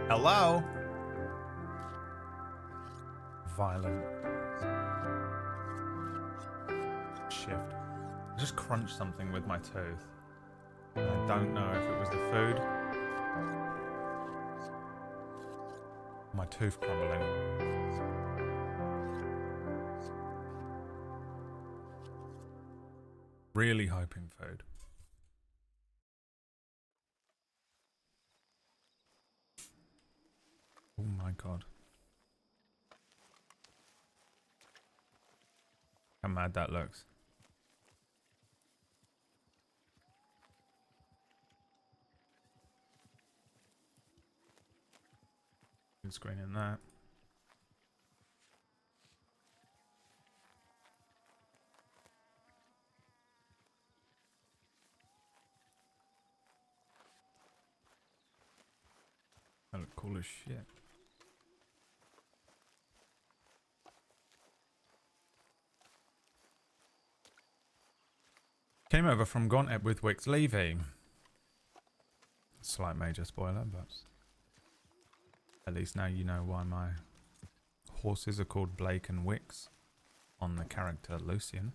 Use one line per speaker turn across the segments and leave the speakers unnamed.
Hello? Violent. Shift. I just crunched something with my tooth. I don't know if it was the food. My tooth crumbling. Really hoping food. Oh my god. How mad that looks. Good screen in that. That look cool as shit. Came over from Gauntlet with Wick's Levi. Slight major spoiler, but at least now you know why my horses are called Blake and Wicks on the character Lucian.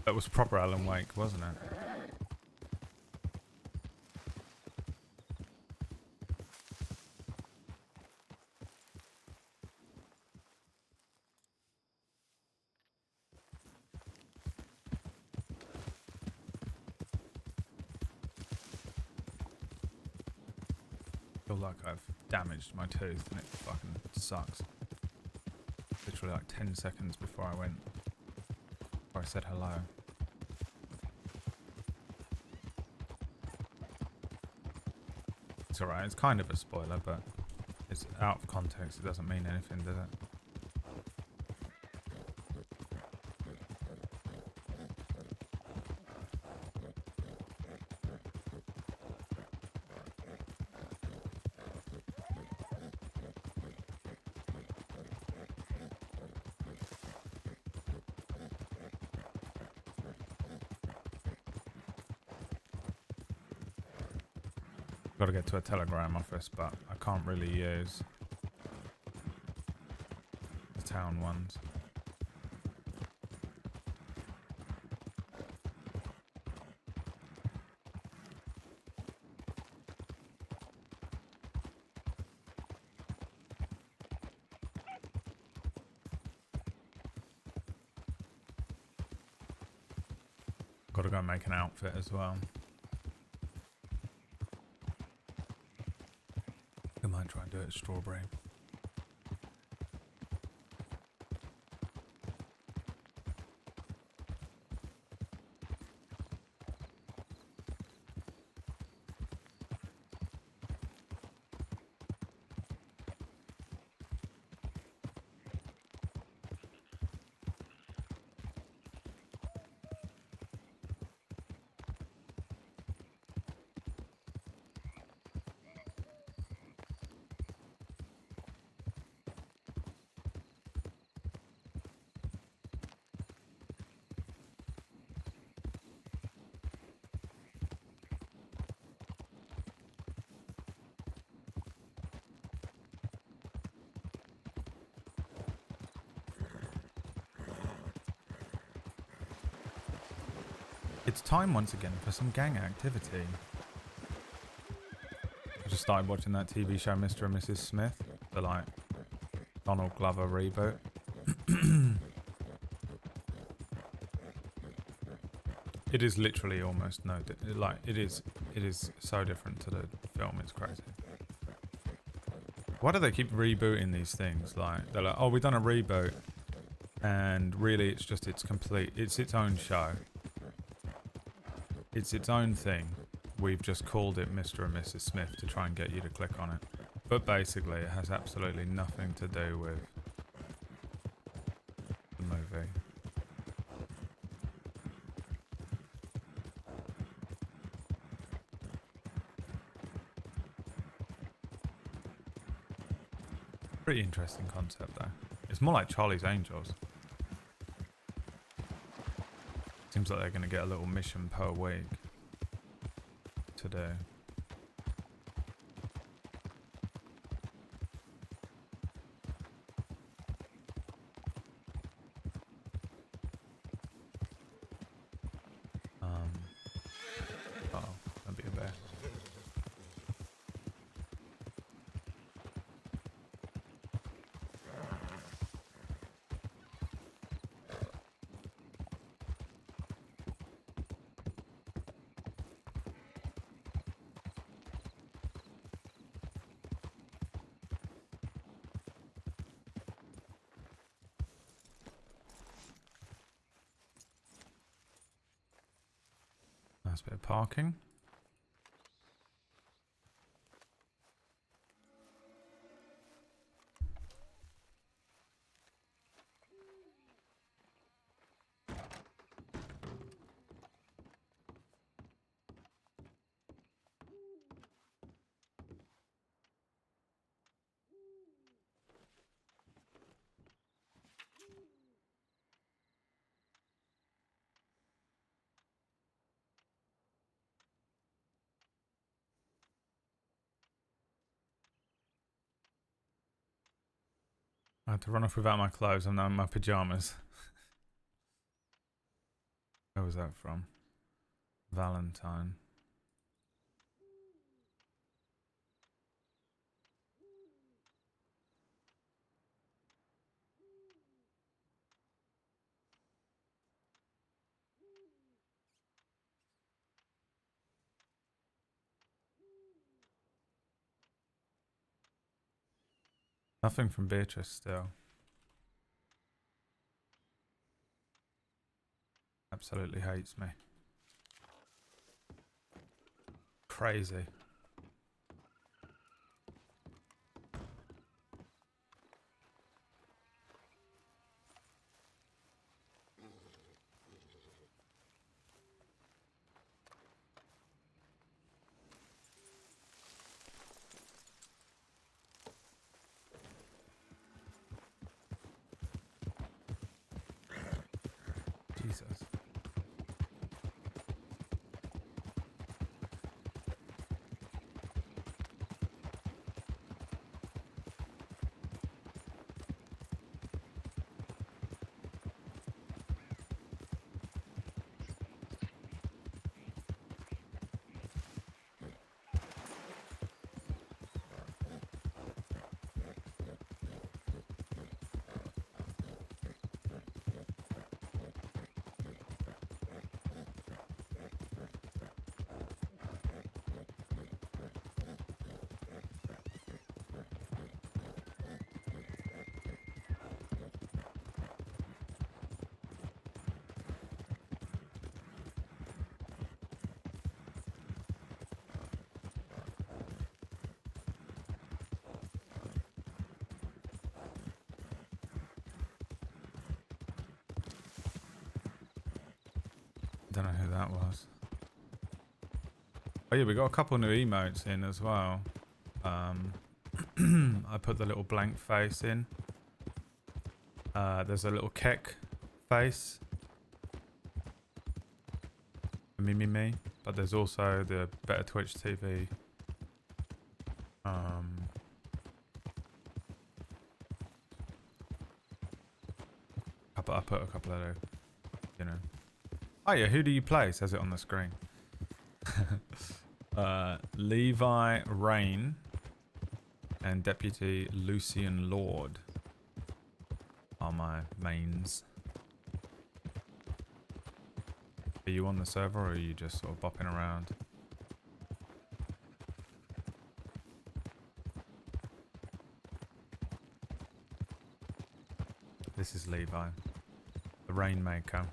That was proper Alan Wake, wasn't it? I feel like I've damaged my tooth and it fucking sucks. Literally like 10 seconds before I went, before I said hello. It's alright, it's kind of a spoiler, but it's out of context, it doesn't mean anything, does it? Got to get to a telegram office, but I can't really use the town ones. Got to go make an outfit as well. I might try and do it at Strawberry. It's time once again for some gang activity. I just started watching that TV show Mr. and Mrs. Smith, the like Donald Glover reboot. It is literally almost no, like it is so different to the film. It's crazy. Why do they keep rebooting these things? Like they're like, oh, we've done a reboot, and really it's just it's its own show. It's its own thing. We've just called it Mr. and Mrs. Smith to try and get you to click on it. But basically it has absolutely nothing to do with the movie. Pretty interesting concept though. It's more like Charlie's Angels. Seems like they're going to get a little mission per week to do. Uh-oh, that'd be a bear. Nice bit of parking. I had to run off without my clothes. I'm now in my pajamas. Where was that from? Valentine. Nothing from Beatrice still. Absolutely hates me. Crazy. Jesus. Don't know who that was. Oh yeah, we got a couple new emotes in as well. I put the little blank face in. There's a little kek face. Me. But there's also the Better Twitch TV. I put a couple of, you know. Oh yeah, who do you play? Says it on the screen. Levi, Raine, and Deputy Lucian Lord are my mains. Are you on the server or are you just sort of bopping around? This is Levi, the Rainmaker.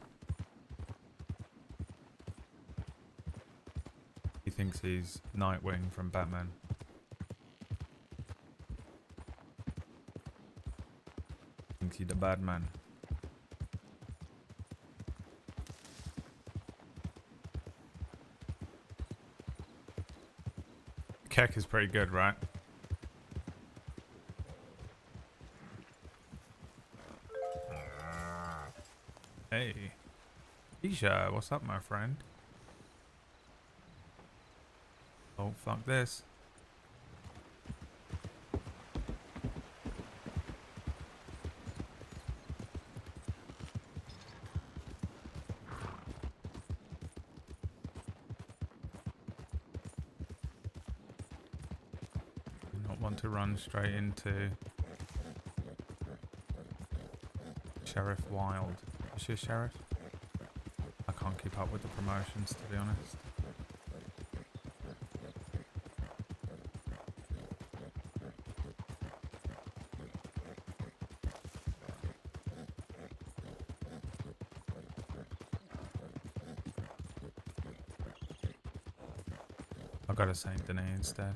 He thinks he's Nightwing from Batman. Thinks he's the bad man. Kek is pretty good, right? Hey. Isha, what's up, my friend? Oh, fuck this. Do not want to run straight into Sheriff Wild. Is she a sheriff? I can't keep up with the promotions, to be honest. I'll go to Saint Denis instead.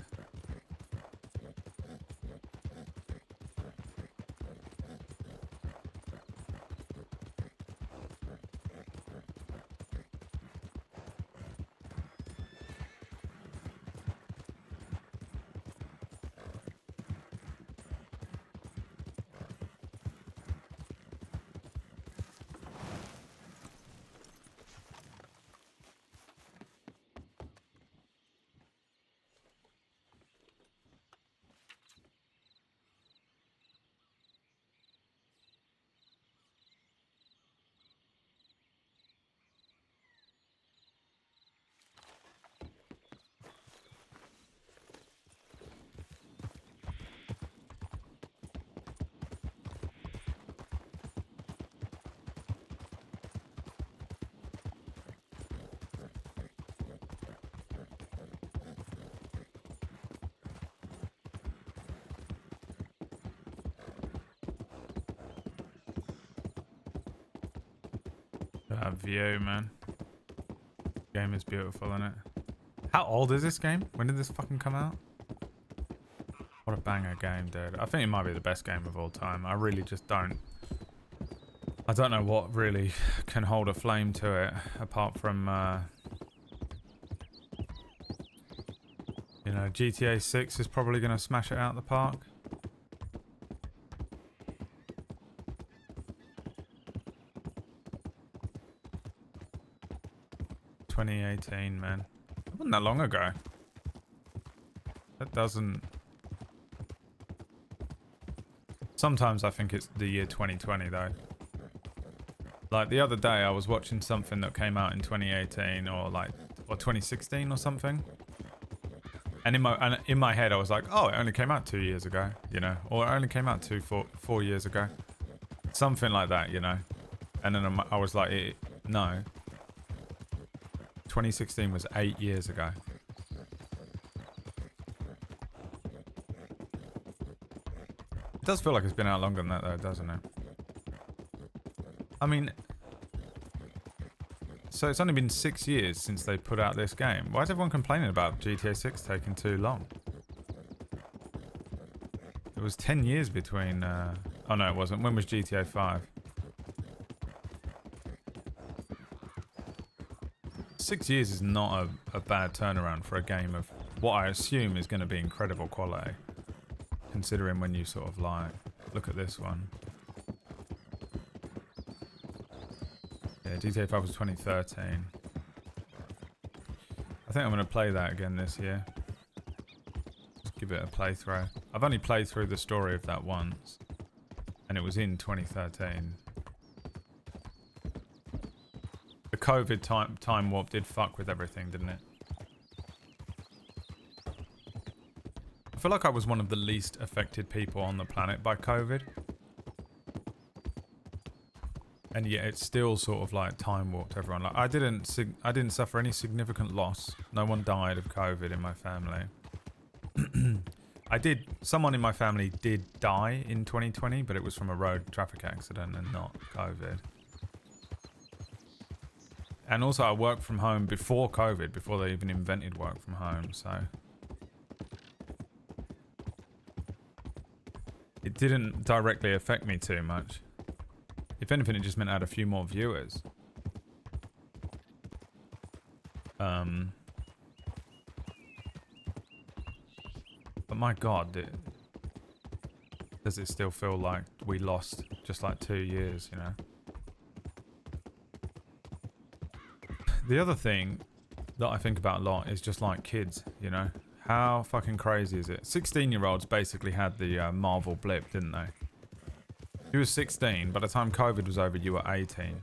That view, man. Game is beautiful, isn't it? How old is this game? When did this fucking come out? What a banger game, dude. I think it might be the best game of all time. I really just don't... I don't know what really can hold a flame to it, apart from, you know, GTA 6 is probably going to smash it out the park. ...2018, man. It wasn't that long ago. That doesn't... Sometimes I think it's the year 2020, though. Like, the other day I was watching something that came out in 2018 or 2016 or something. And in my head I was like, oh, it only came out 2 years ago, you know? Or it only came out 4 years ago. Something like that, you know? And then I was like, no. 2016 was 8 years ago. It does feel like it's been out longer than that, though, doesn't it? I mean... So it's only been 6 years since they put out this game. Why is everyone complaining about GTA 6 taking too long? It was 10 years between... Oh no, it wasn't. When was GTA 5? 6 years is not a bad turnaround for a game of what I assume is going to be incredible quality. Considering when you sort of like... Look at this one. Yeah, GTA 5 was 2013. I think I'm going to play that again this year. Just give it a playthrough. I've only played through the story of that once. And it was in 2013. The COVID time warp did fuck with everything, didn't it? I feel like I was one of the least affected people on the planet by COVID. And yet it's still sort of like time warped everyone. Like I didn't suffer any significant loss. No one died of COVID in my family. Someone in my family did die in 2020, but it was from a road traffic accident and not COVID. And also I worked from home before COVID, before they even invented work from home, so... It didn't directly affect me too much. If anything, it just meant I had a few more viewers. But my god, does it still feel like we lost just like 2 years, you know? The other thing that I think about a lot is just like kids, you know? How fucking crazy is it? 16-year-olds basically had the Marvel blip, didn't they? You were 16. By the time COVID was over, you were 18.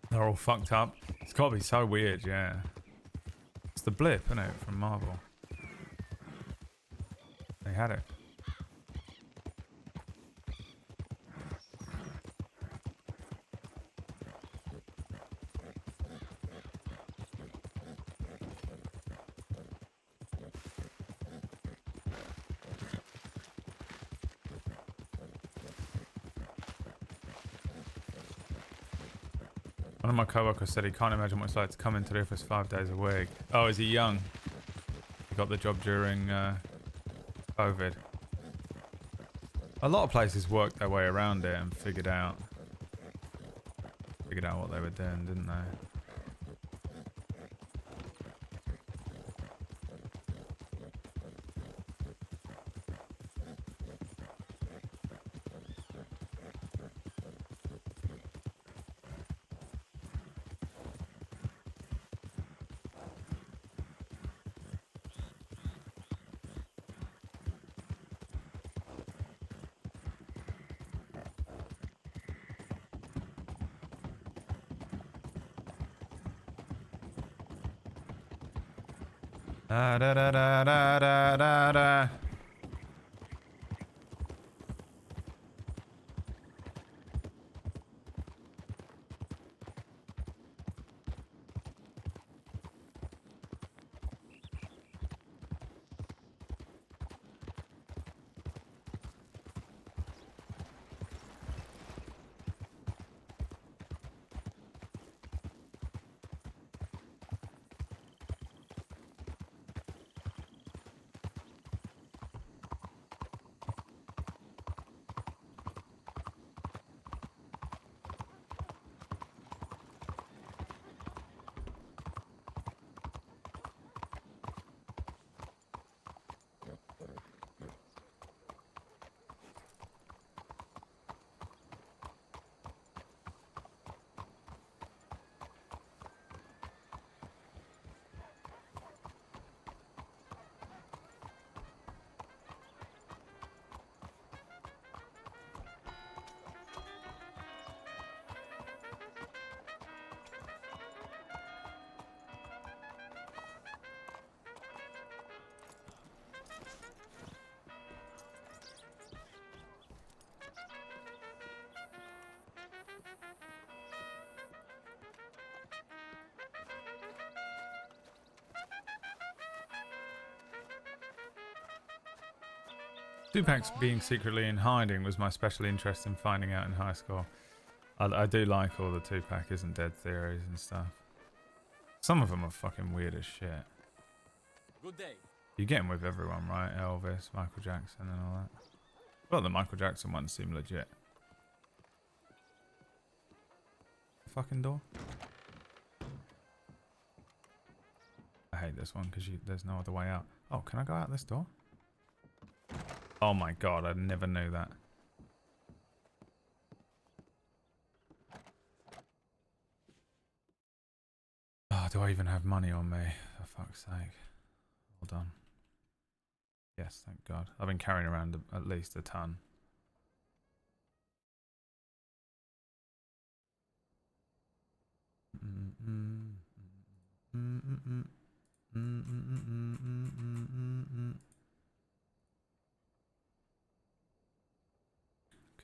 They're all fucked up. It's gotta be so weird, yeah. It's the blip, isn't it, from Marvel? They had it. One of my co-workers said he can't imagine what it's like to come into the office 5 days a week. Oh, is he young? He got the job during COVID. A lot of places worked their way around it and figured out what they were doing, didn't they? Da da da da da da da da. Tupac's being secretly in hiding was my special interest in finding out in high school. I do like all the Tupac isn't dead theories and stuff. Some of them are fucking weird as shit.
Good day.
You're getting with everyone, right? Elvis, Michael Jackson and all that. Well, the Michael Jackson ones seem legit. Fucking door. I hate this one because there's no other way out. Oh, can I go out this door? Oh my god, I never knew that. Oh, do I even have money on me? For fuck's sake. Hold on. Yes, thank god. I've been carrying around at least a ton.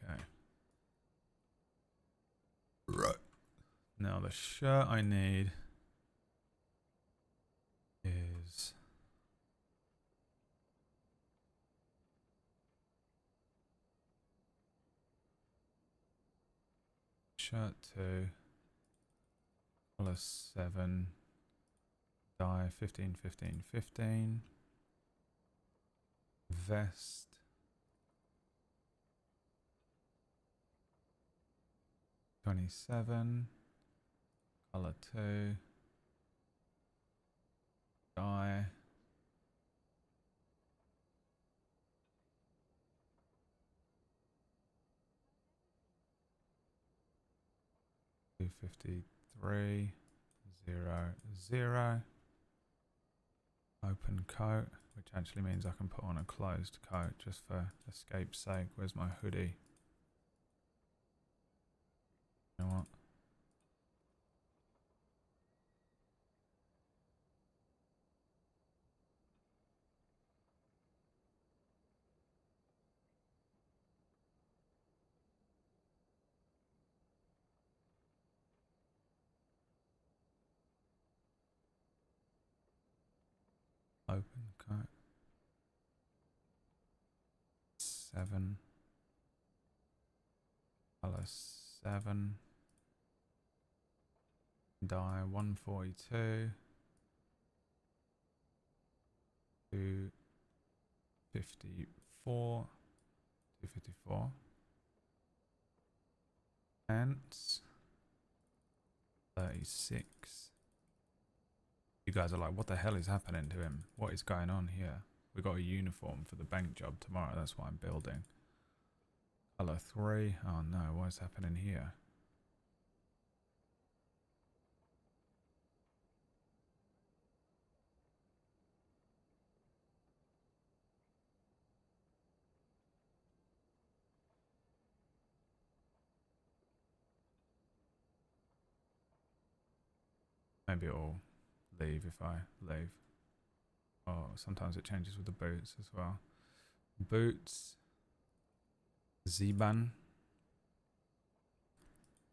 Okay. Right. Now the shirt I need is shirt 2, color 7, dye 15, 15, 15, vest 27, color 2, dye 253, 0, 0. Open coat, which actually means I can put on a closed coat just for escape's sake. Where's my hoodie? You know what? Open coat. 7. Color 7. Dye 142. 254. 254. Pants 36. You guys are like, what the hell is happening to him? What is going on here? We got a uniform for the bank job tomorrow. That's what I'm building. Color 3. Oh no, what is happening here? Maybe it'll leave if I leave. Oh, sometimes it changes with the boots as well. Boots. Zeban.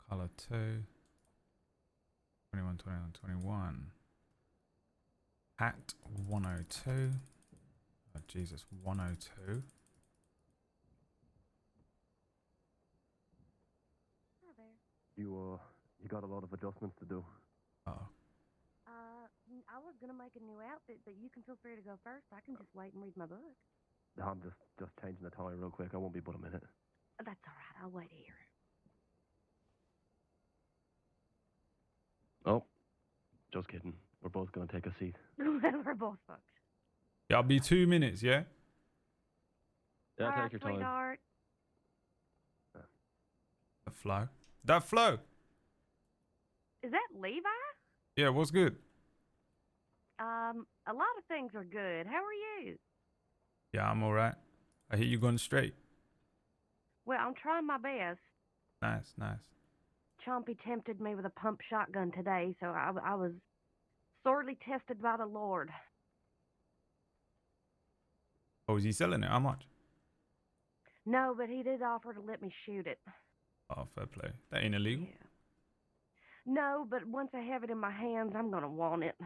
Color 2. 21, 21, 21. Hat 102. Oh, Jesus, 102.
Hi there.
You got a lot of adjustments to do.
Oh,
I was gonna make a new outfit, but you can feel free to go first. I can just wait and read my book.
I'm just changing the tie real quick. I won't be but a minute.
That's all right. I'll wait here.
Oh, just kidding. We're both gonna take a seat.
We're both fucked.
yeah, I'll be 2 minutes, yeah?
Yeah,
All
take
right,
your time.
sweetheart.
That flow. That flow.
Is that Levi?
Yeah, what's good?
A lot of things are good. How are you?
Yeah, I'm alright. I hear you going straight.
Well, I'm trying my best.
Nice, nice.
Chompy tempted me with a pump shotgun today, so I was sorely tested by the Lord.
Oh, is he selling it? How much?
No, but he did offer to let me shoot it.
Oh, fair play. That ain't illegal.
Yeah. No, but once I have it in my hands, I'm gonna want it.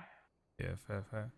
Yeah, fair, fair.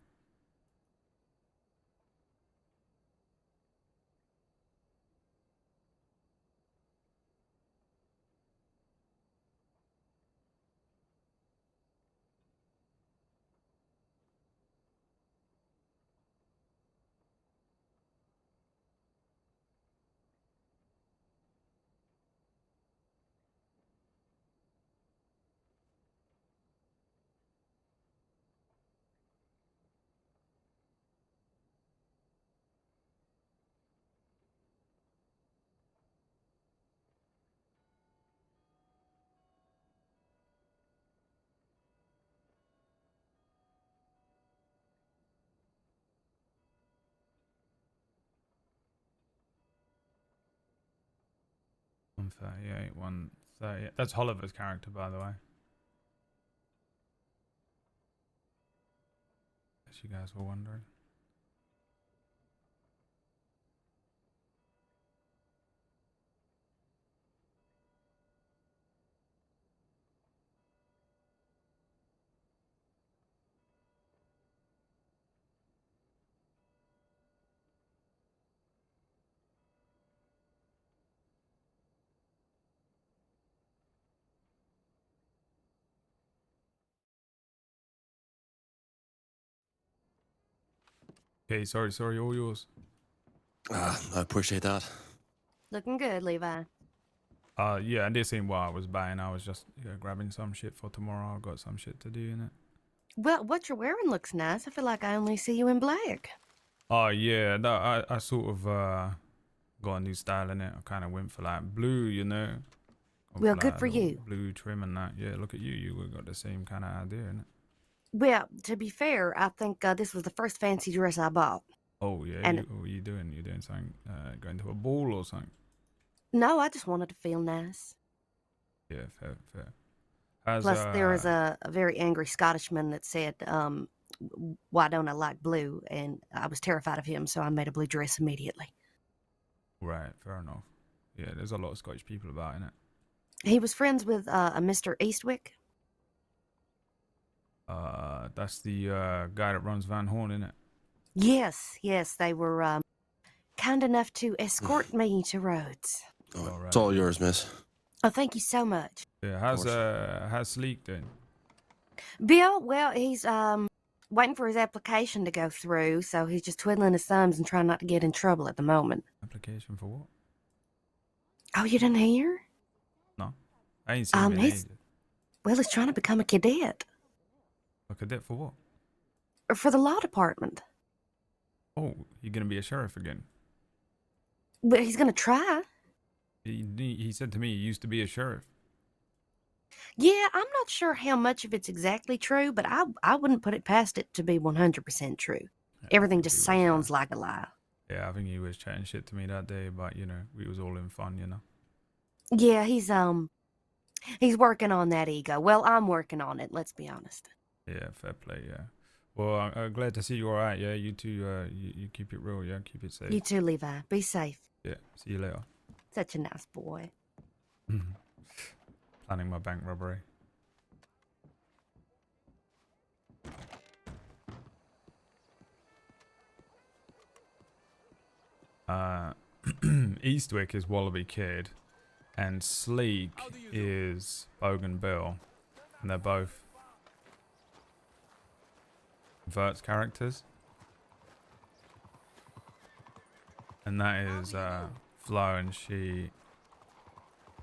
One 38, 130. That's Oliver's character, by the way. As you guys were wondering. Okay, sorry, all yours.
I appreciate that.
Looking good, Levi.
Yeah, and this ain't what I was buying. I was just grabbing some shit for tomorrow. I've got some shit to do in it.
Well, what you're wearing looks nice. I feel like I only see you in black.
Oh yeah, no, I sort of got a new style in it. I kind of went for like blue, you know. Went
Well,
for,
good
like,
for
a little
you.
blue trim and that. Yeah, look at you. You got the same kind of idea, innit?
Well, to be fair, I think this was the first fancy dress I bought.
Oh yeah,
And
what are you doing? You doing something? Going to a ball or something?
no, I just wanted to feel nice.
Yeah, fair. How's
Plus, there was a very angry Scottishman that said, why don't I like blue? And I was terrified of him, so I made a blue dress immediately.
right? Fair enough. Yeah, there's a lot of Scottish people about in it.
He was friends with a Mr. Eastwick.
That's the guy that runs Van Horn, innit?
Yes, they were kind enough to escort me to Rhodes.
Oh,
All right.
it's all yours, miss.
Oh, thank you so much.
Yeah,
course.
how's Sleek doing?
Bill, well, he's waiting for his application to go through, so he's just twiddling his thumbs and trying not to get in trouble at the moment.
Application for what?
Oh, you didn't hear?
No, I ain't seen him in ages.
Well, he's trying to become a cadet
A cadet for what?
for the law department.
Oh, you're gonna be a sheriff again.
But he's gonna try.
He said to me he used to be a sheriff.
Yeah, I'm not sure how much of it's exactly true, but I wouldn't put it past it to be 100% true.
Yeah,
Everything
I
just
think he was,
sounds like a lie.
Yeah, I think he was chatting shit to me that day, but you know, we was all in fun, you know.
Yeah, he's working on that ego. Well, I'm working on it, let's be honest.
Yeah, fair play. Yeah. Well, I'm glad to see you all right. Yeah, you too. You keep it real. Yeah, keep it safe.
You too, Levi. Be safe.
Yeah. See you later.
Such a nice boy.
Planning my bank robbery. Eastwick is Wallaby Kid, and Sleek is Bogan Bill, and they're both Vert's characters. And that is Flo, and she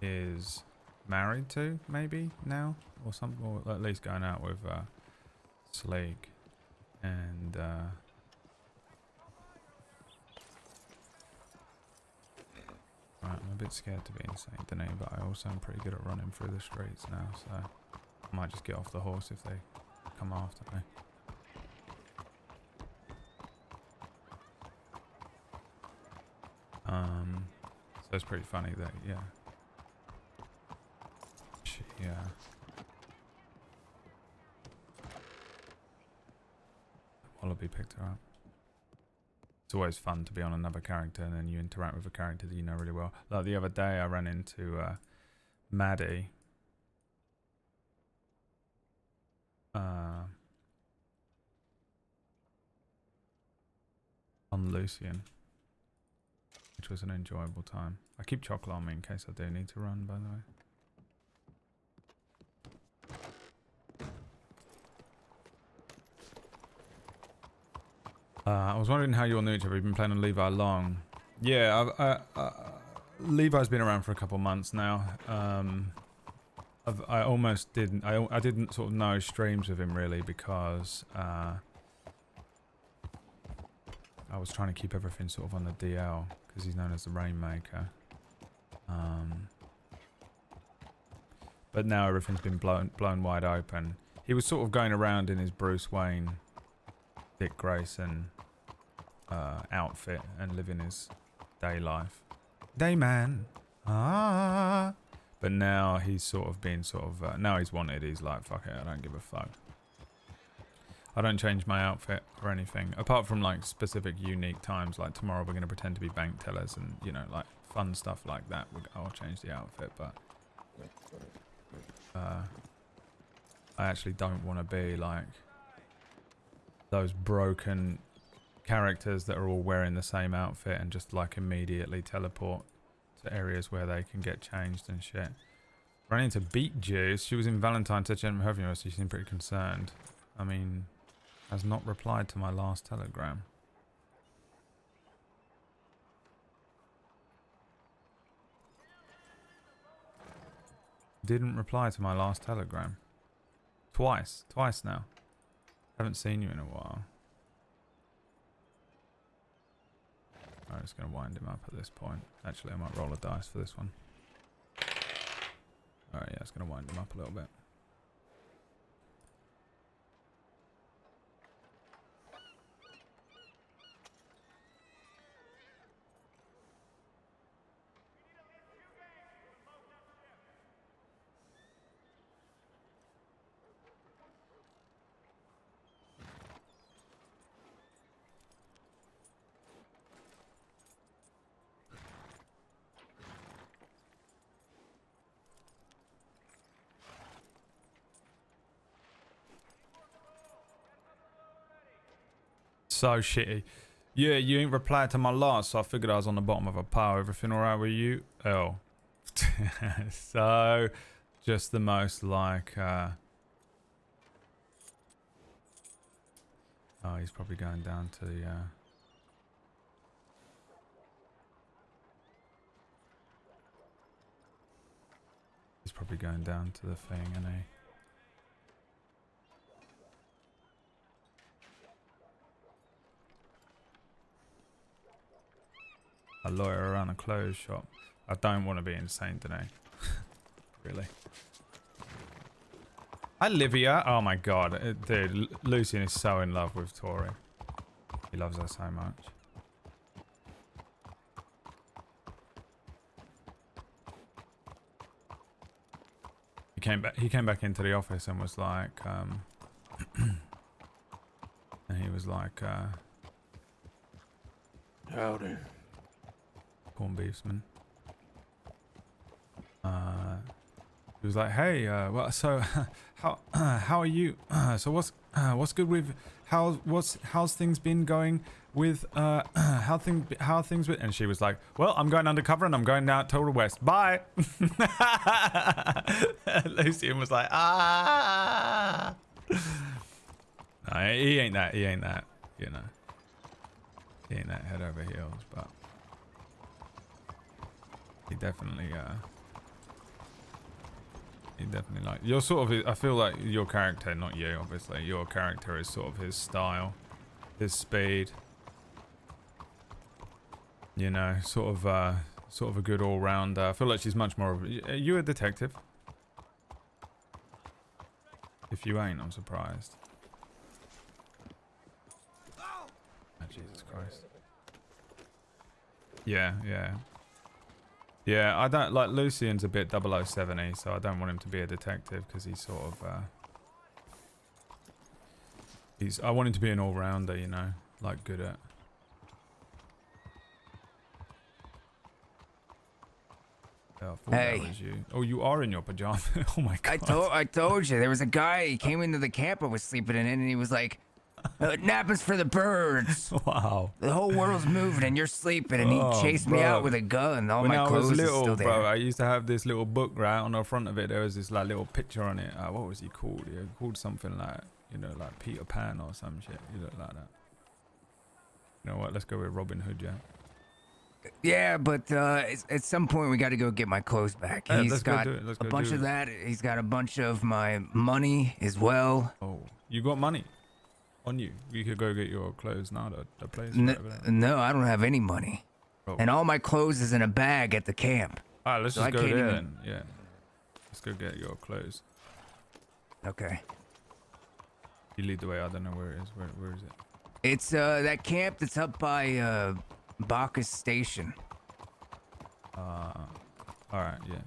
is married to, maybe now, or something, or at least going out with Sleek. And right, I'm a bit scared to be insane today, but I also am pretty good at running through the streets now, so I might just get off the horse if they come after me. So it's pretty funny that, yeah. Wallaby picked her up. It's always fun to be on another character and then you interact with a character that you know really well. Like the other day I ran into Maddie. On Lucian. Which was an enjoyable time. I keep chocolate on me in case I do need to run, by the way. I was wondering how you all knew each other. You've been playing on Levi long. Yeah, Levi's been around for a couple months now. I almost didn't. I didn't sort of know streams with him really because I was trying to keep everything sort of on the DL because he's known as the Rainmaker. But now everything's been blown wide open. He was sort of going around in his Bruce Wayne, Dick Grayson outfit and living his day life. Dayman. Ah. But now he's sort of been now he's wanted. He's like, fuck it, I don't give a fuck. I don't change my outfit or anything. Apart from like specific unique times, like tomorrow we're going to pretend to be bank tellers and, you know, like fun stuff like that. I'll change the outfit, but I actually don't want to be like those broken characters that are all wearing the same outfit and just like immediately teleport to areas where they can get changed and shit. Ran into Beet Juice. She was in Valentine's at Gentleman Hervey, so she seemed pretty concerned. I mean, has not replied to my last telegram. Didn't reply to my last telegram. Twice now. Haven't seen you in a while. I'm just going to wind him up at this point. Actually, I might roll a dice for this one. Alright, yeah, it's going to wind him up a little bit. So shitty. Yeah, you ain't replied to my last, so I figured I was on the bottom of a pile. Everything alright with you? Oh. So, just the most like, oh, he's probably going down to the, he's probably going down to the thing, isn't he? A lawyer around a clothes shop. I don't want to be insane today. Really. Hi, Livia. Oh my god. Dude, Lucian is so in love with Tori. He loves her so much. He came back into the office and was like, and he was like,
Howdy.
corned beefsman. He was like, "Hey, well, so how are you? So what's good with how's things been going with how things been?" And she was like, "Well, I'm going undercover and I'm going down Total West. Bye." Lucian was like, "Ah." No, he ain't that. You know. He ain't that head over heels, but. He definitely like you're sort of. I feel like your character, not you, obviously. Your character is sort of his style, his speed. You know, sort of a good all-rounder. I feel like she's much more. Are you a detective? If you ain't, I'm surprised. Oh, Jesus Christ. Yeah. Yeah, I don't like Lucian's a bit 007-y, so I don't want him to be a detective because he's sort of I want him to be an all-rounder, you know, like good at. Oh, I thought
Hey.
that was you. Oh, you are in your pajamas. Oh my god.
I told you there was a guy. He came into the camp I was sleeping in, and he was like, "Nap is for the birds.
Wow.
The whole world's moving, and you're sleeping." And he
Oh,
chased me
bro.
out with a gun. All
When
my
I
clothes
was
are
little,
still there.
bro, I used to have this little book, right? On the front of it, there was this like little picture on it. What was he called? He called something like, you know, like Peter Pan or some shit. He looked like that. You know what? Let's go with Robin Hood, yeah.
Yeah, but at some point we got to go get my clothes back.
Yeah,
He's
let's go
got
do it. Let's
a
go
bunch
do
of
it.
that. He's got a bunch of my money as well.
Oh, you got money on you? You could go get your clothes now at the place. Or whatever.
No, I don't have any money.
Oh.
And all my clothes is in a bag at the camp.
All right, let's
So
just
I
go
can't
there
even-
then. Yeah, let's go get your clothes.
Okay.
You lead the way. I don't know where it is. Where is it?
It's that camp that's up by Bacchus Station.
All right, yeah.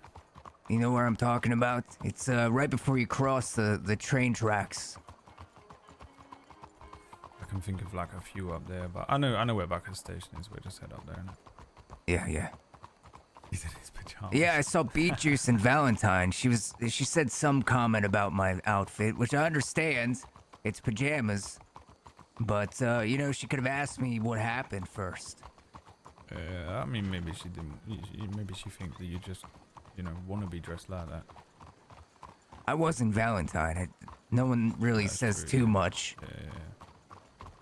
You know where I'm talking about? It's right before you cross the train tracks.
I can think of like a few up there, but I know where Bacchus Station is. We'll just head up there. Innit?
Yeah.
He's in his pajamas.
Yeah, I saw Beetjuice and Valentine. She said some comment about my outfit, which I understand. It's pajamas. But you know, she could have asked me what happened first.
I mean, maybe she didn't. Maybe she thinks that you just, you know, want to be dressed like that.
I wasn't Valentine. No one really
That's
says
true,
too
yeah.
much,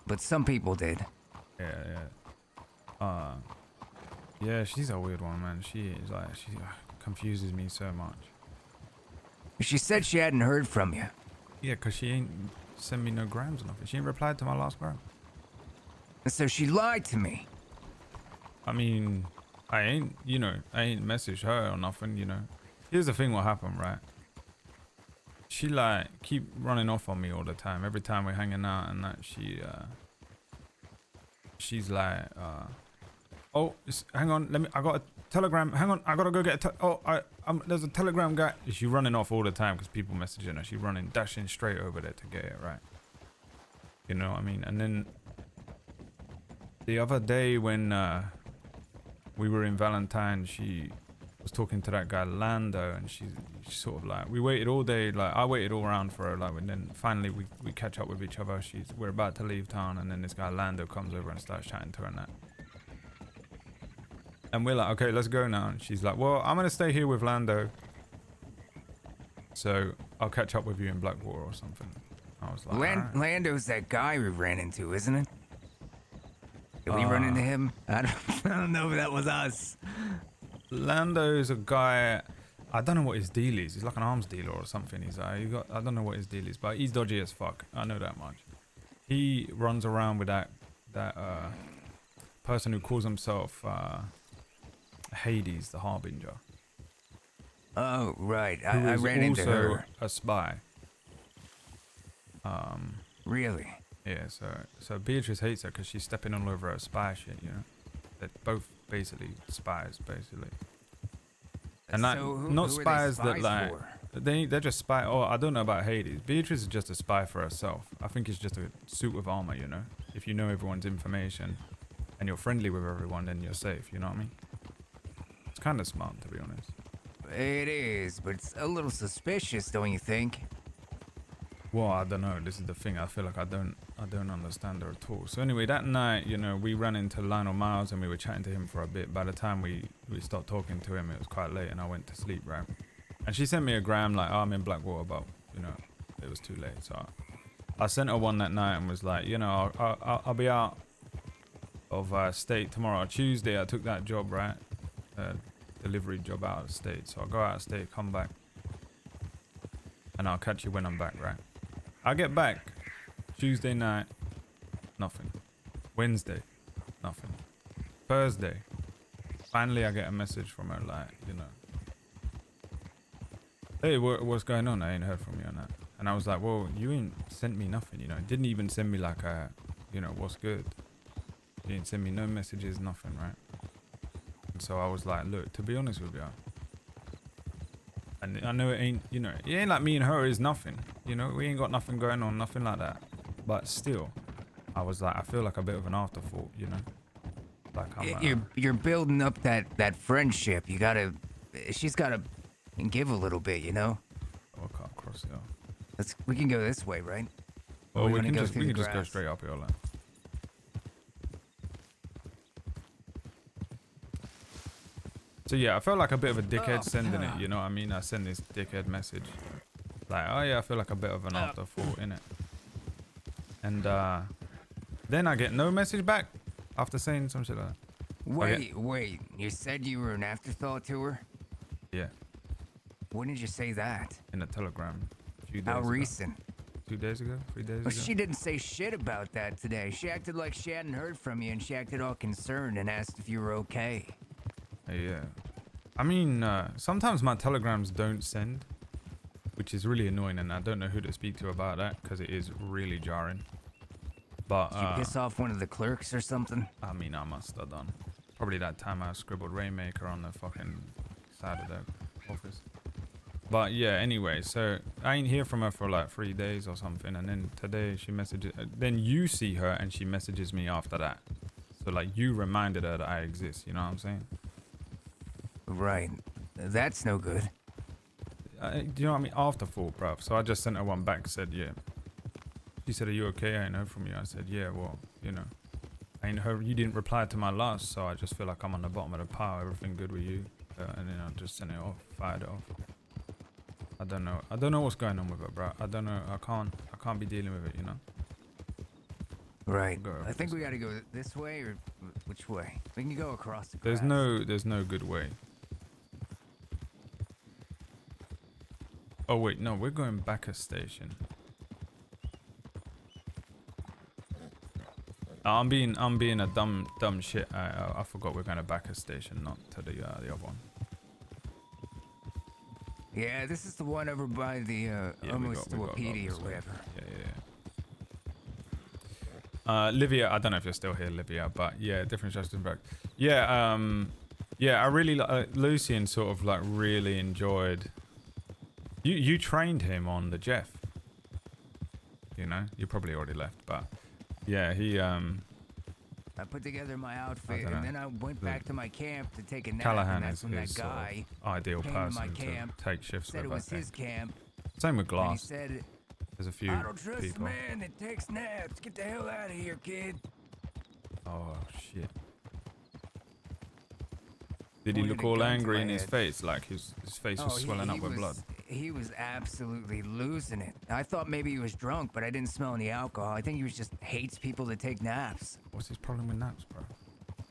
but some people did.
Yeah, she's a weird one, man. She is like, she confuses me so much.
She said she hadn't heard from you.
Yeah, because she ain't sent me no grams or nothing. She ain't replied to my last gram.
So she lied to me.
I mean, I ain't messaged her or nothing, you know. Here's the thing what happened, right? She like keep running off on me all the time. Every time we're hanging out and that she's like, oh, hang on, I got a telegram. Hang on, I gotta go get there's a telegram guy. She's running off all the time because people messaging her. She's running, dashing straight over there to get it, right? You know what I mean? And then the other day when we were in Valentine, she was talking to that guy Lando, and she sort of like, we waited all day, like I waited all around for her, like, and then finally we catch up with each other. We're about to leave town, and then this guy Lando comes over and starts chatting to her and that. And we're like, okay, let's go now. And she's like, well, I'm gonna stay here with Lando, so I'll catch up with you in Blackwater or something. I was like, alright.
Lando's that guy we ran into, isn't it? Did we run into him? I don't know if that was us.
Lando's a guy, I don't know what his deal is. He's like an arms dealer or something. He's like, I don't know what his deal is, but he's dodgy as fuck. I know that much. He runs around with that person who calls himself Hades, the Harbinger.
Oh, right. I ran into her.
A spy.
Really?
Yeah, so Beatrice hates her because she's stepping all over her spy shit, you know? They're both basically spies, basically. And like,
So who
not
are they
spies that
spies
like,
for?
they're just spy. Oh, I don't know about Hades. Beatrice is just a spy for herself. I think it's just a suit of armor, you know? If you know everyone's information and you're friendly with everyone, then you're safe, you know what I mean? It's kind of smart, to be honest.
It is, but it's a little suspicious, don't you think?
Well, I don't know. This is the thing. I feel like I don't understand her at all. So anyway, that night, you know, we ran into Lionel Miles and we were chatting to him for a bit. By the time we stopped talking to him, it was quite late and I went to sleep, right? And she sent me a gram like, oh, I'm in Blackwater, but, you know, it was too late. So I sent her one that night and was like, you know, I'll be out of state tomorrow. Tuesday, I took that job, right? Delivery job out of state. So I'll go out of state, come back, and I'll catch you when I'm back, right? I get back Tuesday night, nothing. Wednesday, nothing. Thursday, finally I get a message from her like, you know, hey, what's going on? I ain't heard from you on that. And I was like, well, you ain't sent me nothing, you know. Didn't even send me like a, you know, what's good. You didn't send me no messages, nothing, right? And so I was like, look, to be honest with you, and I know it ain't, you know, it ain't like me and her is nothing, you know, we ain't got nothing going on, nothing like that. But still, I was like, I feel like a bit of an afterthought, you know. Like
You're building up that friendship. She's gotta give a little bit, you know.
Oh, I can't cross it.
We can go this way, right?
Well,
Or
we
wanna
can just go
grass?
straight up here, like. So yeah, I felt like a bit of a dickhead sending it, you know what I mean? I send this dickhead message. Like, oh yeah, I feel like a bit of an afterthought, innit? And then I get no message back after saying some shit like that.
Wait. You said you were an afterthought to her?
Yeah,
When did you say that?
in a telegram a few days
How
ago.
recent?
2 days ago? 3 days
Well,
ago?
she didn't say shit about that today. She acted like she hadn't heard from you, and she acted all concerned and asked if you were okay.
Yeah. I mean, sometimes my telegrams don't send, which is really annoying, and I don't know who to speak to about that because it is really jarring. But
Did you piss off one of the clerks or something?
I mean, I must have done. Probably that time I scribbled Rainmaker on the fucking side of the office. But yeah, anyway, so I ain't hear from her for like 3 days or something, and then today she messages. Then you see her and she messages me after that. So like you reminded her that I exist. You know what I'm saying?
Right. That's no good.
Do you know what I mean? Afterthought, bruv. So I just sent her one back. Said yeah. She said, "Are you okay? I ain't heard from you." I said, "Yeah, well, you know, I ain't heard. You didn't reply to my last, so I just feel like I'm on the bottom of the pile. Everything good with you?" And then I just sent it off, fired it off. I don't know what's going on with it, bro. I don't know. I can't be dealing with it, you know.
Right.
Go
I think
this
we got to go this way or which way? We can go across the
There's
grass.
no good way. Oh wait, no, we're going back a station. I'm being a dumb shit. I forgot we're going to back a station, not to the other one.
Yeah, this is the one over by the
Yeah,
almost
we
to a
got to go
PD or
this way.
whatever.
Yeah. Livia, I don't know if you're still here, Livia, but yeah, different Justinberg. Yeah, yeah, I really Lucian sort of like really enjoyed. You trained him on the Jeff. You know, you probably already left, but yeah, he
I put together my outfit
dunno.
and then I went back to my camp to take a nap.
Callahan
and that's
is
when that
his sort
guy
of ideal
came to my
person
camp,
to take shifts
said
with.
it was
I
his
think.
camp.
Same with
And he
Glass.
said,
There's a few
I don't trust
people.
a man that takes naps. Get the hell out of here, kid.
Oh shit. Did he
Pointed
look
a
all
gun to
angry
my
in his
head.
face? Like his face was swelling up with blood.
He was absolutely losing it. I thought maybe he was drunk, but I didn't smell any alcohol. I think he was just hates people that take naps.
What's his problem with naps, bro?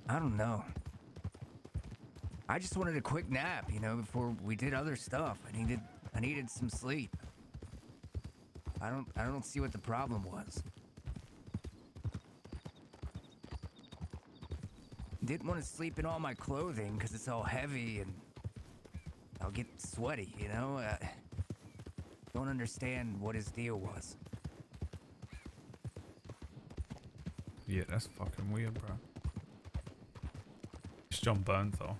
I don't know. I just wanted a quick nap, you know, before we did other stuff. I needed some sleep. I don't see what the problem was. Didn't want to sleep in all my clothing because it's all heavy and I'll get sweaty, you know? Don't understand what his deal was.
Yeah, that's fucking weird, bro. It's John Bernthal.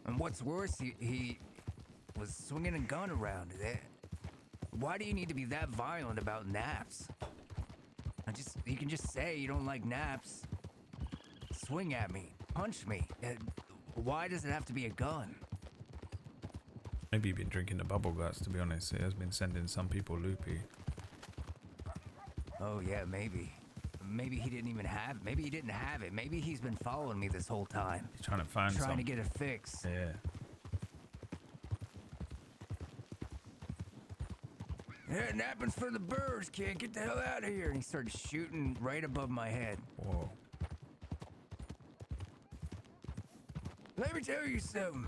And what's worse, he was swinging a gun around. Why do you need to be that violent about naps? You can just say you don't like naps. Swing at me, punch me. Why does it have to be a gun?
Maybe you've been drinking the bubble guts, to be honest. It has been sending some people loopy.
Oh yeah, maybe. Maybe he didn't even have it. Maybe he didn't have it. Maybe he's been following me this whole time.
He's trying to find
Trying
some.
to get a fix.
Yeah.
Yeah, napping's for the birds, kid. Get the hell out of here. And he started shooting right above my head.
Whoa.
Let me tell you something.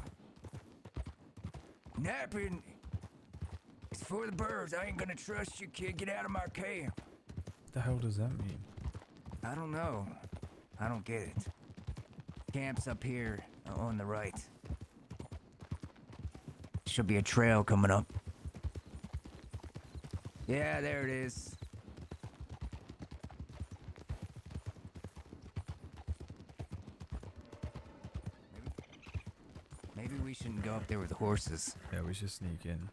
Napping is for the birds. I ain't gonna trust you, kid. Get out of my camp.
What the hell does that mean?
I don't know. I don't get it. Camp's up here on the right. Should be a trail coming up. Yeah, there it is. Maybe we shouldn't go up there with horses.
Yeah, we should sneak in.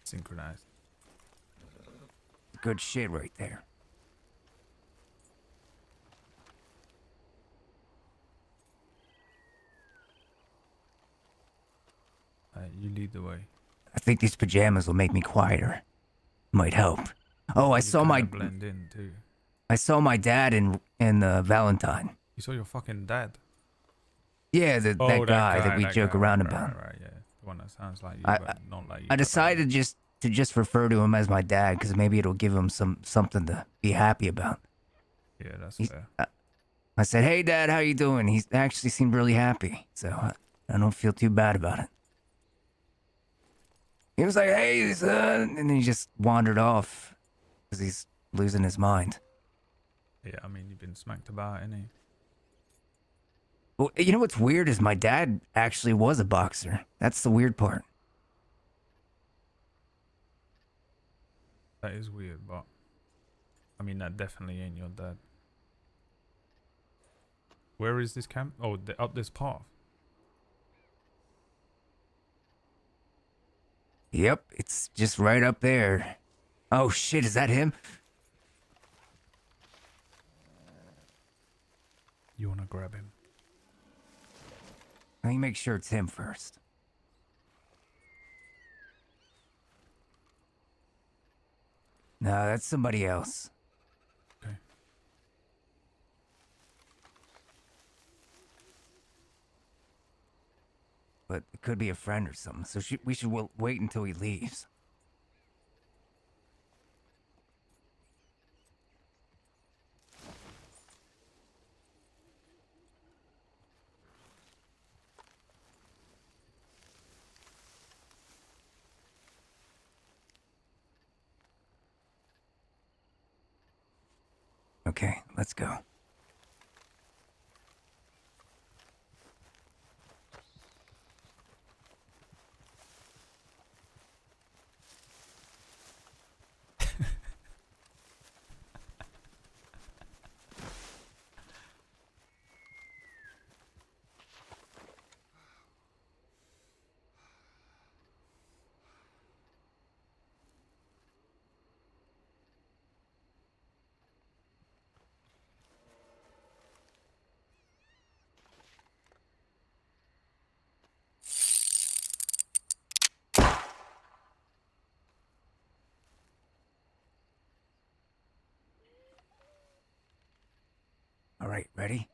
Synchronized.
Good shit right there.
You lead the way.
I think these pajamas will make me quieter. Might help. Oh, I
You
saw
kinda
my
blend in too.
dad in Valentine.
You saw your fucking dad.
Yeah, that guy that we joke around
right,
about.
Right, yeah. The one that sounds like you,
I-
but not like you.
I decided to just refer to him as my dad because maybe it'll give him something to be happy about.
Yeah, that's
He's-
fair.
I said, "Hey, Dad, how you doing?" He actually seemed really happy, so I don't feel too bad about it. He was like, "Hey, son," and then he just wandered off because he's losing his mind.
Yeah, I mean, you've been smacked about, innit?
Well, you know what's weird is my dad actually was a boxer. That's the weird part.
That is weird, but I mean, that definitely ain't your dad. Where is this camp? Oh, up this path.
Yep, it's just right up there. Oh shit, is that him?
You wanna grab him?
Let me make sure it's him first. No, that's somebody else.
Okay.
But it could be a friend or something, so we should wait until he leaves. Okay, let's go. All right, ready?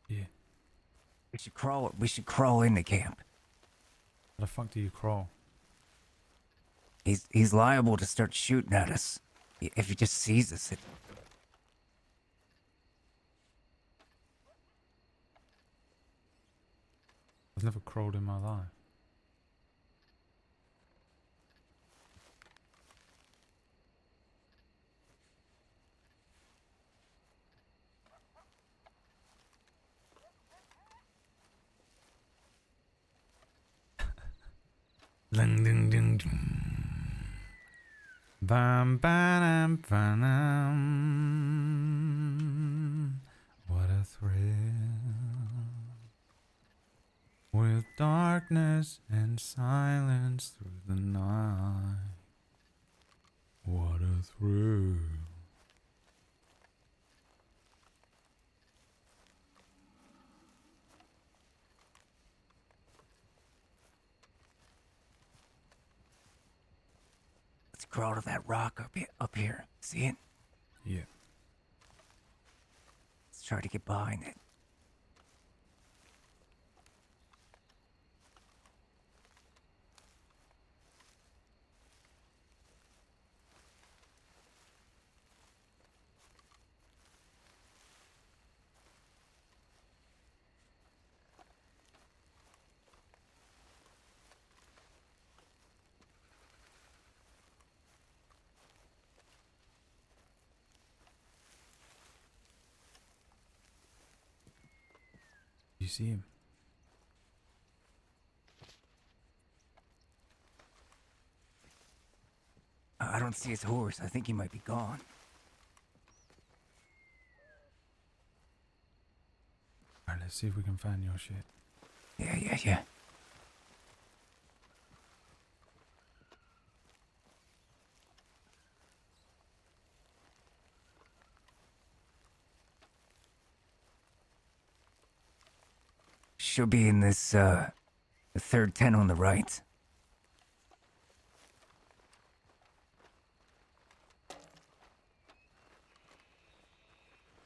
Yeah.
We should crawl. We should crawl into camp.
How the fuck do you crawl?
He's liable to start shooting at us if he just sees us.
I've never crawled in my life. Ding ding ding ding. Bam bam bam. What a thrill. With darkness and silence through the night. What a thrill.
Let's crawl to that rock up here. See it?
Yeah.
Let's try to get behind it.
You see him?
I don't see his horse. I think he might be gone.
Alright, let's see if we can find your shit.
Yeah. She'll be in this, the third tent on the right.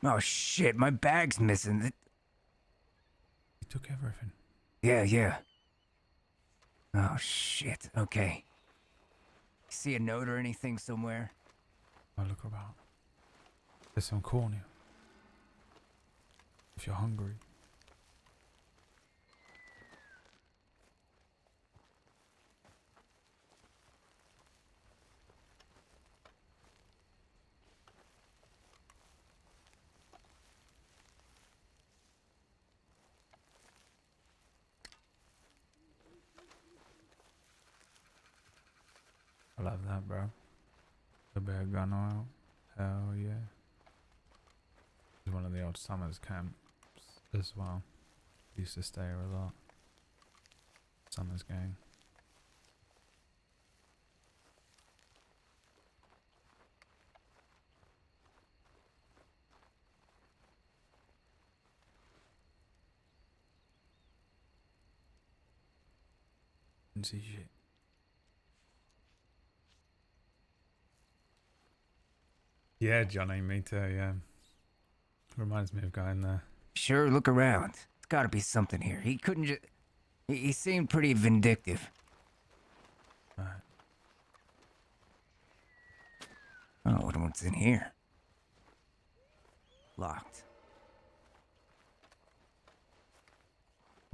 Oh shit, my bag's missing.
He took everything.
Yeah. Oh shit, okay. See a note or anything somewhere?
I look about. There's some corn here. If you're hungry. I love that, bro. The bear gun oil. Hell yeah. It's one of the old Summers camps as well. Used to stay here a lot. Summers gang. Didn't see shit. Yeah, Johnny, me too, yeah. Reminds me of going there.
Sure, look around. There's gotta be something here. He couldn't just... He seemed pretty vindictive.
Right.
Oh, what's in here? Locked.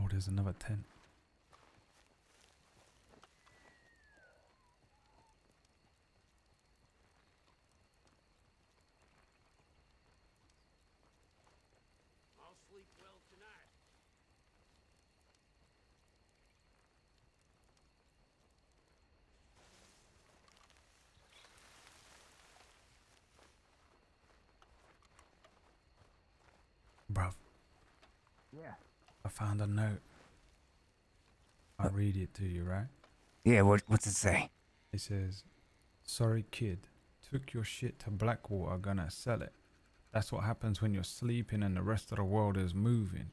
Oh, there's another tent. bruv.
Yeah.
I found a note. I'll read it to you, right?
Yeah, what's it say?
It says, sorry kid, took your shit to Blackwater, gonna sell it. That's what happens when you're sleeping and the rest of the world is moving.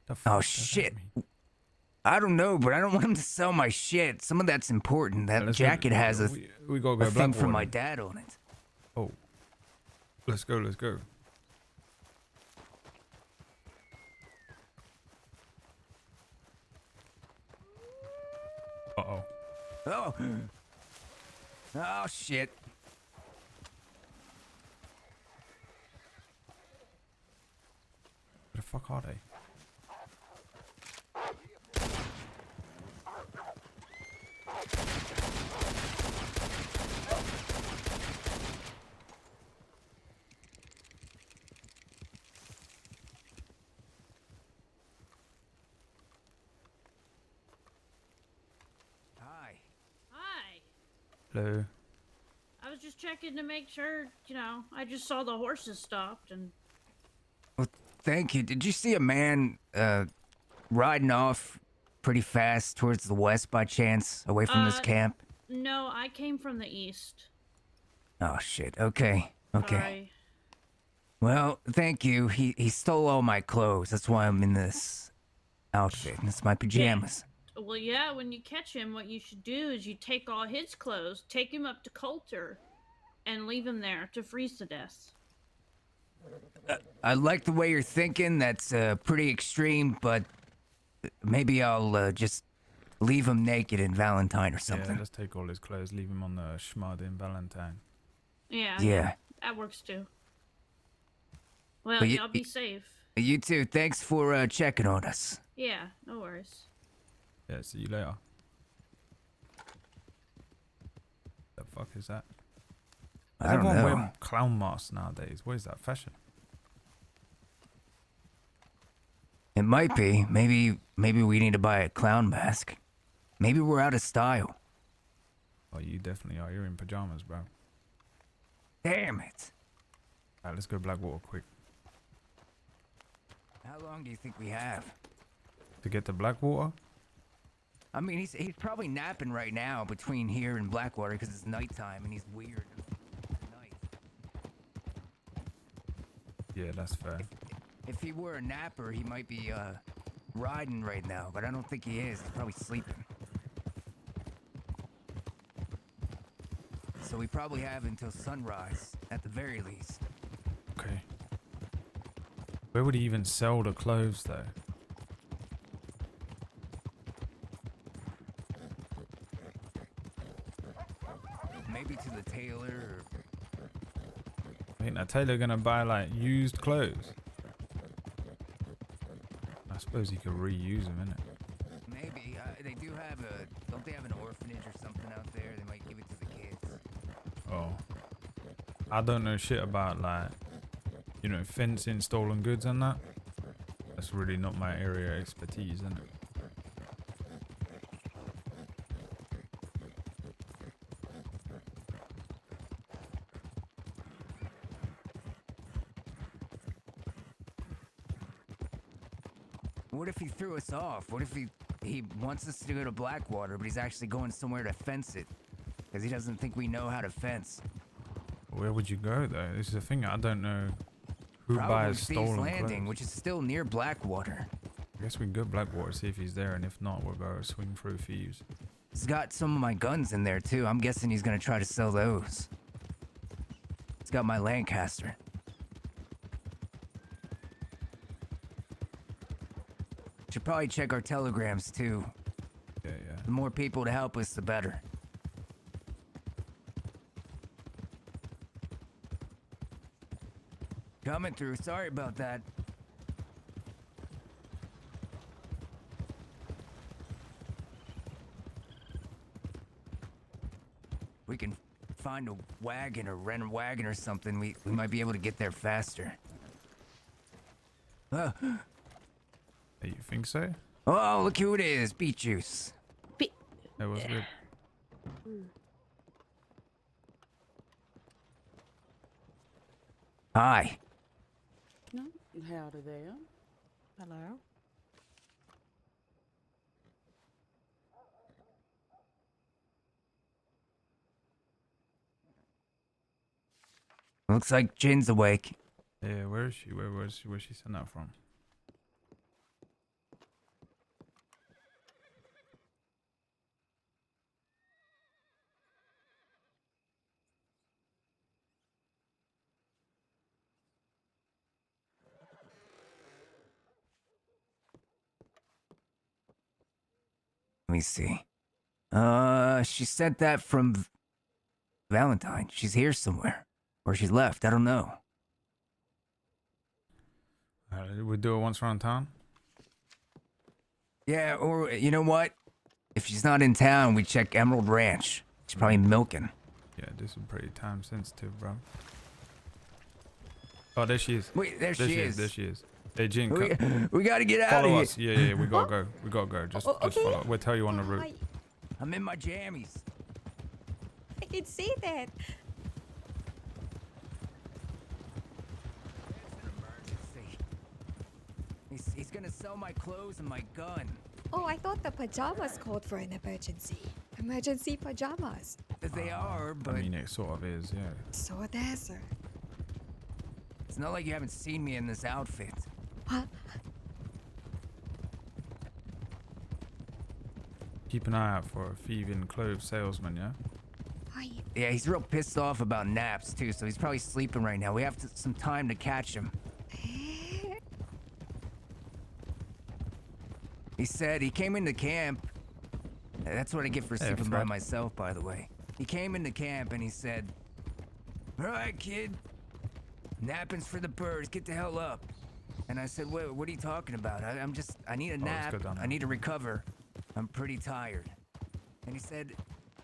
The fuck
Oh,
does that
shit.
mean?
I don't know, but I don't want him to sell my shit. Some of that's important. That
Let's
jacket
go,
has
we gotta
a
go
thing from
Blackwater.
my dad on it.
Oh. Let's go. Uh-oh.
Oh. Oh, shit.
Where the fuck are they?
Hi.
Hi.
Hello.
I was just checking to make sure, I just saw the horses stopped and
Well, thank you. Did you see a man riding off pretty fast towards the west by chance, away from this camp?
no, I came from the east.
Oh, shit. Okay. Okay.
Sorry.
Well, thank you. He stole all my clothes. That's why I'm in this outfit. And it's my pajamas.
Well, yeah, when you catch him, what you should do is you take all his clothes, take him up to Coulter, and leave him there to freeze to death.
I like the way you're thinking. That's pretty extreme, but maybe I'll just leave him naked in Valentine or something.
Yeah, let's take all his clothes, leave him on the schmud in Valentine.
Yeah. That works too. Well,
But
y'all be safe.
You too. Thanks for checking on us.
Yeah, no worries.
Yeah, see you later. The fuck is that?
I don't
Everyone
know.
wearing clown masks nowadays. What is that, fashion?
It might be. Maybe we need to buy a clown mask. Maybe we're out of style.
Oh, you definitely are. You're in pajamas, bro.
Damn it.
Alright, let's go Blackwater quick.
How long do you think we have?
To get to Blackwater?
I mean, he's probably napping right now between here and Blackwater because it's nighttime and he's weird at night.
Yeah, that's fair.
If he were a napper, he might be riding right now, but I don't think he is. He's probably sleeping. So we probably have until sunrise, at the very least.
Okay. Where would he even sell the clothes, though?
Maybe to the tailor or...
Ain't that tailor gonna buy, like, used clothes? I suppose he could reuse them, innit?
Maybe. They do have a... Don't they have an orphanage or something out there? They might give it to the kids.
Oh. I don't know shit about, like, you know, fencing stolen goods and that. That's really not my area of expertise, isn't it?
What if he threw us off? What if he wants us to go to Blackwater, but he's actually going somewhere to fence it? Because he doesn't think we know how to fence.
Where would you go, though? This is the thing, I don't know who
Probably
buys
Thieves
stolen
Landing,
clothes.
which is still near Blackwater.
I guess we can go Blackwater, see if he's there, and if not, we'll go swing through Thieves.
He's got some of my guns in there, too. I'm guessing he's gonna try to sell those. He's got my Lancaster. Should probably check our telegrams, too.
Yeah.
The more people to help us, the better. Coming through. Sorry about that. We can find a wagon or rent a wagon or something. We might be able to get there faster.
Hey, you think so?
Oh, look who it is. Beet juice.
That was good.
Hi.
No, howdy there. Hello?
Looks like Jin's awake.
Yeah, where is she? Where's she sent that from?
Let me see. She sent that from Valentine. She's here somewhere. Or she's left. I don't know.
We do it once around town.
Yeah, or you know what? If she's not in town, we check Emerald Ranch. She's probably milking.
Yeah, this is pretty time sensitive, bro. Oh, there she is.
Wait, there she is.
There she is. Hey, Jin,
We gotta get out of
follow
here.
us. Yeah, we gotta go. We gotta go. Just
okay.
follow. We'll tell you on the route.
Hi.
I'm in my jammies.
I can see that.
It's an emergency. He's gonna sell my clothes and my gun.
Oh, I thought the pajamas called for an emergency. Emergency pajamas.
They are, but
I mean, it sort of is, yeah.
So that's her.
it's not like you haven't seen me in this outfit.
Huh?
Keep an eye out for a thieving clothes salesman, yeah?
Hi.
Yeah, he's real pissed off about naps too, so he's probably sleeping right now. We have some time to catch him. He said he came into camp. That's what I get for sleeping by
Fred.
myself, by the way. He came into camp and he said, "All right, kid, napping's for the birds. Get the hell up." And I said, "Wait, what are you talking about? I need a nap.
good on
I
that.
need to recover. I'm pretty tired." And he said,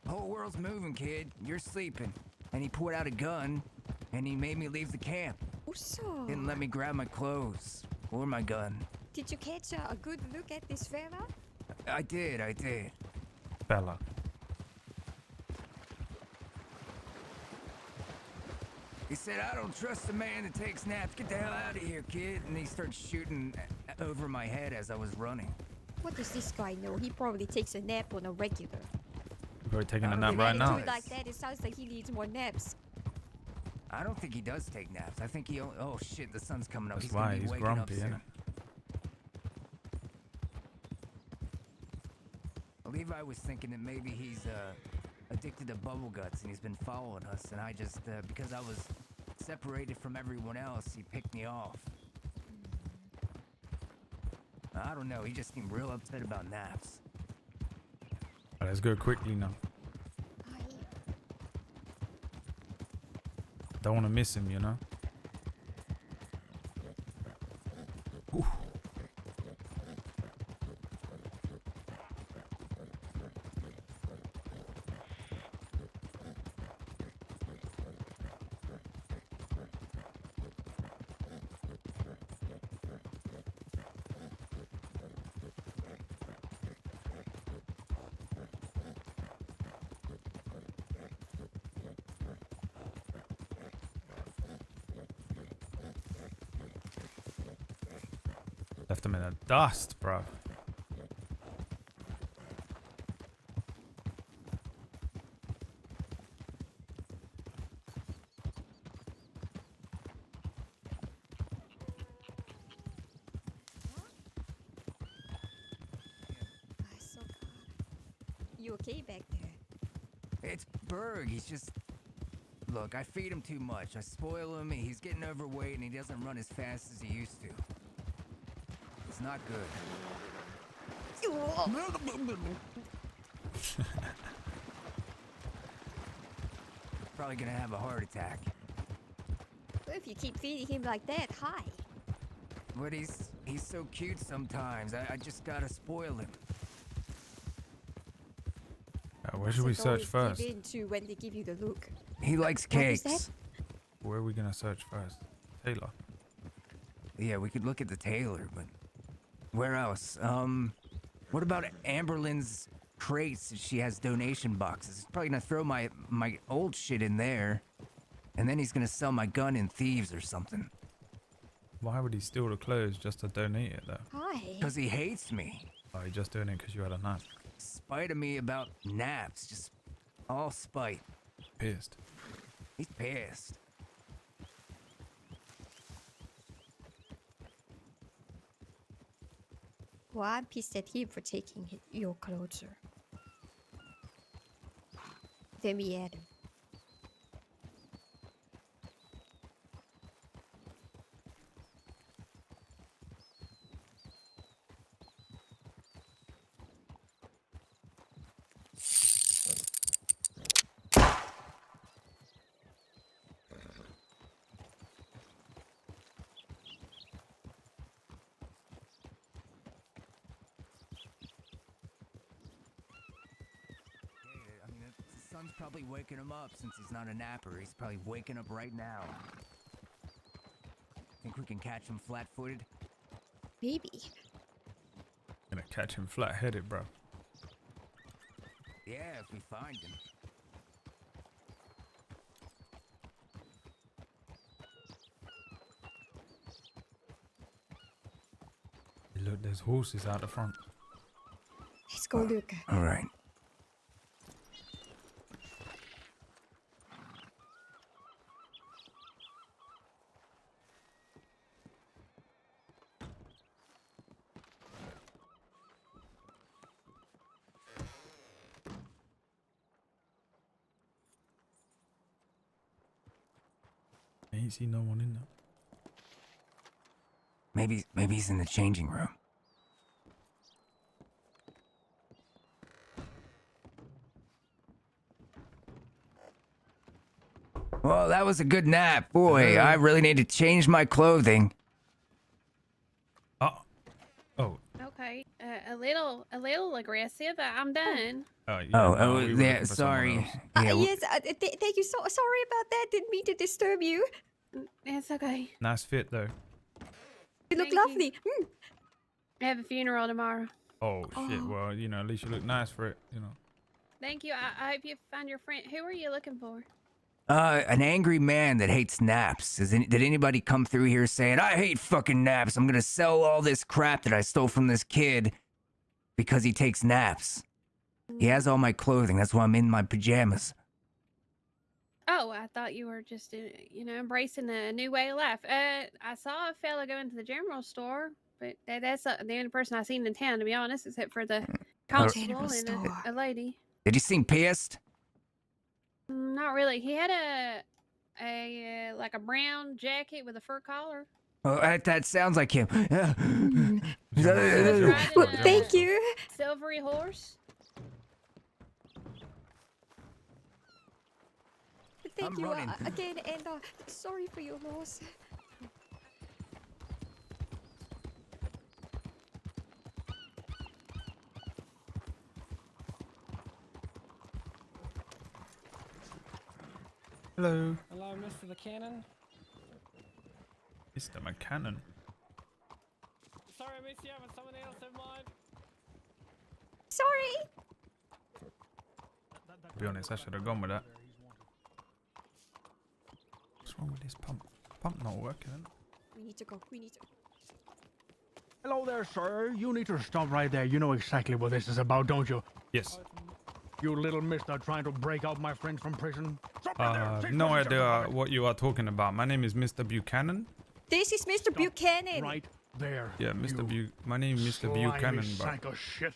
"Whole world's moving, kid. You're sleeping." And he pulled out a gun and he made me leave the camp.
Also,
Didn't let me grab my clothes or my gun.
did you catch a good look at this fella?
I did.
Bella.
He said, "I don't trust a man that takes naps. Get the hell out of here, kid." And he started shooting over my head as I was running.
What does this guy know? He probably takes a nap on a regular.
You're probably taking a
With
nap
With
right
an
now.
attitude like that, it sounds like he needs more naps.
I don't think he does take naps. I think he only... Oh, shit, the sun's coming up.
That's
He's gonna
why
be
he's
waking
grumpy,
up soon.
innit?
Levi was thinking that maybe he's addicted to bubble guts and he's been following us. And I just, because I was separated from everyone else, he picked me off. I don't know. He just seemed real upset about naps.
Let's go quickly now.
Hi.
Don't want to miss him, you know? Ooh. Left him in the dust, bro.
So you okay back there?
It's Berg. He's just... Look, I feed him too much. I spoil him. He's getting overweight and he doesn't run as fast as he used to. It's not good. Probably gonna have a heart attack.
Well, if you keep feeding him like that, hi.
But he's so cute sometimes. I just gotta spoil him.
Where should we
So
search
always
first?
give in to when they give you the look.
He likes
What was
cakes.
that?
Where are we gonna search first? Taylor.
Yeah, we could look at the tailor, but where else? What about Amberlynn's crates? She has donation boxes. He's probably gonna throw my old shit in there, and then he's gonna sell my gun in thieves or something.
Why would he steal the clothes just to donate it though?
Hi.
Because he hates me.
Oh, he just doing it because you had a nap.
Spite of me about naps. Just all spite.
Pissed.
He's pissed.
Well, I'm pissed at him for taking your clothes, sir. Then we had him.
I mean, the sun's probably waking him up since he's not a napper. He's probably waking up right now. Think we can catch him flat-footed?
Maybe.
Gonna catch him flat-headed, bro.
Yeah, if we find him.
Look, there's horses out the front.
Let's go look.
All right.
I ain't see no one in there.
Maybe he's in the changing room. Well, that was a good nap. Boy, I really need to change my clothing.
Oh. Oh.
Okay, a little aggressive. I'm done.
Yeah,
Oh,
no, we were
yeah,
looking for someone
sorry.
else.
Yeah,
Yes, thank you. So sorry about that. Didn't mean to disturb you.
It's okay.
Nice fit though.
You look
Thank you.
lovely.
I have a funeral tomorrow.
Oh shit.
Oh.
Well, you know, at least you look nice for it. You know.
Thank you. I hope you find your friend. Who are you looking for?
an angry man that hates naps. Did anybody come through here saying, I hate fucking naps. I'm gonna sell all this crap that I stole from this kid because he takes naps. He has all my clothing. That's why I'm in my pajamas.
Oh, I thought you were just, embracing a new way of life. I saw a fella go into the general store, but that's the only person I've seen in town, to be honest, except for the constable
General
and
store.
a lady.
Did he seem pissed?
Not really. He had a like a brown jacket with a fur collar.
Oh, that sounds like him.
He was riding
Well,
a
thank you.
silvery horse.
Thank
I'm
you
running.
again, and sorry for your loss.
Hello,
Hello, Mr. the Cannon.
Mr. McCannon.
Sorry I missed you, but someone else have mine.
Sorry.
To be honest, I should have gone with that. What's wrong with this pump? Pump not working. Isn't it?
We need to go. We need to.
Hello there, sir. You need to stop right there. You know exactly what this is about, don't you?
Yes.
You little mister trying to break out my friends from prison. Stop right there. Take
No
what you
idea
got.
what you are talking about. My name is Mr. Buchanan.
This is Mr. Buchanan.
Right there.
Yeah, Mr.
you
My name is Mr.
slimy
Buchanan, bro.
sack of shit.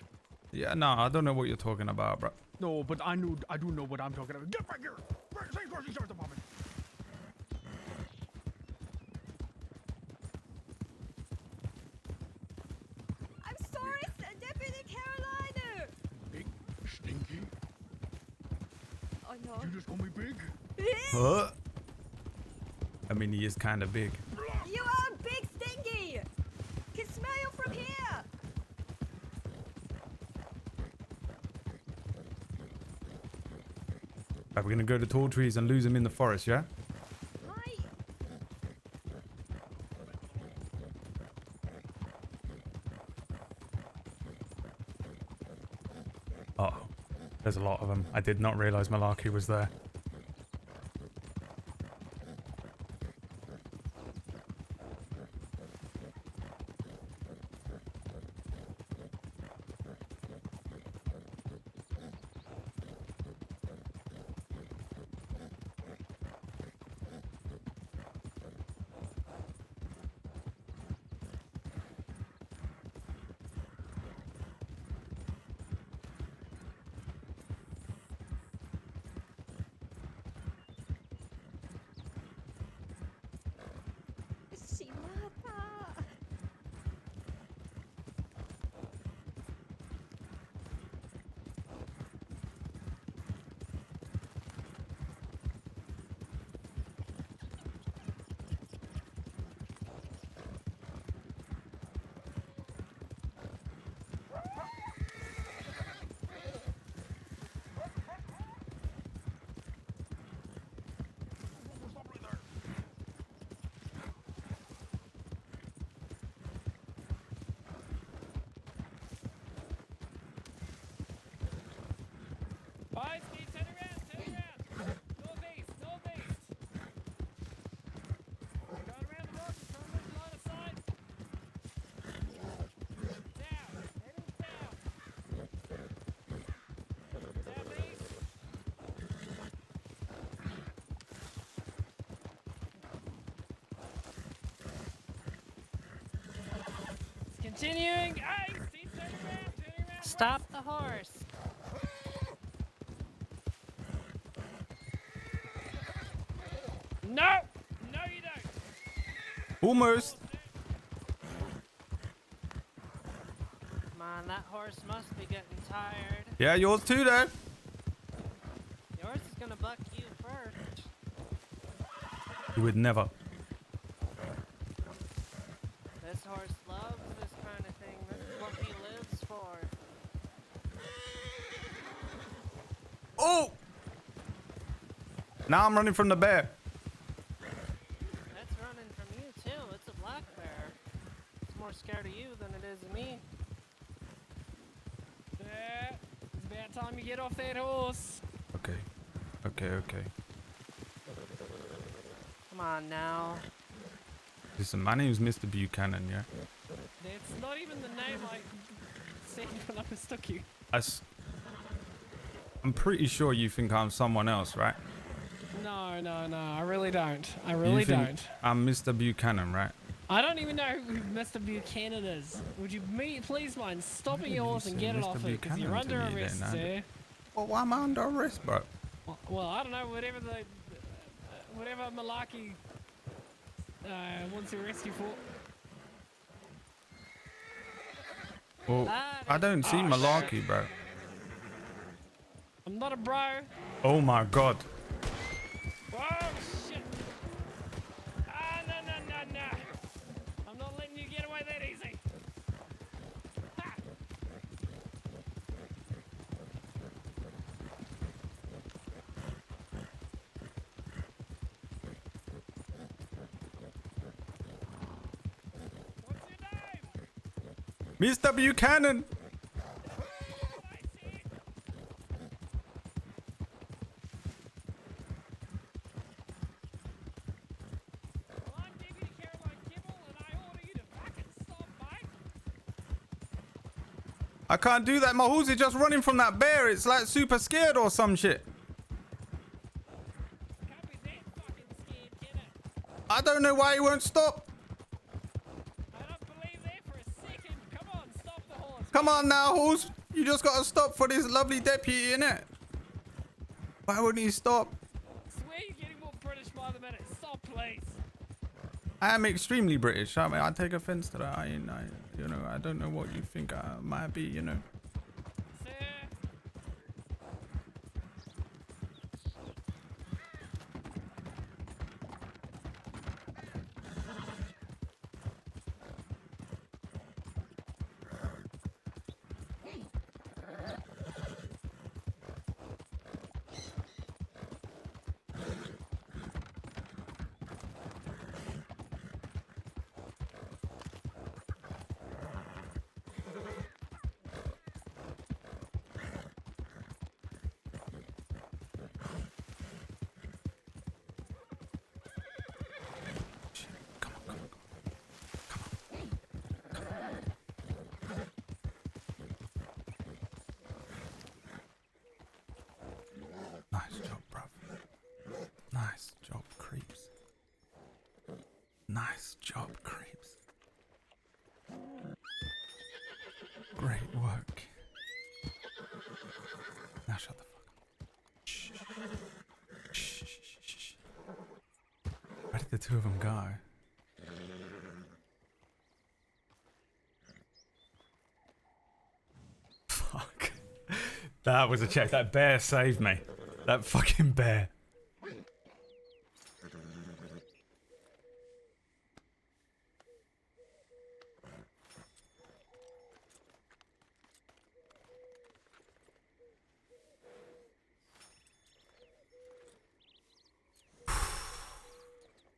Yeah, no, I don't know what you're talking about, bro.
No, but I do know what I'm talking about. Get back here. St. Crossy Sheriff's Department.
I'm sorry, Deputy Carolina.
Big, stinky.
Oh no.
You just call me big?
Huh? I mean, he is kind of big.
You are big stinky. Can smell you from here.
Right, we're gonna go to tall trees and lose him in the forest, yeah?
Hi.
Oh, there's a lot of them. I did not realize Malarkey was there.
Boys, keep turn around, turn around. Northeast, northeast. Going around the rock, trying to lose line of sight. Down, heading south. Southeast. It's continuing. Hey, keep turning around, turning around. Stop the horse. No! No, you don't!
Almost.
Come on, that horse must be getting tired.
Yeah, yours too, though.
Yours is gonna buck you first.
You would never.
This horse loves this kind of thing. This is what he lives for.
Oh! Now I'm running from the bear.
That's running from you too. It's a black bear. It's more scared of you than it is of me. Yeah, it's about time you get off that horse.
Okay. Okay, okay.
Come on now.
Listen, my name's Mr. Buchanan, yeah?
That's not even the name I said when I mistook you.
I'm pretty sure you think I'm someone else, right?
No, no, no. I really don't. I
You
really
think
don't.
I'm Mr. Buchanan, right?
I don't even know who Mr. Buchanan is. Would you please mind stopping your horse and get it off it? Because you're under arrest, sir.
Well, why am I under arrest, bro?
Well, I don't know. Whatever Malaki wants to arrest you for.
Well, I don't see malarkey, bro.
I'm not a bro.
Oh my god.
Whoa, shit. Ah, no, no, no, no. I'm not letting you get away that easy. Ha! What's your name?
Mr. Buchanan! I can't do that. My horse is just running from that bear. It's like super scared or some shit.
Can't be that fucking scared, can it?
I don't know why he won't stop.
I don't believe that for a second. Come on, stop the horse.
Come on now, horse. You just gotta stop for this lovely deputy, innit? Why wouldn't he stop?
Swear you're getting more British by the minute. Stop, please.
I am extremely British. I mean, I take offense to that. You know, I don't know what you think I might be, you know.
Sir.
Nice job, bruv. Nice job, creeps. Nice job, creeps. Great work. Now shut the fuck up. Shh. Shh. Shh. Shh. Shh. Where did the two of them go? Fuck. That was a check. That bear saved me. That fucking bear.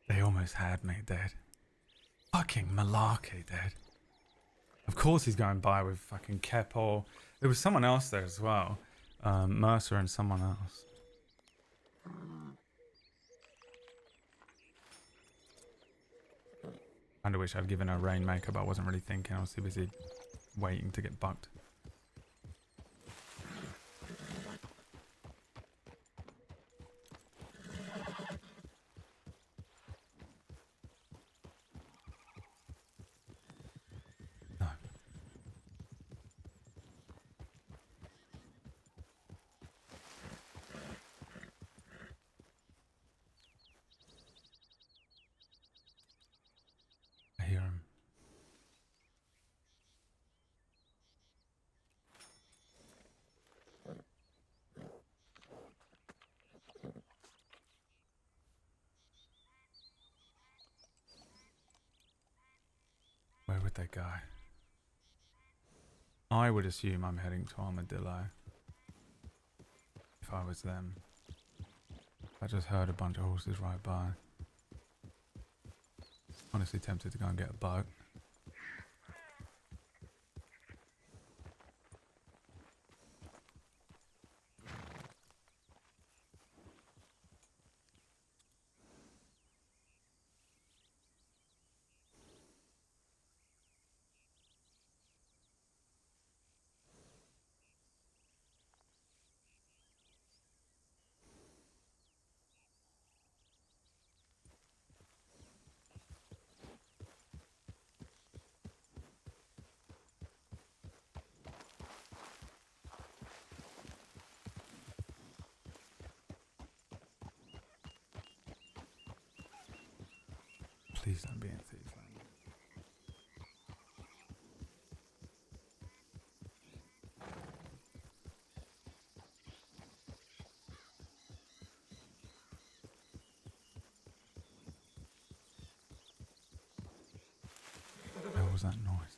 They almost had me, Dad. Fucking malarkey, Dad. Of course he's going by with fucking Keppel. There was someone else there as well. Mercer and someone else. Kinda wish I'd given her Rainmaker, but I wasn't really thinking. I was too busy waiting to get bucked. No. I hear him. Where would they go? I would assume I'm heading to Armadillo. If I was them. I just heard a bunch of horses ride by. Honestly tempted to go and get a boat. Please don't be in Thiefland. What was that noise?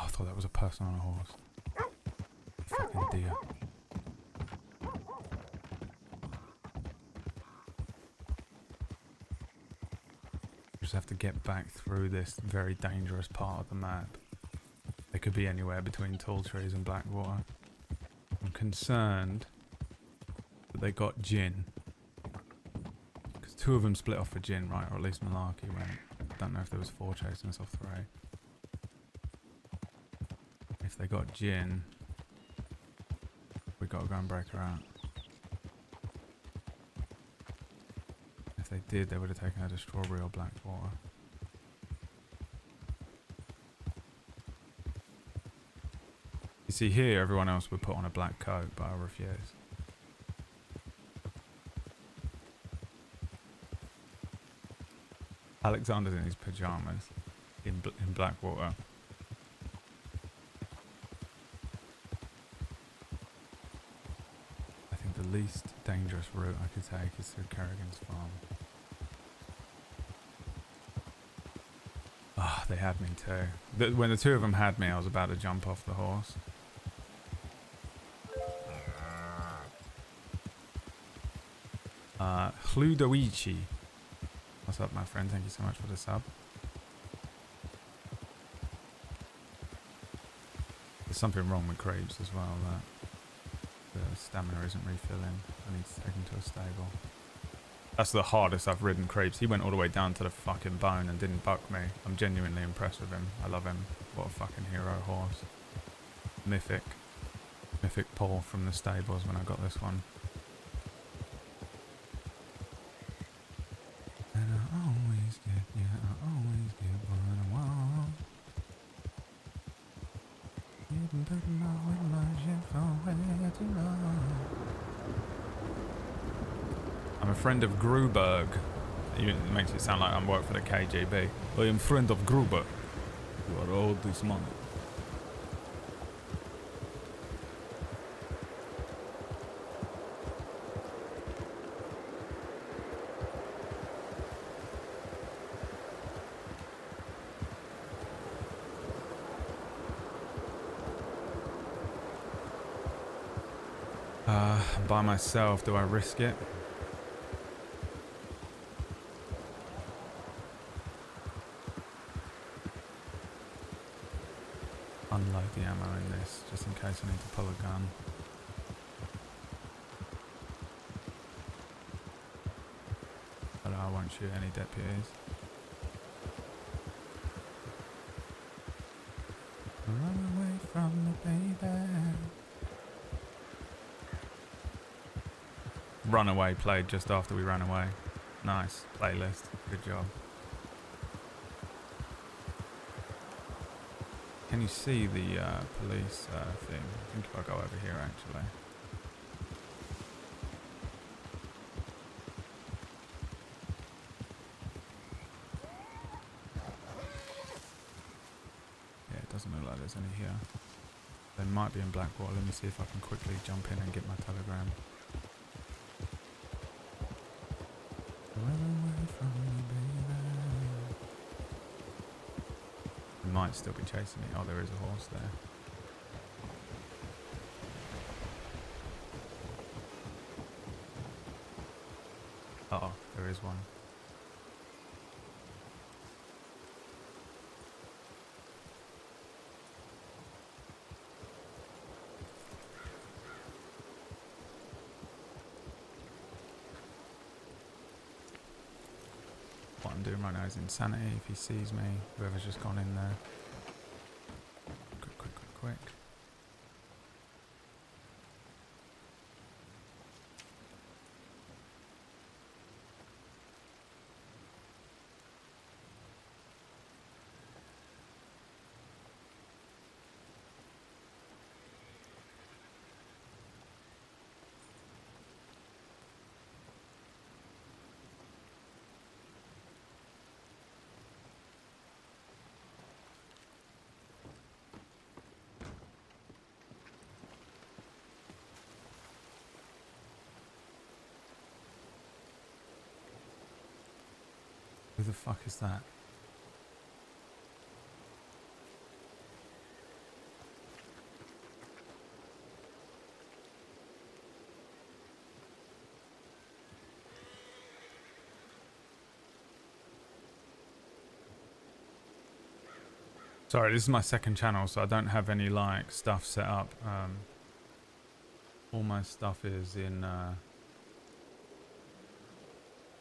Oh, I thought that was a person on a horse. Fucking deer. Just have to get back through this very dangerous part of the map. They could be anywhere between tall trees and Blackwater. I'm concerned that they got Jin. Because two of them split off for Jin, right? Or at least Malarkey went. I don't know if there was 4 chasing us off 3. If they got Jin, we got to go and break her out. If they did, they would have taken her to Strawberry or Blackwater. You see here, everyone else would put on a black coat, but I refuse. Alexander's in his pajamas in Blackwater. I think the least dangerous route I could take is through Kerrigan's farm. Ah, they had me too. When the two of them had me, I was about to jump off the horse. Hludoichi. What's up, my friend? Thank you so much for the sub. There's something wrong with creeps as well, that the stamina isn't refilling. I need to take him to a stable. That's the hardest I've ridden creeps. He went all the way down to the fucking bone and didn't buck me. I'm genuinely impressed with him. I love him. What a fucking hero horse. Mythic. Mythic Paul from the stables when I got this one. And I always get, yeah, I always get what I want. You can put them all with my shit for way too long. I'm a friend of Gruberg. It makes it sound like I'm working for the KGB. I am friend of Gruber. You are owed this money. By myself, do I risk it? unload the ammo in this, just in case I need to pull a gun. But I won't shoot any deputies. Run away from the baby. Runaway played just after we ran away. Nice playlist. Good job. Can you see the police thing? I think if I go over here actually. Yeah, it doesn't look like there's any here. They might be in Blackwater. Let me see if I can quickly jump in and get my telegram. They might still be chasing me. Oh, there is a horse there. Uh-oh, there is one. What I'm doing right now is insanity. If he sees me, whoever's just gone in there. Quick. Who the fuck is that? Sorry, this is my second channel, so I don't have any like stuff set up. All my stuff is in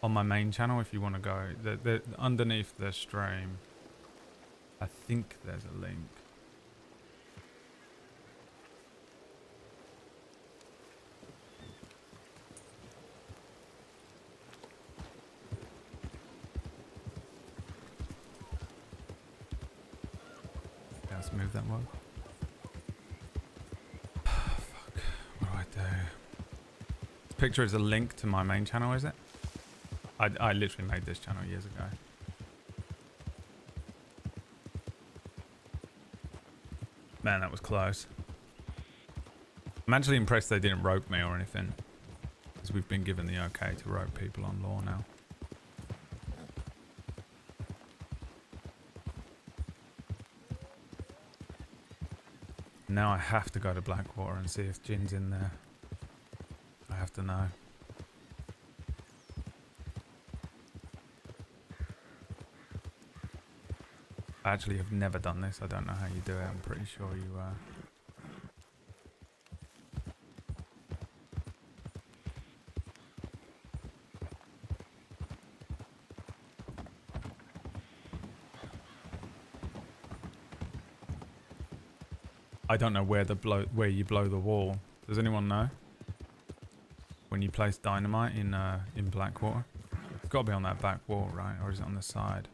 on my main channel. If you want to go, underneath the stream, I think there's a link. Let's move that one. Fuck. What do I do? This picture is a link to my main channel, is it? I literally made this channel years ago. Man, that was close. I'm actually impressed they didn't rope me or anything, because we've been given the okay to rope people on law now. Now I have to go to Blackwater and see if Jin's in there. I have to know. I actually have never done this. I don't know how you do it. I'm pretty sure you I don't know where you blow the wall. Does anyone know? When you place dynamite in Blackwater? It's got to be on that back wall, right? Or is it on the side?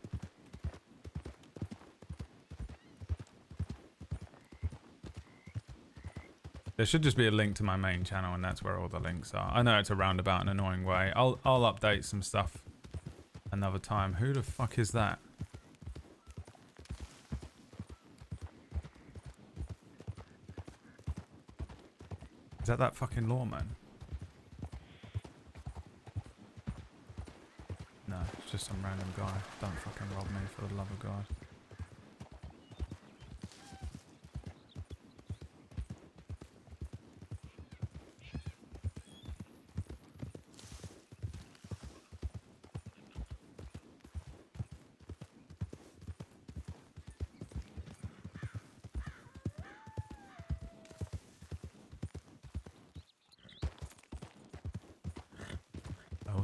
There should just be a link to my main channel, and that's where all the links are. I know it's a roundabout and annoying way. I'll update some stuff another time. Who the fuck is that? Is that fucking lawman? No, it's just some random guy. Don't fucking rob me, for the love of God.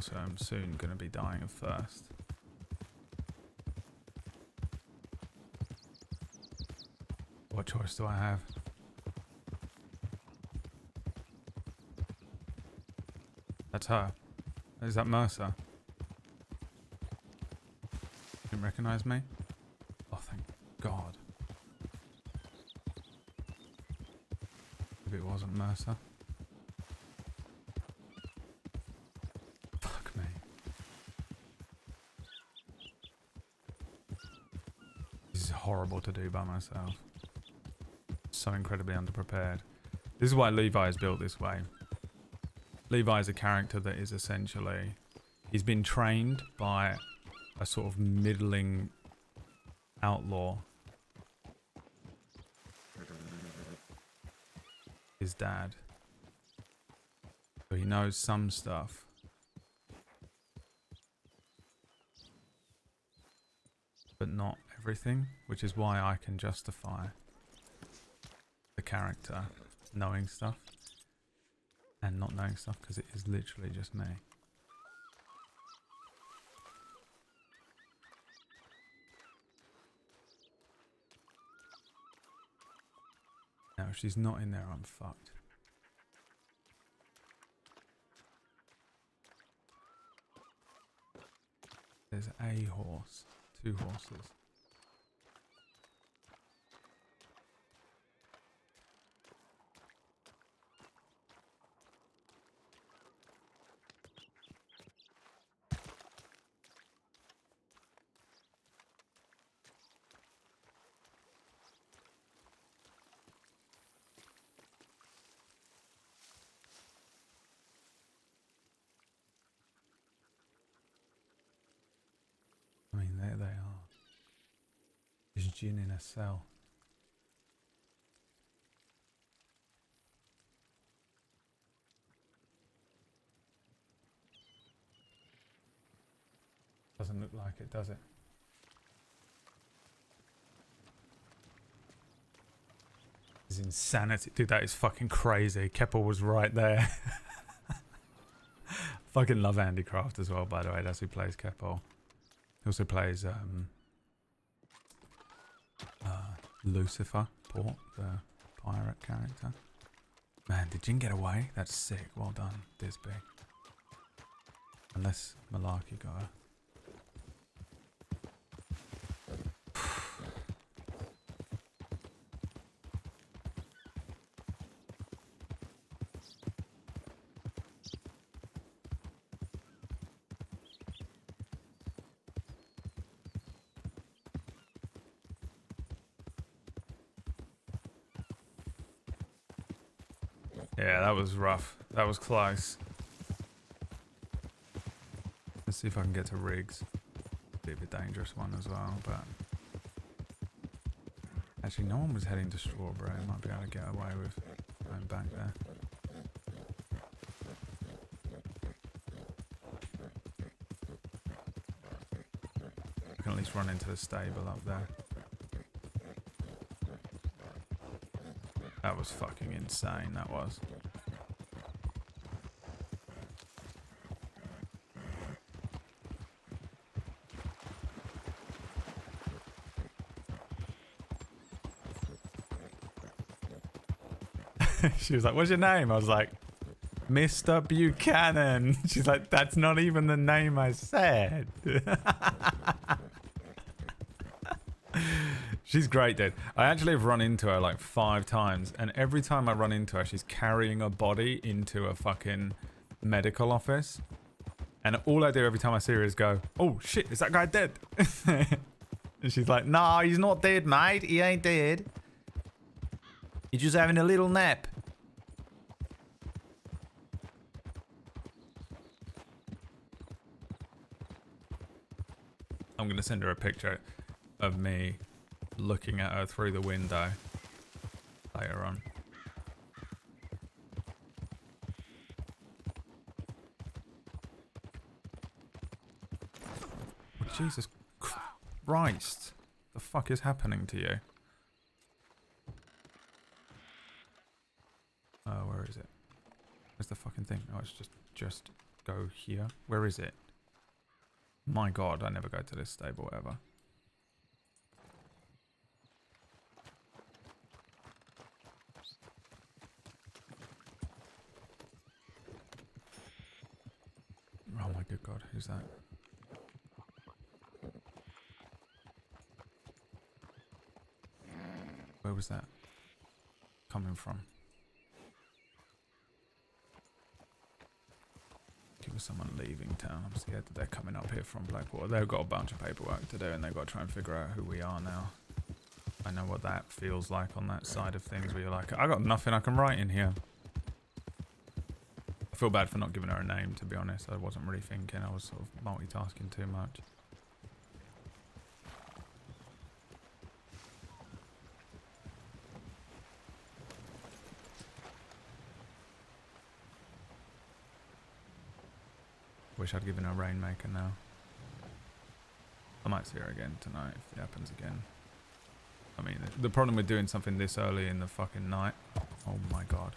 Also, I'm soon going to be dying of thirst. What choice do I have? That's her. Is that Mercer? Didn't recognize me? Oh, thank God. Maybe it wasn't Mercer. Fuck me. This is horrible to do by myself. So incredibly underprepared. This is why Levi is built this way. Levi is a character that is essentially... He's been trained by a sort of middling outlaw. His dad. So he knows some stuff. But not everything, which is why I can justify the character knowing stuff and not knowing stuff, because it is literally just me. Now, if she's not in there, I'm fucked. There's a horse. 2 horses. I mean, there they are. There's Jin in a cell. Doesn't look like it, does it? This is insanity. Dude, that is fucking crazy. Keppel was right there. Fucking love Andy Kraft as well, by the way. That's who plays Keppel. He also plays Lucifer, Port, the pirate character. Man, did Jin get away? That's sick. Well done, Disby. Unless Malarkey got her. Yeah, that was rough. That was close. Let's see if I can get to Riggs. Be a bit dangerous one as well, but... Actually, no one was heading to Strawberry. I might be able to get away with going back there. I can at least run into the stable up there. That was fucking insane, that was. She was like, what's your name? I was like, Mr. Buchanan. She's like, that's not even the name I said. She's great, dude. I actually have run into her like 5 times, and every time I run into her, she's carrying a body into a fucking medical office. And all I do every time I see her is go, oh shit, is that guy dead? And she's like, nah, he's not dead, mate. He ain't dead. He's just having a little nap. I'm going to send her a picture of me looking at her through the window later on. Oh, Jesus Christ. The fuck is happening to you? Where is it? Where's the fucking thing? Oh, it's just go here. Where is it? My God, I never go to this stable ever. Oh my good God, who's that? Where was that coming from? It was someone leaving town. I'm scared that they're coming up here from Blackwater. They've got a bunch of paperwork to do and they've got to try and figure out who we are now. I know what that feels like on that side of things where you're like, I got nothing I can write in here. I feel bad for not giving her a name, to be honest. I wasn't really thinking. I was sort of multitasking too much. Wish I'd given her Rainmaker now. I might see her again tonight if it happens again. I mean, the problem with doing something this early in the fucking night, oh my God,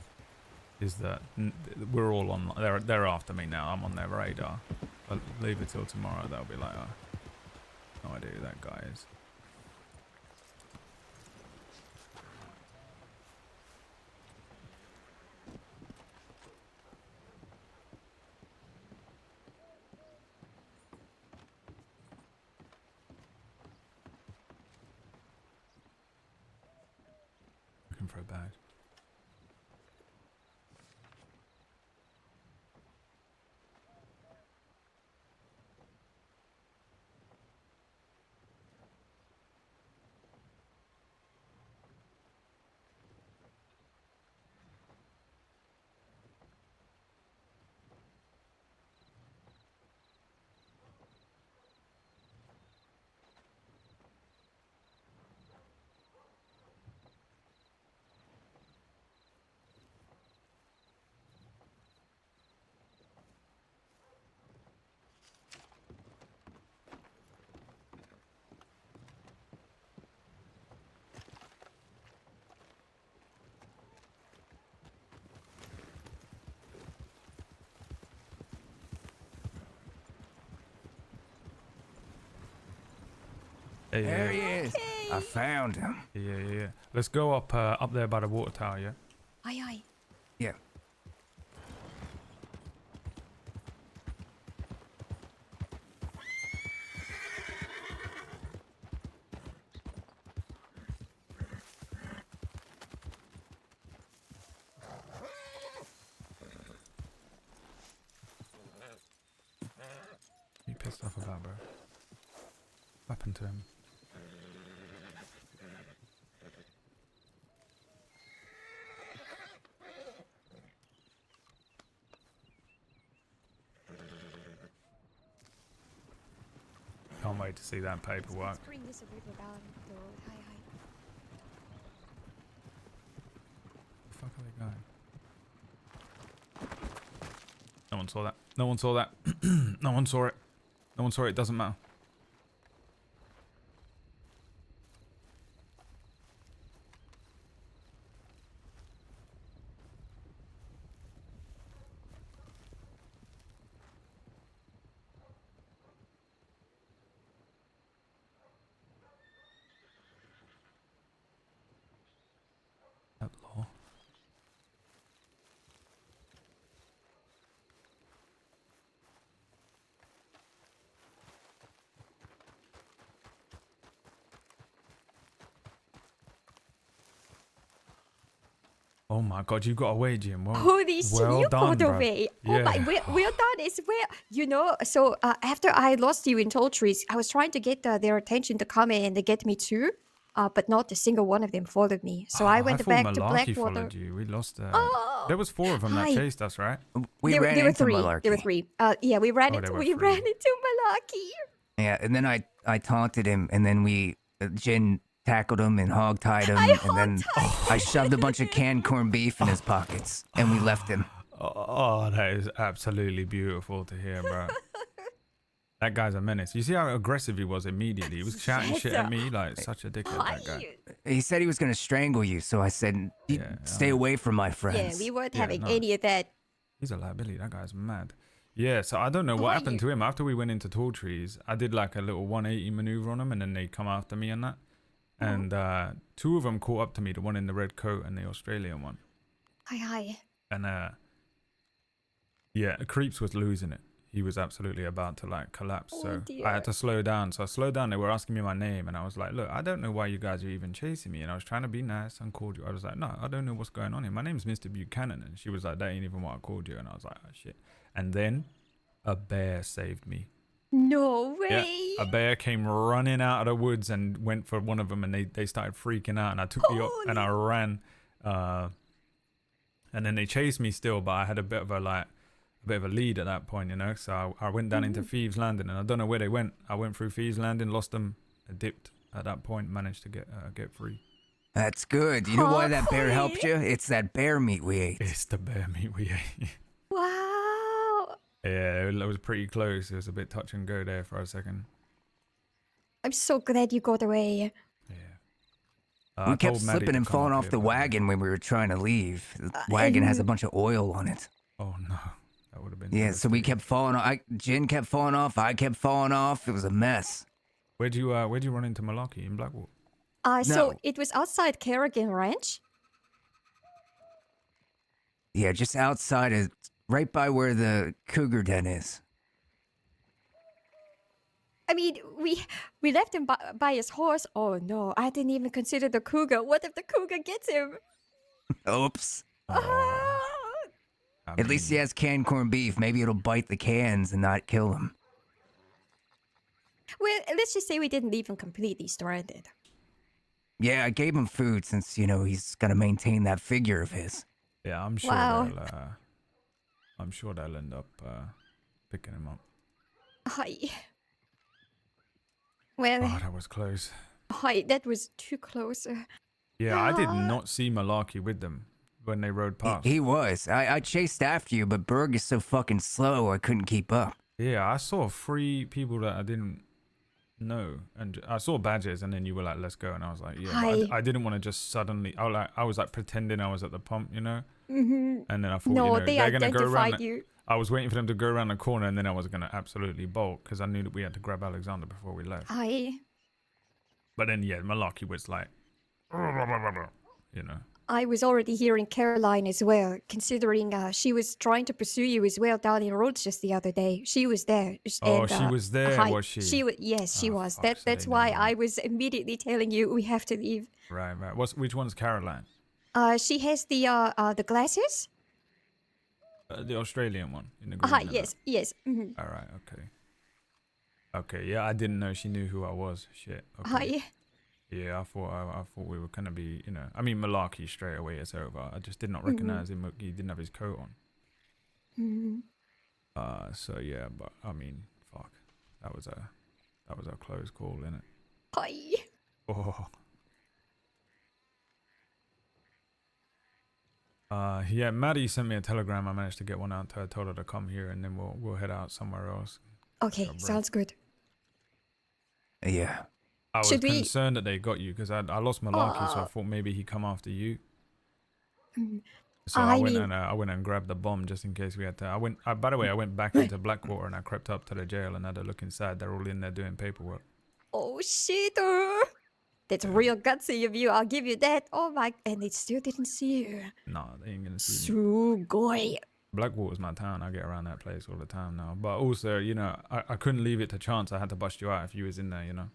is that we're all on. They're after me now. I'm on their radar. But leave it till tomorrow. They'll be like, oh, no idea who that guy is. Looking for a badge. Hey,
There he is. I found him.
Yeah. Let's go up there by the water tower, yeah?
Aye, aye.
Yeah.
You pissed off about, bro? What happened to him? Can't wait to see that paperwork.
Let's bring this a river down the road. Hi, hi.
Where the fuck are they going? No one saw that. No one saw that. No one saw it. No one saw it. It doesn't matter. Outlaw. Oh my God, you got away, Jim. Well,
Holy shit,
well
you
done,
got
bro.
away.
Yeah.
Oh my, well done. It's where, you know, so after I lost you in Tall Trees, I was trying to get their attention to come in and they get me too, but not a single one of them followed me. So I went
thought
back to
Malarkey
Blackwater.
followed you. We lost.
Oh,
There was 4 of them that
hi.
chased us, right?
We ran
there were
into
three.
Malarkey.
There were three. Yeah, we ran
Oh,
into
there were
we
three.
ran into Malarkey.
Yeah, and then I taunted him, and then Jen tackled him and hog-tied him,
I
and then I shoved a bunch of canned corned beef in his pockets, and we left him.
Oh, that is absolutely beautiful to hear, bro. That guy's a menace. You see how aggressive he was immediately? He was shouting shit at me like such a dickhead, that guy.
He said he was going to strangle you, so I said,
Yeah,
stay away from my friends.
Yeah, we weren't
Yeah,
having
no.
any of that.
He's a liability. That guy's mad. Yeah, so I don't know what
Why
happened
you-
to him. After we went into tall trees, I did like a little 180 maneuver on them, and then they come after me and that. And two of them caught up to me, the one in the red coat and the Australian one.
Hi.
And yeah, Creeps was losing it. He was absolutely about to like collapse.
Oh,
So
dear.
I had to slow down. So I slowed down. They were asking me my name, and I was like, "Look, I don't know why you guys are even chasing me." And I was trying to be nice and cordial. I was like, "No, I don't know what's going on here. My name's Mr. Buchanan." And she was like, "That ain't even what I called you." And I was like, "Oh shit." And then a bear saved me.
No
Yeah,
way.
a bear came running out of the woods and went for one of them, and they started freaking out. And I took the and I ran, and then they chased me still, but I had a bit of a lead at that point, you know. So I went down into Thieves Landing, and I don't know where they went. I went through Thieves Landing, lost them, dipped at that point, managed to get free.
That's good. You know why that bear
Hi.
helped you? It's that bear meat we ate.
It's the bear meat we ate.
Wow.
Yeah, it was pretty close. It was a bit touch and go there for a second.
I'm so glad you got away.
Yeah.
We
I
kept
told Maddie
slipping
to
and
come
falling
up
off
here,
the
but-
wagon when we were trying to leave. The wagon has a
and-
bunch of oil on it.
Oh no, that would have been.
Yeah, so we
devastating.
kept falling off. Jen kept falling off. I kept falling off. It was a mess.
Where'd you run into Malaki in Blackwater?
So
No.
it was outside Kerrigan Ranch?
Yeah, just outside of, right by where the cougar den is.
I mean, we left him by his horse. Oh no, I didn't even consider the cougar. What if the cougar gets him?
Oops.
Ah.
At least he has canned corned beef. Maybe it'll bite the cans and not kill him.
Well, let's just say we didn't leave him completely stranded.
Yeah, I gave him food since, you know, he's got to maintain that figure of his.
Yeah, I'm sure
Wow.
they'll end up picking him up.
Hi. Well,
Oh, that was close.
hi, that was too close.
Yeah, I did
Ah.
not see Malarkey with them when they rode past.
He was. I chased after you, but Berg is so fucking slow, I couldn't keep up.
Yeah, I saw 3 people that I didn't know, and I saw badges, and then you were like, "Let's go," and I was like, "Yeah." But
Hi.
I didn't want to just suddenly. I was like pretending I was at the pump, you know.
Mm-hmm.
And then I thought,
No,
you know,
they
they're gonna go
identified
around.
you.
I was waiting for them to go around the corner, and then I was gonna absolutely bolt because I knew that we had to grab Alexander before we left.
Hi.
But then, yeah, Malarkey was like, you know.
I was already hearing Caroline as well, considering she was trying to pursue you as well down in Rhodes just the other day. She was there.
Oh, she was there,
hi.
was she?
Yes, she
Oh,
was.
fuck, so
That's
they
why
know.
I was immediately telling you we have to leave.
Right. Which one's Caroline?
She has the glasses.
The Australian one in the green.
Hi.
and that.
Yes. Mhm.
All right. Okay. Okay. Yeah, I didn't know she knew who I was. Shit. Okay.
Hi.
Yeah, I thought we were gonna be, you know. I mean, Malarkey straight away is over. I just did not recognize him. He didn't have his coat on.
Mhm.
So yeah, but I mean, fuck, that was a close call, innit?
Hi.
Oh. Yeah, Maddie sent me a telegram. I managed to get one out to her. Told her to come here, and then we'll head out somewhere else.
Okay,
break.
sounds good.
Yeah.
I was
Should we-
concerned that they got you because I lost Malarkey, so I thought maybe he'd come after you. So I went and grabbed the bomb just in case we had to. By the way, I went back into Blackwater and I crept up to the jail and had a look inside. They're all in there doing paperwork.
Oh shit! That's real gutsy of you. I'll give you that. Oh my! And they still didn't see you.
Nah, they ain't gonna see me.
Sugoi.
Blackwater's my town. I get around that place all the time now. But also, you know, I couldn't leave it to chance. I had to bust you out if you was in there, you know.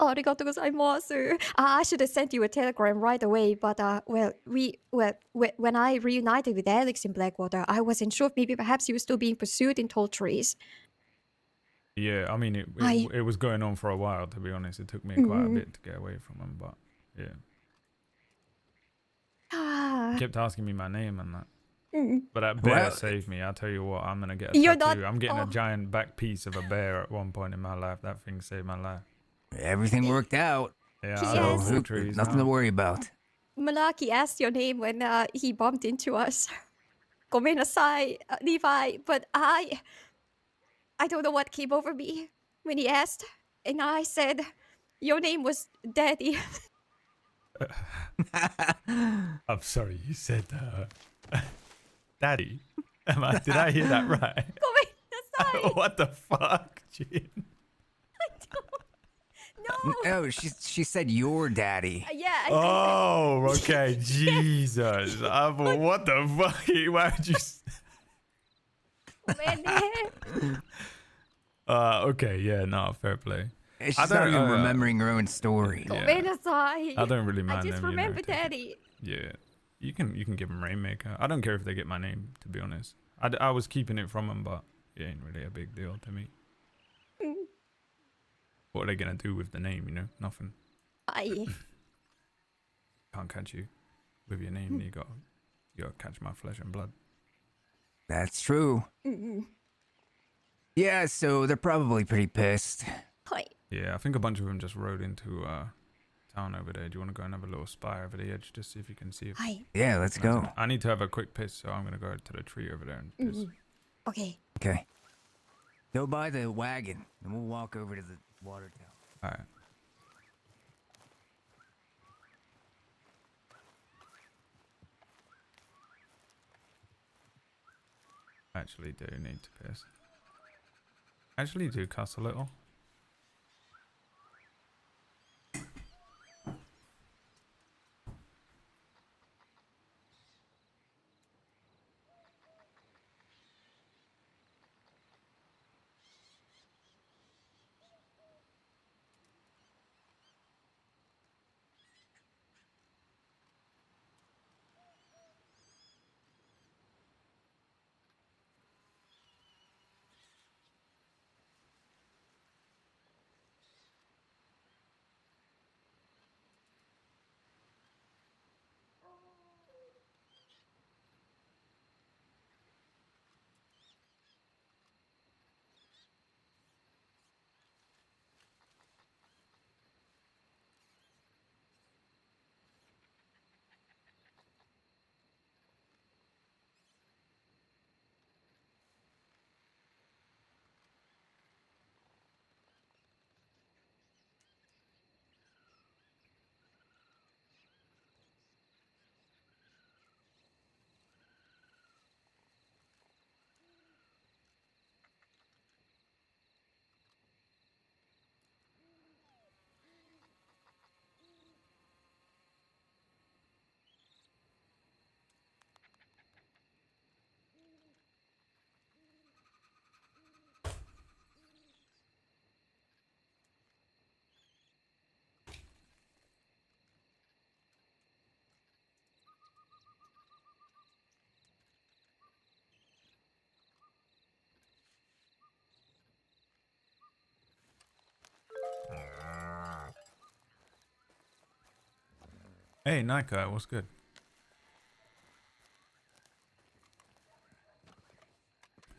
Arigatou gozaimasu. I should have sent you a telegram right away, but when I reunited with Alex in Blackwater, I wasn't sure if maybe perhaps he was still being pursued in tall trees.
Yeah, I mean, it was going on for a while, to be honest. It took me quite a bit to get away from him, but yeah.
Ah.
He kept asking me my name and that.
Mm.
But that bear
Well-
saved me. I tell you what, I'm gonna get a
You're
tattoo.
not-
I'm getting
oh.
a giant back piece of a bear at one point in my life. That thing saved my life.
Everything worked out.
Yeah,
Yes.
I love
So,
tall trees.
nothing to worry about.
Malaki asked your name when he bumped into us. Gomenasai, Levi, but I don't know what came over me when he asked, and I said, your name was Daddy.
I'm sorry, you said Daddy. Did I hear that right? What the fuck, Jean?
No.
No, she said your daddy.
Yeah.
Oh, okay. Jesus. What the fuck? Why would you? Okay. Yeah. No. Fair play.
She's not even remembering her own story.
Yeah. I don't really mind
I just
them, you know,
remember
take it.
Daddy.
Yeah. You can give them Rainmaker. I don't care if they get my name, to be honest. I was keeping it from them, but it ain't really a big deal to me. What are they gonna do with the name, you know? Nothing. Can't catch you with your name. You gotta catch my flesh and blood.
That's true. Yeah, so they're probably pretty pissed.
Yeah, I think a bunch of them just rode into town over there. Do you want to go and have a little spy over the edge, just see if you can see if...
Yeah, let's go.
I need to have a quick piss, so I'm gonna go to the tree over there and piss.
Okay.
Okay. Go by the wagon, and we'll walk over to the water tower.
Alright. Actually do need to piss. Actually do cuss a little. Hey, Nika, what's good?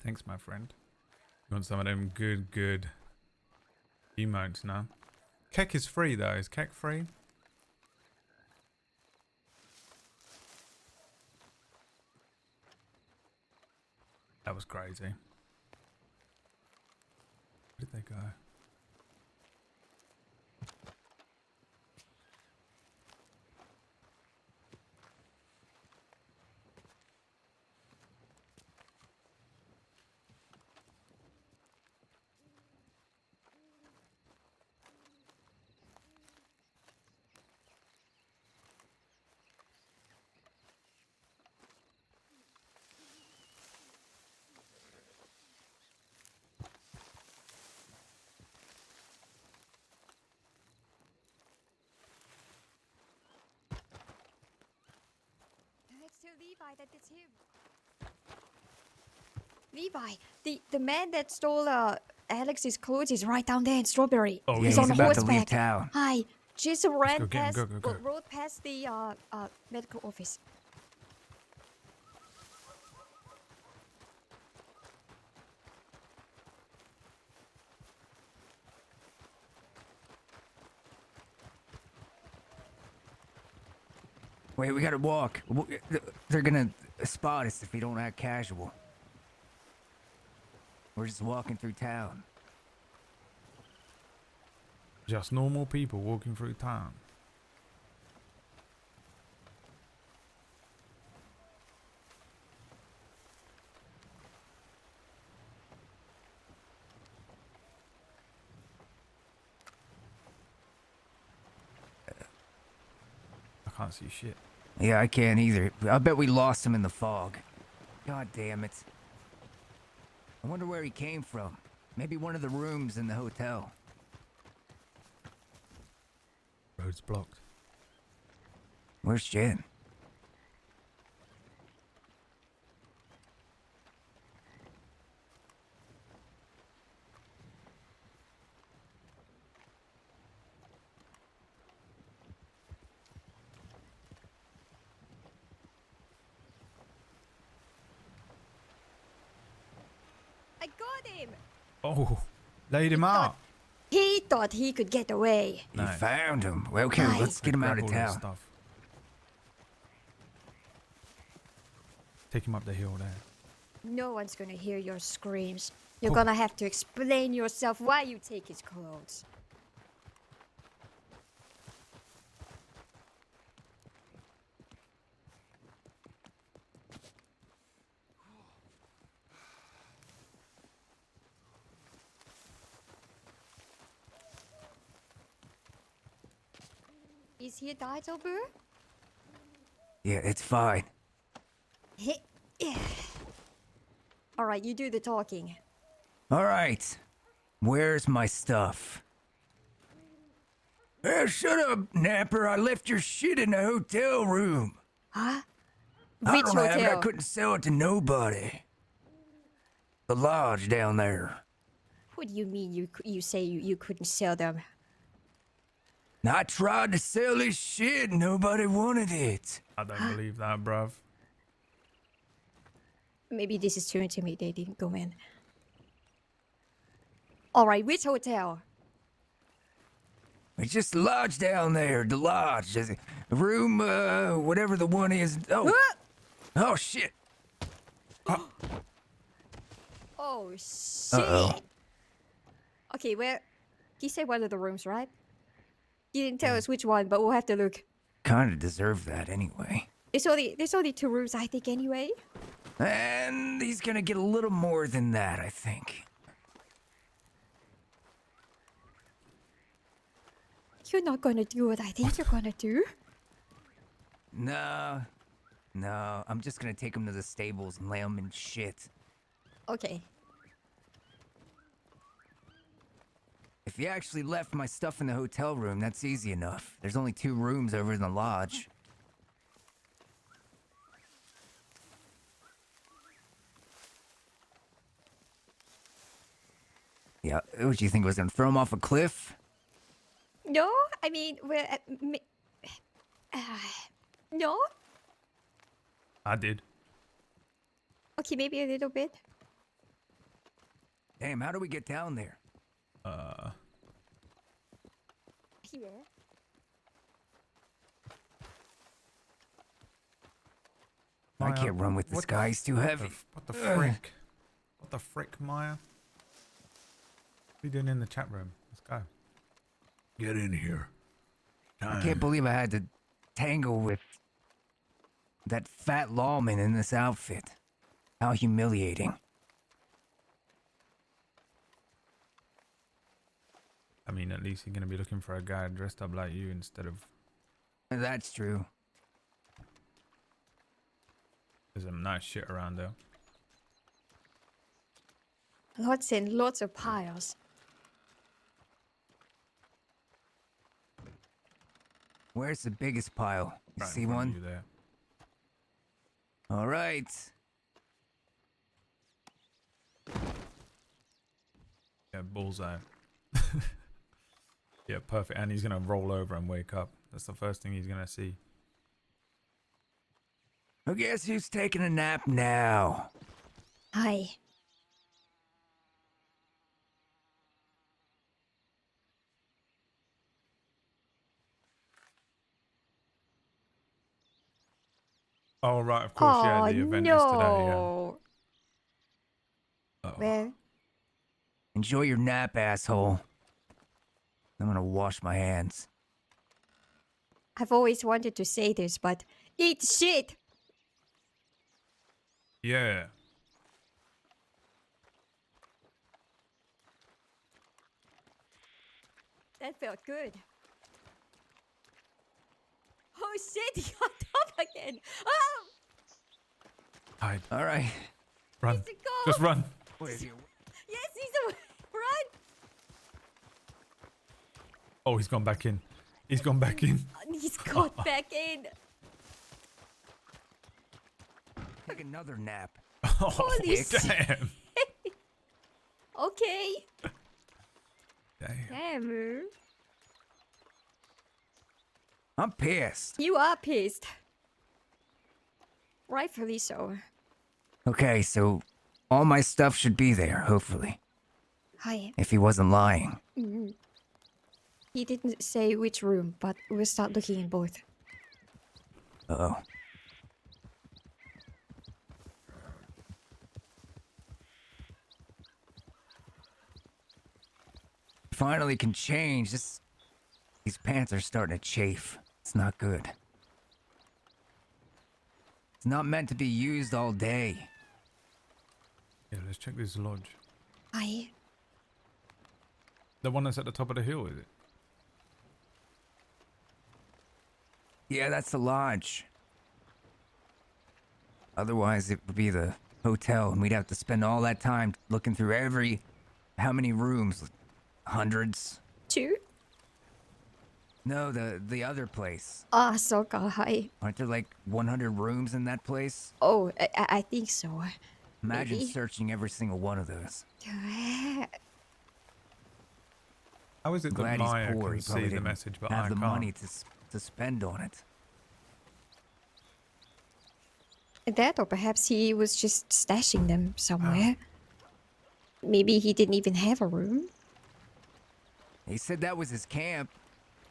Thanks, my friend. You want some of them good emotes now? Keck is free though. Is Keck free? That was crazy. Where did they go?
Next to Levi, that is him. Levi, the man that stole Alex's clothes is right down there in Strawberry.
Oh,
Yeah,
he's
he's
on
about to leave
horseback.
town.
Hi, just ran
go get him,
past,
go.
rode past the medical office.
Wait, we gotta walk. They're gonna spot us if we don't act casual. We're just walking through town.
Just normal people walking through town. Can't see shit.
Yeah, I can't either. I bet we lost him in the fog. God damn it. I wonder where he came from. Maybe one of the rooms in the hotel.
Road's blocked.
Where's Jen?
I got him.
Oh, laid him
thought-
out.
He thought he could get away.
You
Nice.
found him. Well, okay,
Nice.
let's get him out
Grab
of
all his
town.
Stuff. Take him up the hill there.
No one's gonna hear your screams. You're
Cool.
gonna have to explain yourself why you take his clothes. Is he died over?
Yeah, it's fine.
All right, you do the talking.
All right. Where's my stuff? Shut up, Napper. I left your shit in the hotel room.
Huh?
I
Which
don't have it. I
hotel?
couldn't sell it to nobody. The lodge down there.
What do you mean you say you couldn't sell them?
Now, I tried to sell this shit. Nobody wanted it.
I don't believe that, bruv.
Maybe this is too intimidating. Go in. All right, which hotel?
It's just the lodge down there. The lodge. The room, whatever the one is. Oh, oh shit.
Oh shit.
Uh-oh.
Okay, well, he said one of the rooms, right? He didn't tell us which one, but we'll have to look.
Kind of deserve that anyway.
There's only 2 rooms, I think, anyway.
And he's gonna get a little more than that, I think.
You're not gonna do what I think you're gonna do.
No. No, I'm just gonna take him to the stables and lay him in shit.
Okay.
If you actually left my stuff in the hotel room, that's easy enough. There's only 2 rooms over in the lodge. Yeah, what do you think I was gonna throw him off a cliff?
No, I mean, well, no.
I did.
Okay, maybe a little bit.
Damn, how do we get down there?
Here.
I
Maya,
can't run with this
what
guy, he's too heavy.
What the frick? What the frick, Maya? What are you doing in the chat room? Let's go.
Get in here.
I can't believe I had to tangle with that fat lawman in this outfit. How humiliating.
I mean, at least you're gonna be looking for a guy dressed up like you instead of.
That's true.
There's some nice shit around there.
Lots and lots of piles.
Where's the biggest pile? You
Right in
see
front of
one?
you there.
All right.
Yeah, bullseye. Yeah, perfect. And he's gonna roll over and wake up. That's the first thing he's gonna see.
I guess who's taking a nap now?
Hi.
Oh right, of course. Yeah, the event is today. Yeah.
no.
Uh-oh.
Well,
Enjoy your nap, asshole. I'm gonna wash my hands.
I've always wanted to say this, but eat shit.
Yeah.
That felt good. Oh shit, he got up again. Oh,
Hide.
All right.
Run.
he's a go.
Just run.
Wait,
Yes, he's a run.
Oh, he's gone back in. He's gone back in.
He's got back in.
take another nap.
Oh,
Holy
damn.
Okay.
Damn.
Damn.
I'm pissed.
You are pissed. Rightfully so.
Okay, so all my stuff should be there, hopefully.
Hi.
If he wasn't lying.
Mm. He didn't say which room, but we'll start looking in both.
Uh-oh. Finally can change. These pants are starting to chafe. It's not good. It's not meant to be used all day.
Yeah, let's check this lodge.
Hi.
The one that's at the top of the hill, is it?
Yeah, that's the lodge. Otherwise, it would be the hotel, and we'd have to spend all that time looking through how many rooms? Hundreds?
2?
No, the other place.
Ah, so hi.
Aren't there like 100 rooms in that place?
Oh, I think so.
Imagine
Maybe.
searching every single one of those.
How is it that
Glad
Maya
he's poor.
can
He
see
probably
the
didn't
message, but
have
I
the
can't?
money to spend on it.
That, or perhaps he was just stashing them somewhere. Maybe he didn't even have a room.
He said that was his camp,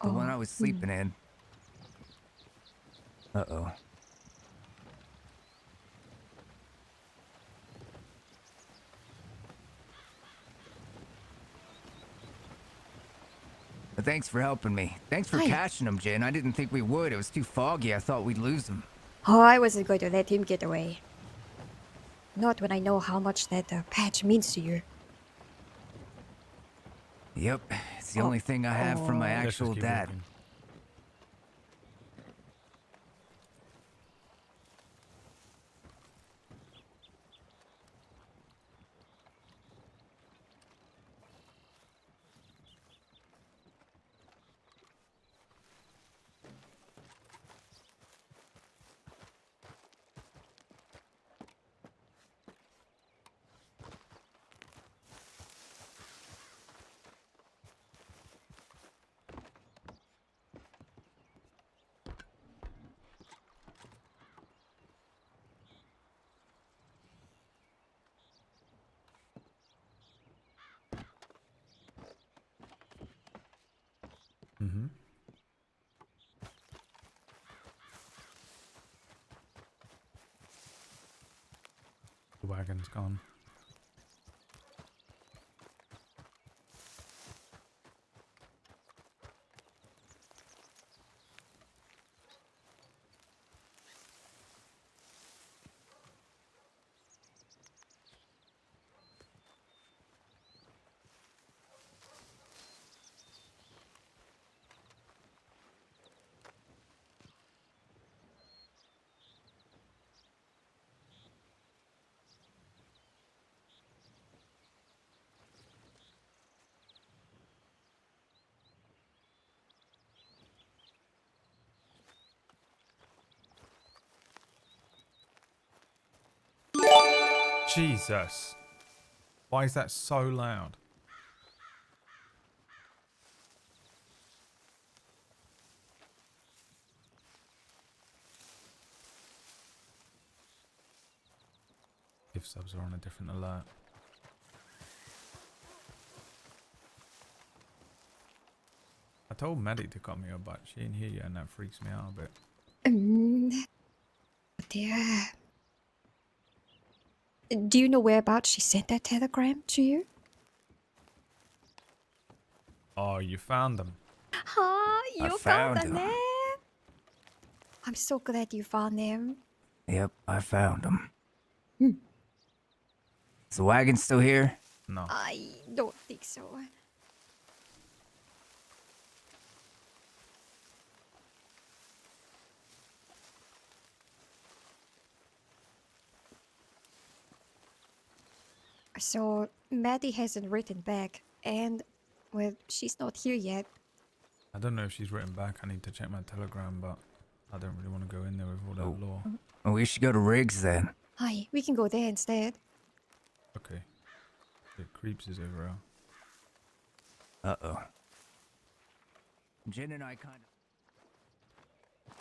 the one I was sleeping in. Uh-oh. But thanks for helping me. Thanks for
Hi.
catching him, Jin. I didn't think we would. It was too foggy. I thought we'd lose him.
Oh, I wasn't going to let him get away. Not when I know how much that patch means to you.
Yep, it's the
Oh.
only thing I have from my
Let's just
actual
keep
dad.
walking. Mm-hmm. The wagon's gone. Jesus. Why is that so loud? Gift subs are on a different alert. I told Maddie to cut me a but she didn't hear you, and that freaks me out a bit.
Dear. Do you know whereabouts she sent that telegram to you?
Oh, you found them.
Ah,
I
you
found
them.
him.
I'm so glad you found them.
Yep, I found him. Is the wagon still here?
No.
I don't think so. So Maddie hasn't written back, and well, she's not here yet.
I don't know if she's written back. I need to check my Telegram, but I don't really want to go in there with all that lore.
Well, we should go to Riggs then.
Hi, we can go there instead.
Okay. It creeps is over here.
Uh-oh. Jen and I kind of...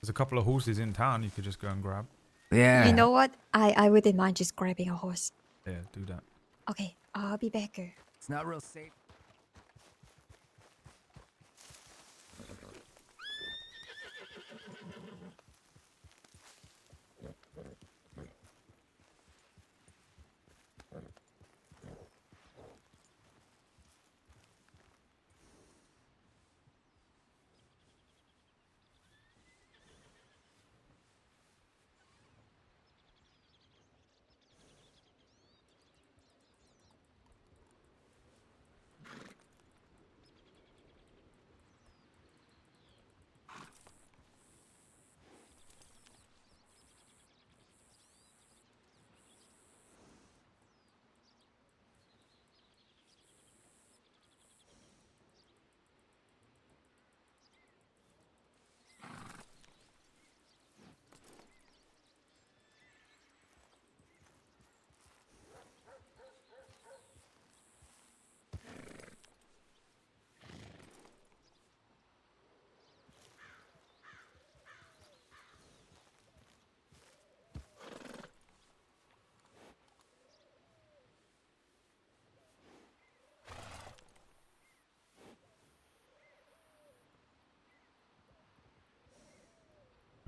There's a couple of horses in town you could just go and grab.
Yeah.
You know what? I wouldn't mind just grabbing a horse.
Yeah, do that.
Okay, I'll be back.
It's not real safe.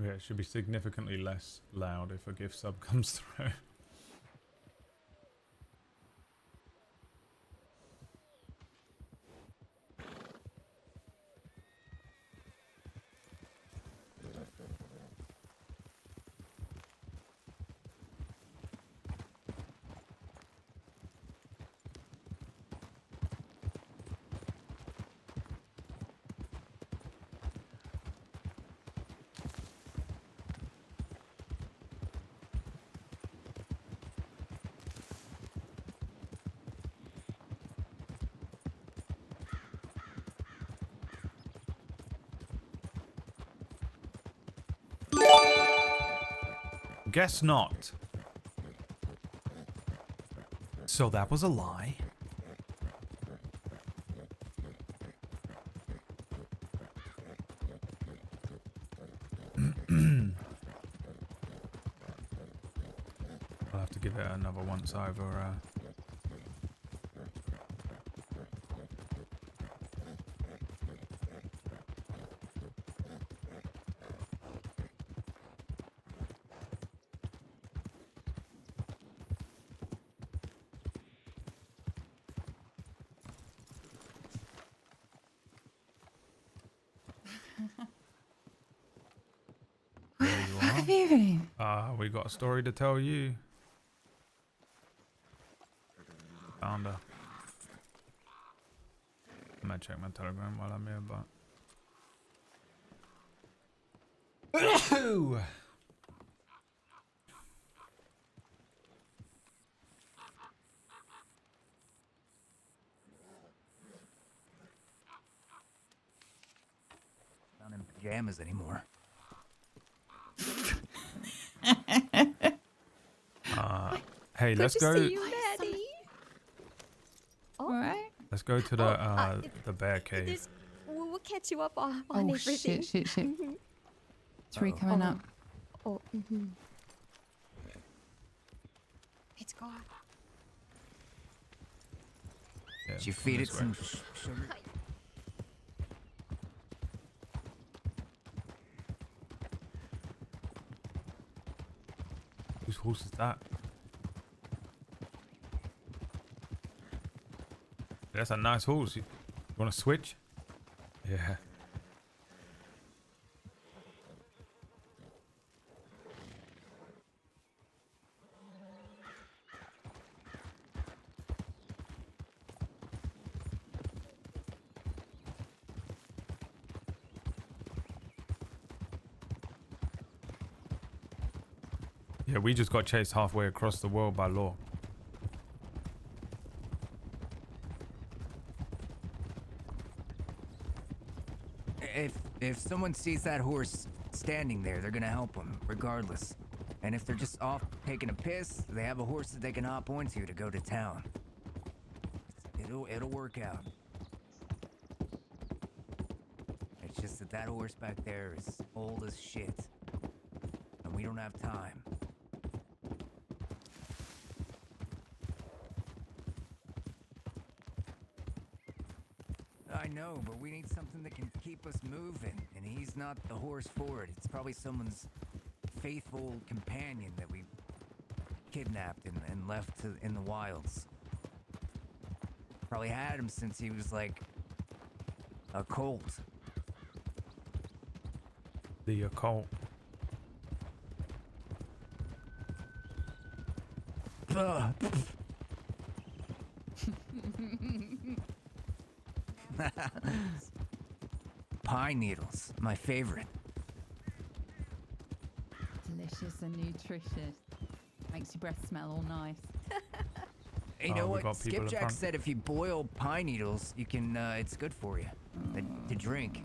Yeah, it should be significantly less loud if a gift sub comes through. Guess not. So that was a lie. I'll have to give it another once over. There you are. We got a story to tell you. Found her. I might check my Telegram while I'm here, but.
Not in pajamas anymore.
Hey, let's go.
See you, Maddie.
All right.
Let's go to the bear cave.
We'll catch you up on
Oh
everything.
shit!
Mhm.
Tree coming up.
Oh, mm-hmm. It's gone.
Yeah,
Did you feed it
this way.
some sugar?
Whose horse is that? That's a nice horse. You want to switch? Yeah. Yeah, we just got chased halfway across the world by law.
If someone sees that horse standing there, they're gonna help him, regardless. And if they're just off taking a piss, they have a horse that they can hop onto to go to town. It'll work out. It's just that that horse back there is old as shit, and we don't have time. I know, but we need something that can keep us moving, and he's not the horse for it. It's probably someone's faithful companion that we kidnapped and left in the wilds. Probably had him since he was like a colt.
The occult.
Pine needles, my favorite.
Delicious and nutritious. Makes your breath smell all nice.
You
Oh,
know
we
what?
got people in
Skipjack
front.
said if you boil pine needles, you can. It's good for you to drink.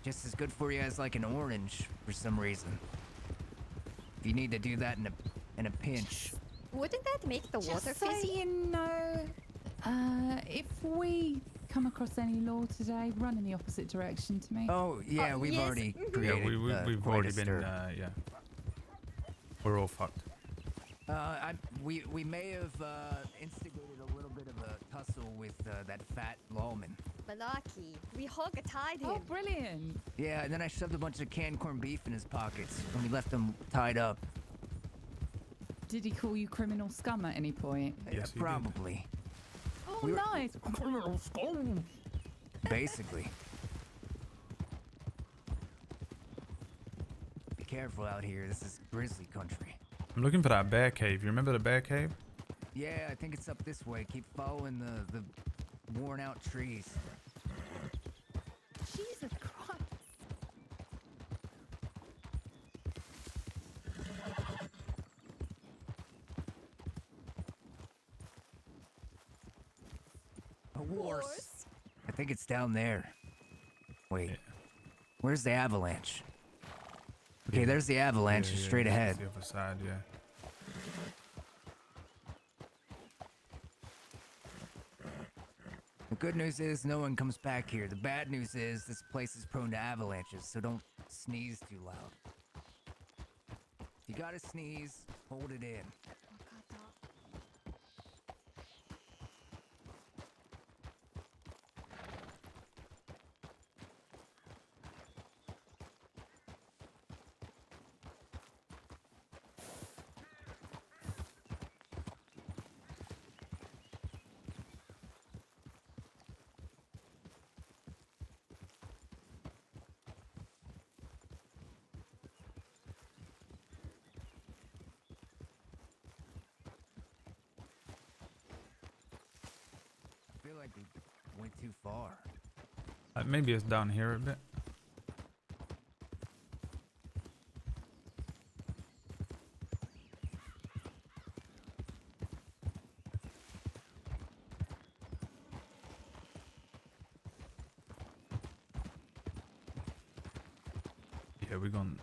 Just as good for you as like an orange for some reason. If you need to do that in a pinch.
Wouldn't that make the water
Just so
fizzy?
you know, if we come across any law today, run in the opposite direction to me.
Oh yeah, we've
yes.
already
Mhm.
created.
Yeah, we've
quite
already
a
been.
stir.
Yeah, we're all fucked.
We may have instigated a little bit of a tussle with that fat lawman.
Malaki, we hog tied him.
Oh, brilliant.
Yeah, and then I shoved a bunch of canned corned beef in his pockets when we left him tied up.
Did he call you criminal scum at any point?
Yes, he did.
Probably.
Oh,
We were-
nice. Criminal scum.
Basically. Be careful out here. This is grizzly country.
I'm looking for that bear cave. You remember the bear cave?
Yeah, I think it's up this way. Keep following the worn out trees.
Jesus Christ.
A horse. I think it's down there. Wait. Where's the avalanche? Okay, there's the avalanche
Yeah,
straight
it's
ahead.
The other side, yeah.
The good news is no one comes back here. The bad news is this place is prone to avalanches, so don't sneeze too loud. If you gotta sneeze, hold it in. I feel like we went too far.
Maybe it's down here a bit. Yeah, we're gone.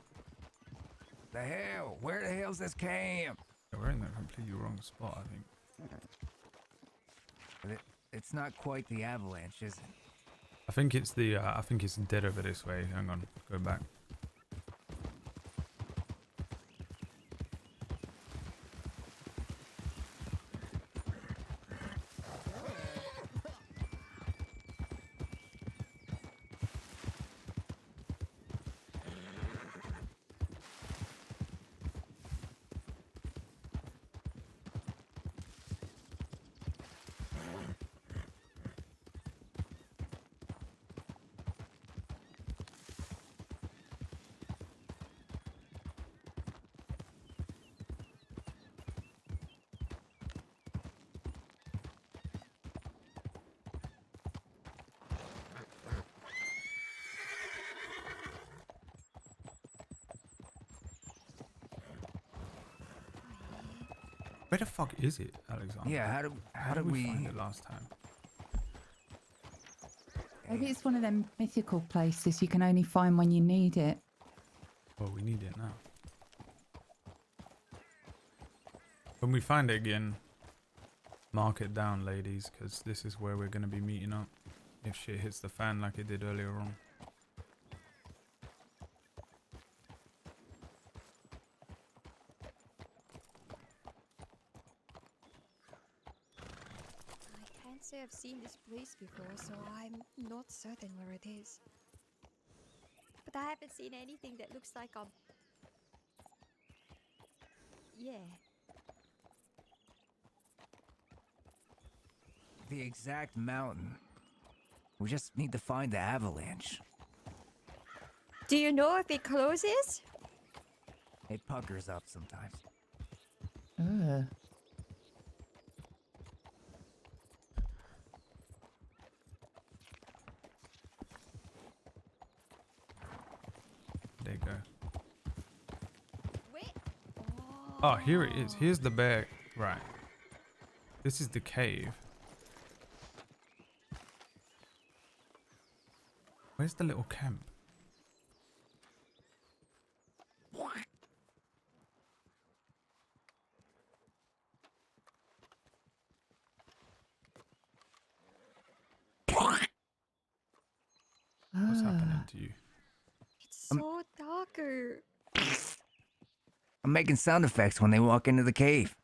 The hell? Where the hell's this camp?
We're in the completely wrong spot, I think.
It's not quite the avalanche, is it?
I think it's the. I think it's dead over this way. Hang on, go back. Where the fuck is it, Alexander?
Yeah, how do
did we
we
find it last time?
Maybe it's one of them mythical places you can only find when you need it.
Well, we need it now. When we find it again, mark it down, ladies, because this is where we're going to be meeting up. If shit hits the fan like it did earlier on.
I can't say I've seen this place before, so I'm not certain where it is. But I haven't seen anything that looks like a... Yeah.
the exact mountain? We just need to find the avalanche.
Do you know if it closes?
It puckers up sometimes.
Ugh.
There you go.
Wait.
Oh, here it is. Here's the bear. Right. This is the cave. Where's the little camp? What's happening to you?
It's so darker.
I'm making sound effects when they walk into the cave.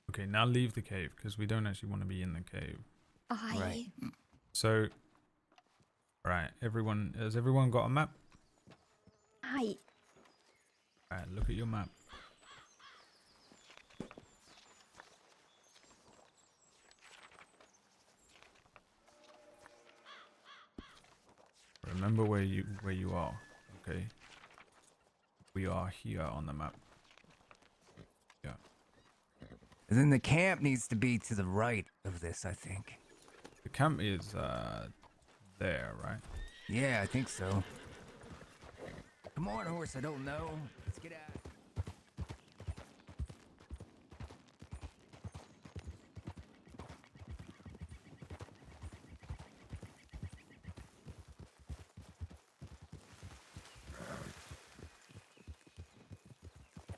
Okay, now leave the cave because we don't actually want to be in the cave.
Right.
So, right, has everyone got a map?
Aye.
Right, look at your map. Remember where you are, okay? We are here on the map. Yeah.
And then the camp needs to be to the right of this, I think.
The camp is there, right?
Yeah, I think so. Come on, horse, I don't know. Let's get out.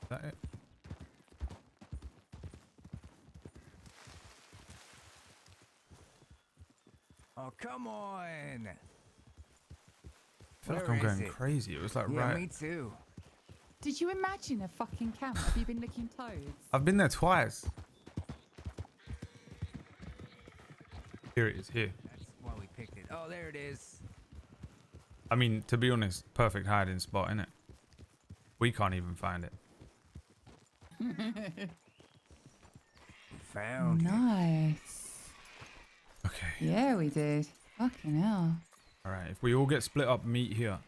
Is that it?
Oh, come on.
I feel like
Where
I'm
is
going
it?
crazy. It was like
Yeah,
right.
me too.
Did you imagine a fucking camp? Have you been looking toads?
I've been there twice. Here it is. Here.
That's why we picked it. Oh, there it is.
I mean, to be honest, perfect hiding spot, innit? We can't even find it.
Found it.
Nice.
Okay.
Yeah, we did. Fucking hell.
All right. If we all get split up, meet here.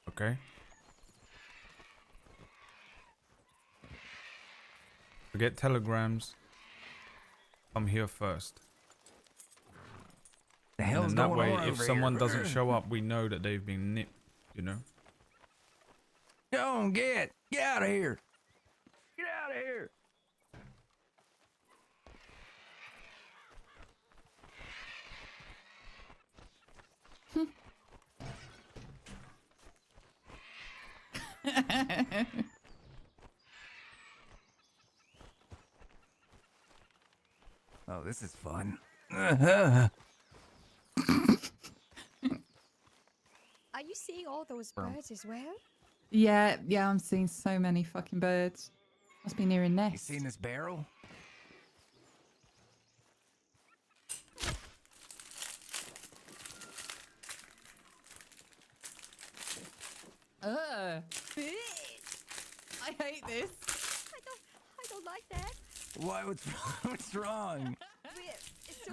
Okay. Forget telegrams. Come here first.
The
And
hell's
then that
going
way,
on
if
over
someone
here?
doesn't show up, we know that they've been nipped, you know?
Don't get out of here. Get out of here. Oh, this is fun.
Are you seeing all those birds as well?
Yeah, I'm seeing so many fucking birds. Must be near a
You
nest.
seen this barrel?
Ugh. I hate this.
I don't like that.
Why? What's wrong?
So,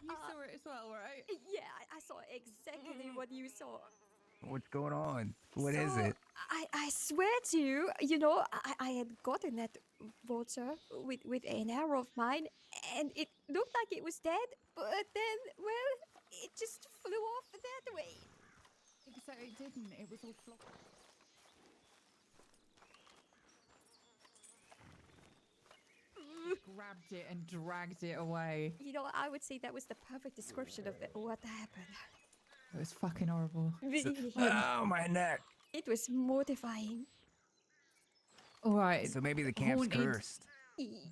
You saw it as well, right?
yeah, I saw exactly what you saw.
What's going on? What is
So,
it?
I swear to you, you know, I had gotten that vulture with an arrow of mine, and it looked like it was dead, but then, well, it just flew off that way.
So it didn't. It was all flock. grabbed it and dragged it away.
You know, I would say that was the perfect description of what happened.
It was fucking horrible.
Oh, my neck.
It was mortifying.
All right.
So maybe the camp's
haunted
cursed.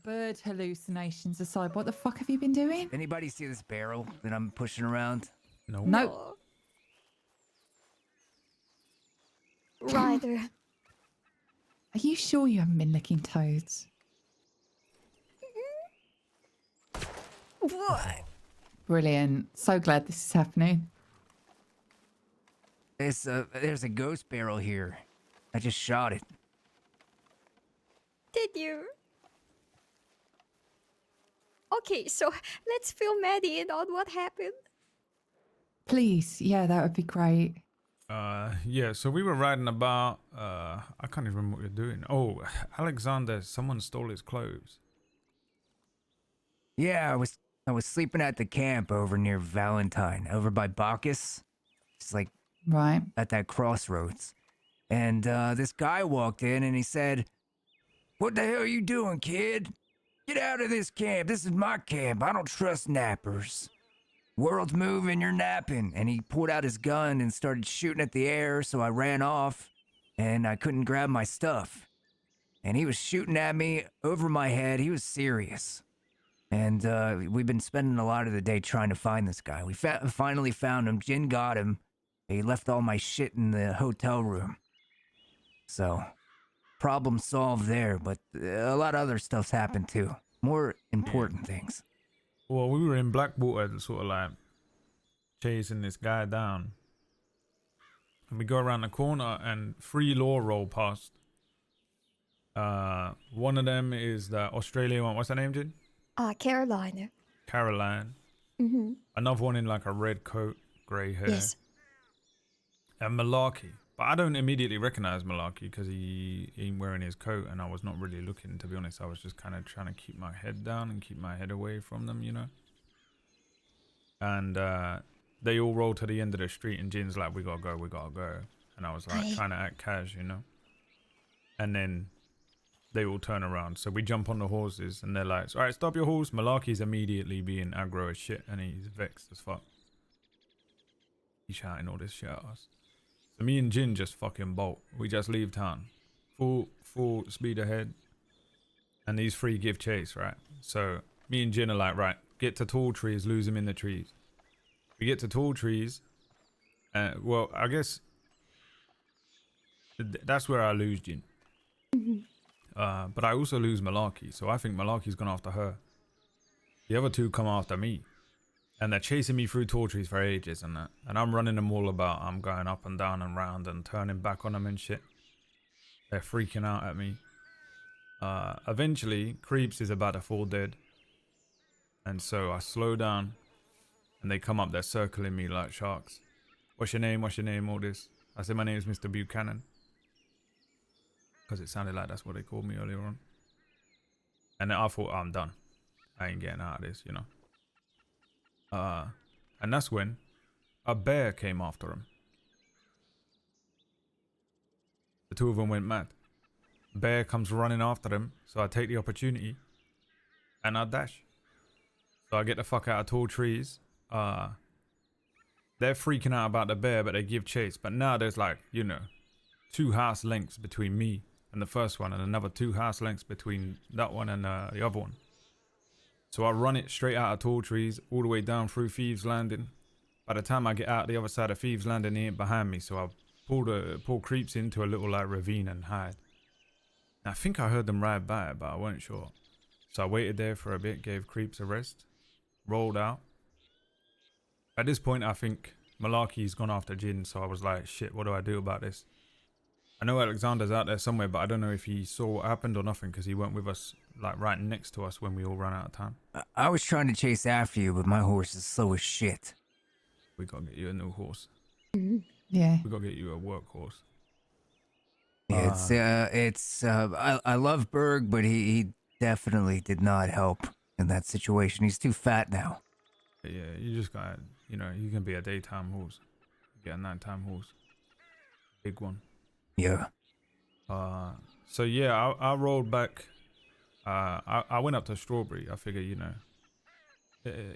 Bird hallucinations aside, what the fuck have you been doing?
Anybody see this barrel that I'm pushing around?
No.
No.
Ryder.
Are you sure you haven't been licking toads?
What?
Brilliant. So glad this is happening.
There's a ghost barrel here. I just shot it.
Did you? Okay, so let's fill Maddie in on what happened.
Please, yeah, that would be great.
Yeah, so we were riding about, I can't even remember what we were doing. Oh, Alexander, someone stole his clothes.
Yeah, I was sleeping at the camp over near Valentine, over by Bacchus. It's like
Right.
at that crossroads. And this guy walked in and he said, "What the hell are you doing, kid? Get out of this camp. This is my camp. I don't trust nappers. World's moving, you're napping." And he pulled out his gun and started shooting at the air, so I ran off and I couldn't grab my stuff. And he was shooting at me over my head. He was serious. And we've been spending a lot of the day trying to find this guy. We finally found him. Jin got him. He left all my shit in the hotel room. So, problem solved there, but a lot of other stuff's happened too. More important things.
Well, we were in Blackwater, sort of like chasing this guy down. And we go around the corner and 3 law roll past. One of them is the Australian one. What's her name, Jin?
Carolina.
Caroline.
Mm-hmm.
Another one in like a red coat, grey hair.
Yes.
And Malarkey. But I don't immediately recognize Malarkey because he ain't wearing his coat, and I was not really looking, to be honest. I was just kind of trying to keep my head down and keep my head away from them, you know. And they all roll to the end of the street, and Jin's like, we gotta go. And I was like, trying to act cash, you know. And then they all turn around. So we jump on the horses, and they're like, all right, stop your horse. Malarkey's immediately being aggro as shit, and he's vexed as fuck. He's shouting all this shit at us. So me and Jin just fucking bolt. We just leave town. Full speed ahead. And these 3 give chase, right? So me and Jin are like, right, get to tall trees, lose him in the trees. We get to tall trees. Well, I guess that's where I lose Jin. But I also lose Malarkey. So I think Malarkey's gone after her. The other 2 come after me. And they're chasing me through tall trees for ages and that. And I'm running them all about. I'm going up and down and round and turning back on them and shit. They're freaking out at me. Eventually, Creeps is about to fall dead. And so I slow down. And they come up, they're circling me like sharks. What's your name? What's your name? All this. I said, my name is Mr. Buchanan. Because it sounded like that's what they called me earlier on. And then I thought, I'm done. I ain't getting out of this, you know. And that's when a bear came after him. The 2 of them went mad. Bear comes running after them, so I take the opportunity and I dash. So I get the fuck out of tall trees. They're freaking out about the bear, but they give chase. But now there's like, you know, 2 house lengths between me and the first one, and another 2 house lengths between that one and the other one. So I run it straight out of tall trees, all the way down through Thieves Landing. By the time I get out the other side of Thieves Landing, he ain't behind me. So I pull Creeps into a little like ravine and hide. And I think I heard them ride by, but I wasn't sure. So I waited there for a bit, gave Creeps a rest, rolled out. At this point, I think Malarkey's gone after Jin. So I was like, shit, what do I do about this? I know Alexander's out there somewhere, but I don't know if he saw what happened or nothing, because he went with us, like right next to us when we all ran out of time.
I was trying to chase after you, but my horse is slow as shit.
We gotta get you a new horse.
Yeah.
We gotta get you a workhorse.
Yeah, I love Berg, but he definitely did not help in that situation. He's too fat now.
Yeah, you just gotta, you know, you can be a daytime horse. Get a nighttime horse. Big one.
Yeah.
So yeah, I rolled back. I went up to Strawberry. I figure, you know,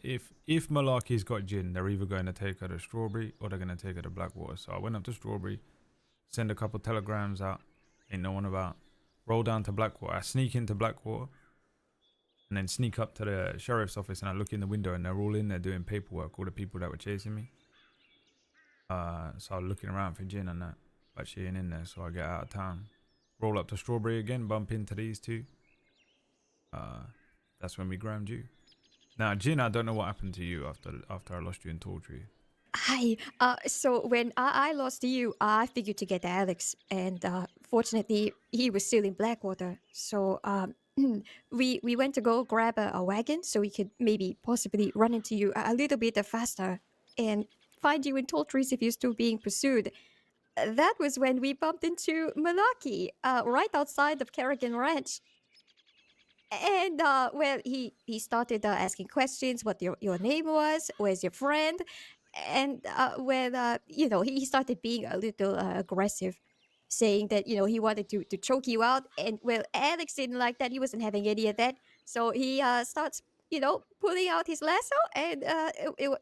if Malarkey's got gin, they're either going to take her to Strawberry or they're going to take her to Blackwater. So I went up to Strawberry, send a couple telegrams out, ain't no one about. Roll down to Blackwater. I sneak into Blackwater and then sneak up to the sheriff's office, and I look in the window and they're all in there doing paperwork, all the people that were chasing me. So I'm looking around for gin and that, but she ain't in there, so I get out of town. Roll up to Strawberry again, bump into these two. That's when we ground you. Now, Jin, I don't know what happened to you after I lost you in Tawdry.
Hi. So when I lost you, I figured to get Alex, and fortunately, he was still in Blackwater. So we went to go grab a wagon so we could maybe possibly run into you a little bit faster and find you in tall trees if you're still being pursued. That was when we bumped into Malaki, right outside of Kerrigan Ranch. And well, he started asking questions, what your name was, where's your friend, and well, you know, he started being a little aggressive, saying that you know he wanted to choke you out, and well, Alex didn't like that. He wasn't having any of that, so he starts pulling out his lasso and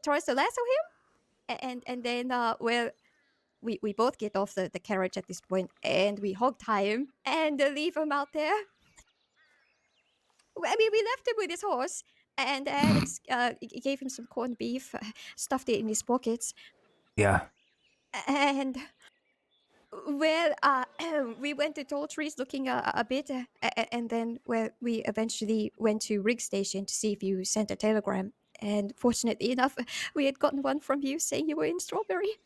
tries to lasso him, and then well. We both get off the carriage at this point, and we hog tie him and leave him out there. I mean, we left him with his horse, and Alex gave him some corned beef, stuffed it in his pockets,
Yeah.
and well, we went to Tall Trees looking a bit, and then well, we eventually went to Rig Station to see if you sent a telegram. And fortunately enough, we had gotten one from you saying you were in Strawberry.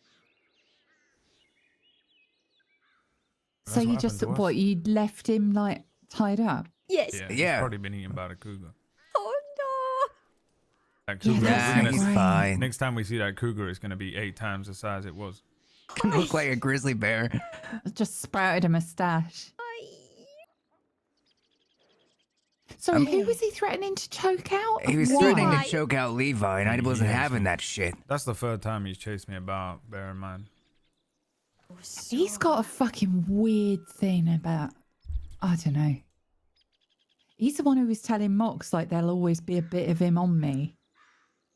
So you just what? You left him like tied up?
Yes.
Yeah, he's
Yeah.
probably been eaten by the cougar.
Oh
That
Yeah,
cougar,
that's
we're gonna,
he's fine.
next time we see that cougar, it's gonna be 8 times the size it was.
Gonna look like a grizzly bear.
Just sprouted a moustache.
no!
So who was he threatening to choke out?
He was
Why?
threatening
Why?
to choke out Levi, and I wasn't
Yeah,
having
so-
that shit.
That's the third time he's chased me about, bear in mind.
He's got a fucking weird thing about, I don't know. He's the one who was telling Mox like there'll always be a bit of him on me.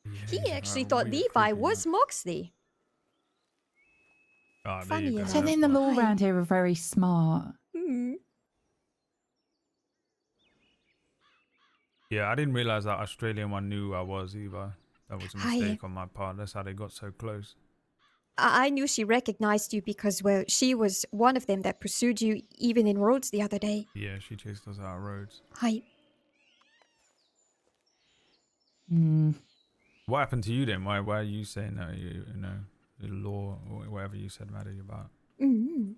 Yeah,
He
he's
actually
a
thought
weird,
Levi
creepy
was
man.
Moxley.
Oh, there
Funny
you go.
enough.
So
that's
then the
why.
law around here are very smart.
Hmm.
Yeah, I didn't realize that Australian one knew who I was either. That was a
Hi.
mistake on my part. That's how they got so close.
I knew she recognized you because, well, she was one of them that pursued you even in roads the other day.
Yeah, she chased us out of roads.
Hi.
Hmm.
What happened to you then? Why are you saying that? You know, the law or whatever you said about you about?
Mm-hmm.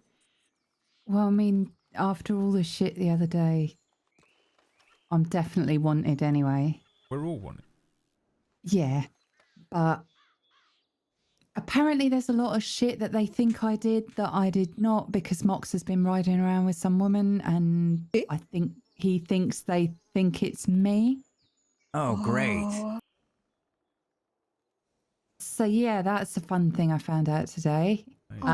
Well, I mean, after all the shit the other day, I'm definitely wanted anyway.
We're all wanted.
Yeah, but apparently there's a lot of shit that they think I did that I did not because Mox has been riding around with some woman and I think he thinks they think it's me.
Oh, great.
So yeah, that's a fun thing I found out today.
It's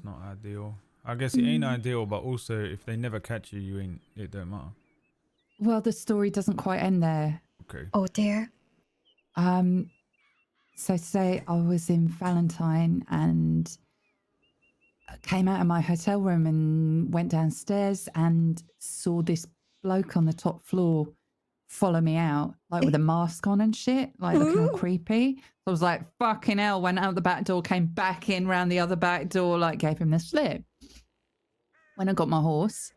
not ideal. I guess it ain't ideal, but also if they never catch you, you ain't. It don't matter.
Well, the story doesn't quite end there.
Okay.
Oh dear.
So today I was in Valentine and came out of my hotel room and went downstairs and saw this bloke on the top floor follow me out, like with a mask on and shit, like looking all creepy. So I was like, fucking hell, went out the back door, came back in round the other back door, like gave him the slip. When I got my horse,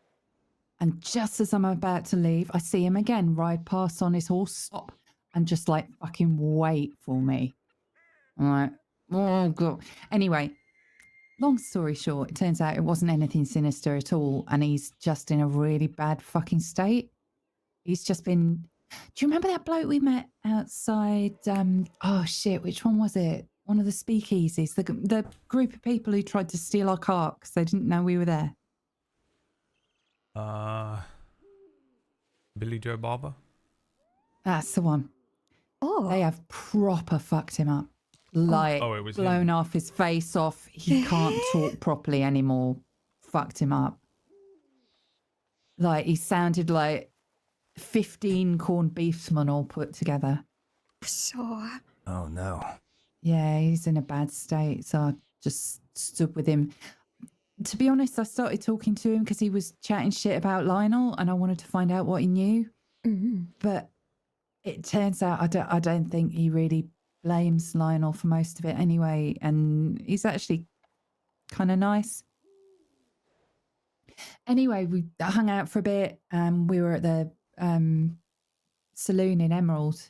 and just as I'm about to leave, I see him again ride past on his horse, stop, and just like fucking wait for me. I'm like, oh God. Anyway, long story short, it turns out it wasn't anything sinister at all. And he's just in a really bad fucking state. He's just been, do you remember that bloke we met outside? Oh shit, which one was it? One of the speakeasies, the group of people who tried to steal our car because they didn't know we were there.
Billy Joe Barber?
That's the one.
Oh.
They have proper fucked him up. Like,
Oh, it was
blown
him.
off his face off. He can't talk properly anymore. Fucked him up. Like, he sounded like 15 corned beefsmen all put together.
So,
Oh no.
Yeah, he's in a bad state. So I just stood with him. To be honest, I started talking to him because he was chatting shit about Lionel and I wanted to find out what he knew. But it turns out I don't think he really blames Lionel for most of it anyway. And he's actually kind of nice. Anyway, we hung out for a bit. We were at the saloon in Emerald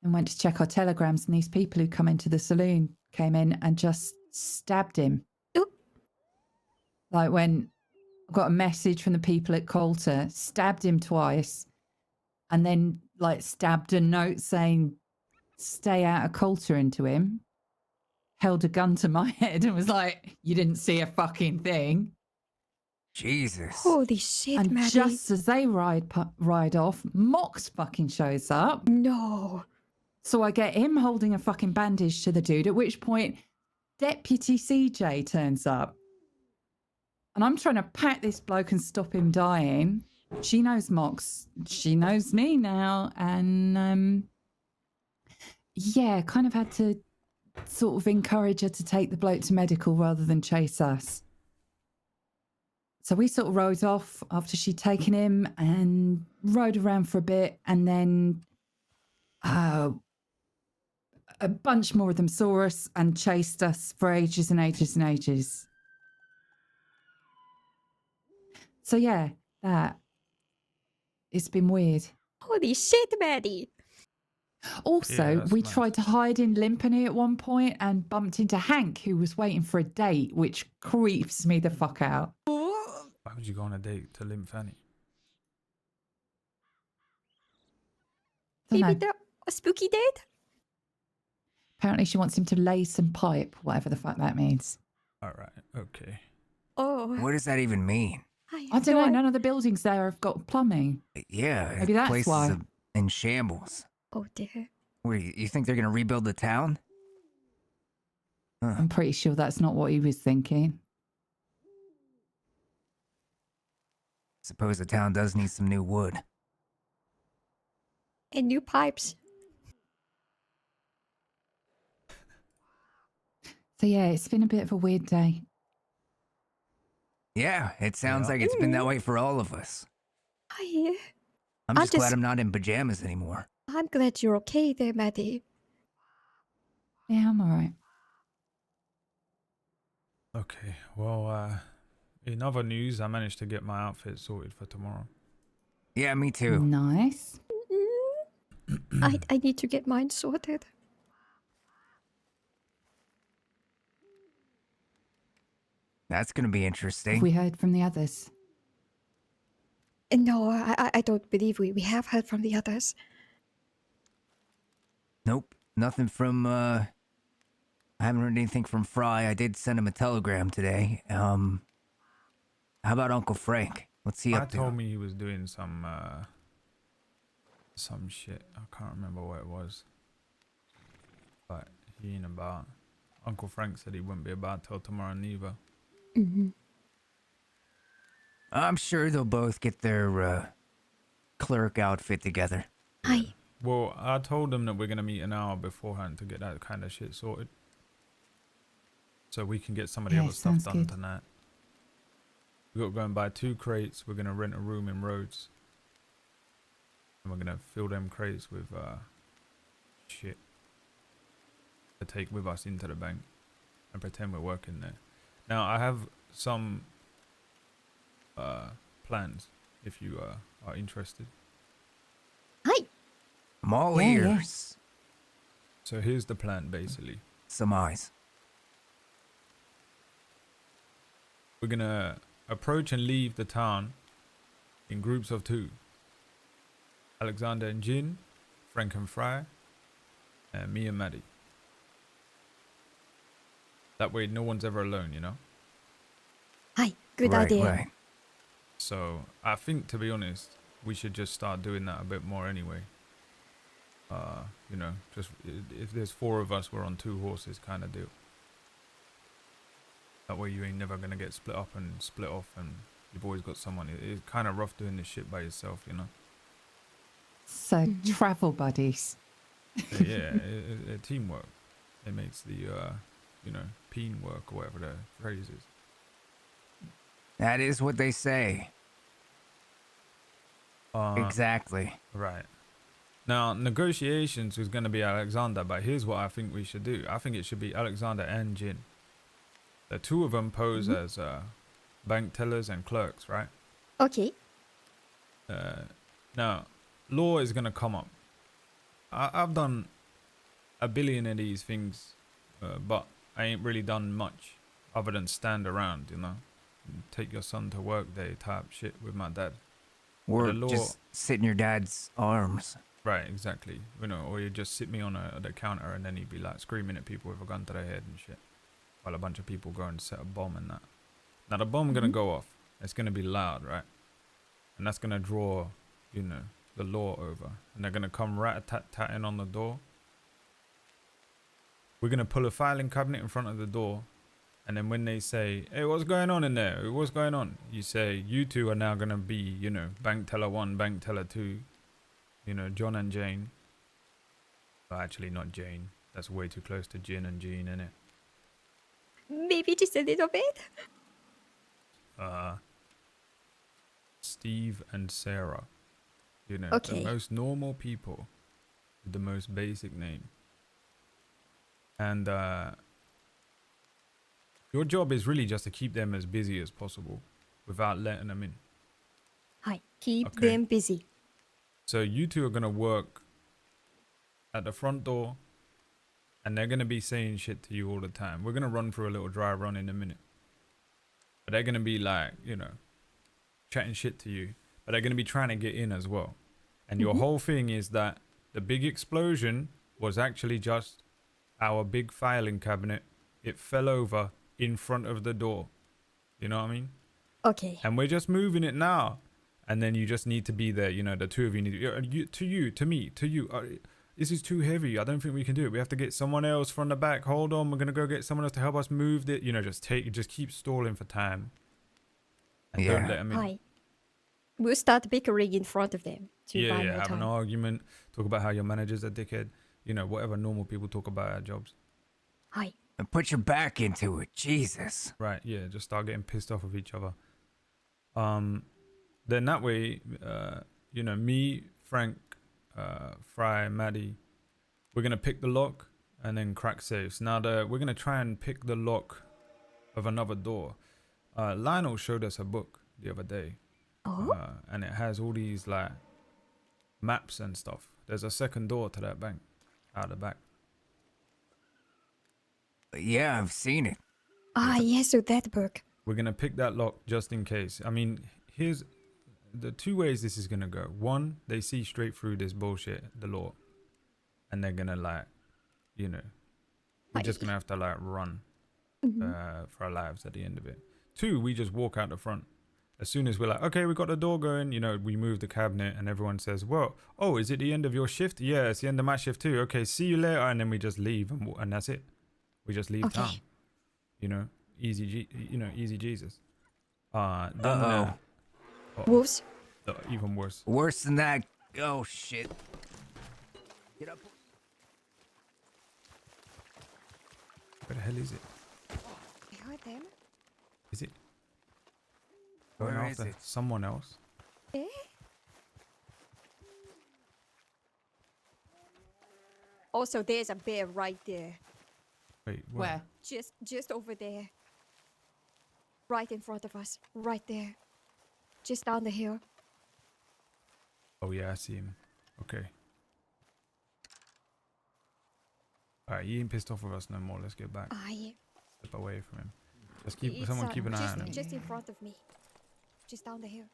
and went to check our telegrams. And these people who come into the saloon came in and just stabbed him. Like when I got a message from the people at Coulter, stabbed him twice, and then like stabbed a note saying, stay out of Coulter into him, held a gun to my head and was like, you didn't see a fucking thing.
Jesus.
holy shit,
And
Maddie.
just as they ride off, Mox fucking shows up.
No.
So I get him holding a fucking bandage to the dude, at which point Deputy CJ turns up. And I'm trying to pat this bloke and stop him dying. She knows Mox. She knows me now. And yeah, kind of had to sort of encourage her to take the bloke to medical rather than chase us. So we sort of rode off after she'd taken him and rode around for a bit. And then a bunch more of them saw us and chased us for ages and ages and ages. So yeah, that. It's been weird.
Holy shit, Maddie.
Also,
that's
we
nice.
tried to hide in Limpany at one point and bumped into Hank, who was waiting for a date, which creeps me the fuck out.
Why would you go on a date to Limpany?
Maybe
Dunno.
they're a spooky date?
Apparently she wants him to lay some pipe, whatever the fuck that means.
All right. Okay.
Oh.
What does that even mean?
I don't know, none of the buildings there have got plumbing.
Yeah,
Maybe that's
place
why.
is in shambles.
Oh dear.
What, you think they're going to rebuild the town?
I'm pretty sure that's not what he was thinking.
Suppose the town does need some new wood.
And new pipes.
So yeah, it's been a bit of a weird day.
Yeah, it sounds like it's been that way for all of us.
Hi.
I'm
I
just glad
just-
I'm not in pajamas anymore.
I'm glad you're okay there, Maddie.
Yeah, I'm all right.
Okay. Well, in other news, I managed to get my outfit sorted for tomorrow.
Yeah, me too.
Nice.
I need to get mine sorted.
That's going to be
Have
interesting.
we heard from the others?
No, I don't believe we have heard from the others.
Nope, nothing from, I haven't heard anything from Fry. I did send him a telegram today. How about Uncle Frank? What's he
I
up to?
told me he was doing some shit. I can't remember what it was. But he ain't about. Uncle Frank said he wouldn't be about till tomorrow neither.
I'm sure they'll both get their, clerk outfit together.
Hi.
Well, I told him that we're gonna meet an hour beforehand to get that kind of shit sorted. So we can get some of the
Yeah,
other stuff
sounds
done
good.
tonight. We got to go and buy 2 crates. We're gonna rent a room in Rhodes. And we're gonna fill them crates with shit to take with us into the bank and pretend we're working there. Now I have some plans if you are interested.
Hi.
I'm all
Yeah, yeah.
ears.
So here's the plan basically.
Some eyes.
We're gonna approach and leave the town in groups of 2. Alexander and Jin, Frank and Fry, and me and Maddie. That way no one's ever alone, you know?
Hi. Good
right,
idea.
Right.
So I think, to be honest, we should just start doing that a bit more anyway. You know, just if there's 4 of us, we're on 2 horses kind of deal. That way you ain't never gonna get split up and split off, and you've always got someone. It's kind of rough doing this shit by yourself, you know.
So travel buddies.
Yeah, teamwork. It makes the peen work or whatever the phrase is.
That is what they say. Exactly.
Right. Now, negotiations is going to be Alexander, but here's what I think we should do. I think it should be Alexander and Jin. The two of them pose as bank tellers and clerks, right?
Okay.
Now, law is going to come up. I've done a billion of these things, but I ain't really done much other than stand around, you know. Take your son to work day type shit with my dad.
Or
law,
just sit in your dad's arms.
Right, exactly. You know, or you just sit me on the counter and then he'd be like screaming at people with a gun to their head and shit. While a bunch of people go and set a bomb and that. Now the bomb gonna go off. It's gonna be loud, right? And that's gonna draw, you know, the law over. And they're gonna come rat-a-tat-tatting on the door. We're gonna pull a filing cabinet in front of the door. And then when they say, hey, what's going on in there? What's going on? You say, you two are now gonna be, you know, bank teller 1, bank teller 2. You know, John and Jane. Well, actually not Jane. That's way too close to Jin and Jean, innit?
Maybe just a little bit.
Steve and Sarah. You know,
Okay.
the most normal people with the most basic name. And your job is really just to keep them as busy as possible without letting them in.
Hi. Keep
Okay.
them busy.
So you two are going to work at the front door and they're going to be saying shit to you all the time. We're going to run through a little dry run in a minute. But they're going to be like, you know, chatting shit to you. But they're going to be trying to get in as well. And your whole thing is that the big explosion was actually just our big filing cabinet. It fell over in front of the door. You know what I mean?
Okay.
And we're just moving it now. And then you just need to be there. You know, the two of you need to me. This is too heavy. I don't think we can do it. We have to get someone else from the back. Hold on. We're going to go get someone else to help us move it. You know, just keep stalling for time. And don't let them in.
Hi. We'll start bickering in front of them to buy more
Have
time.
an argument. Talk about how your manager's a dickhead. You know, whatever normal people talk about at jobs.
Hi.
And put your back into it. Jesus.
Right, yeah. Just start getting pissed off with each other. Then that way, you know, me, Frank, Fry, Maddie, we're going to pick the lock and then crack safes. Now, we're going to try and pick the lock of another door. Lionel showed us a book the other day.
Oh?
And it has all these, like, maps and stuff. There's a second door to that bank out the back.
Yeah, I've seen it.
Yes, so that book.
We're going to pick that lock just in case. I mean, here's the two ways this is going to go. One, they see straight through this bullshit, the law. And they're going to, like, you know, we're just going to have to, like, run for our lives at the end of it. Two, we just walk out the front. As soon as we're like, okay, we got the door going, you know, we move the cabinet and everyone says, well, oh, is it the end of your shift? Yeah, it's the end of my shift too. Okay, see you later. And then we just leave and that's it. We just leave town. You know, easy Jesus.
Wolves?
Even worse.
Worse than that. Oh, shit. Get up.
Where the hell is it?
I heard them.
Is it going
Where
after
is it?
someone else?
Eh? Also, there's a bear right there.
Wait,
Where?
Just over there. Right in front of us. Right there. Just down the hill.
Oh yeah, I see him. Okay. Alright, he ain't pissed off with us no more. Let's get back. Step away from him. Just keep someone keep an eye on him.
Just in front of me. Just down the hill.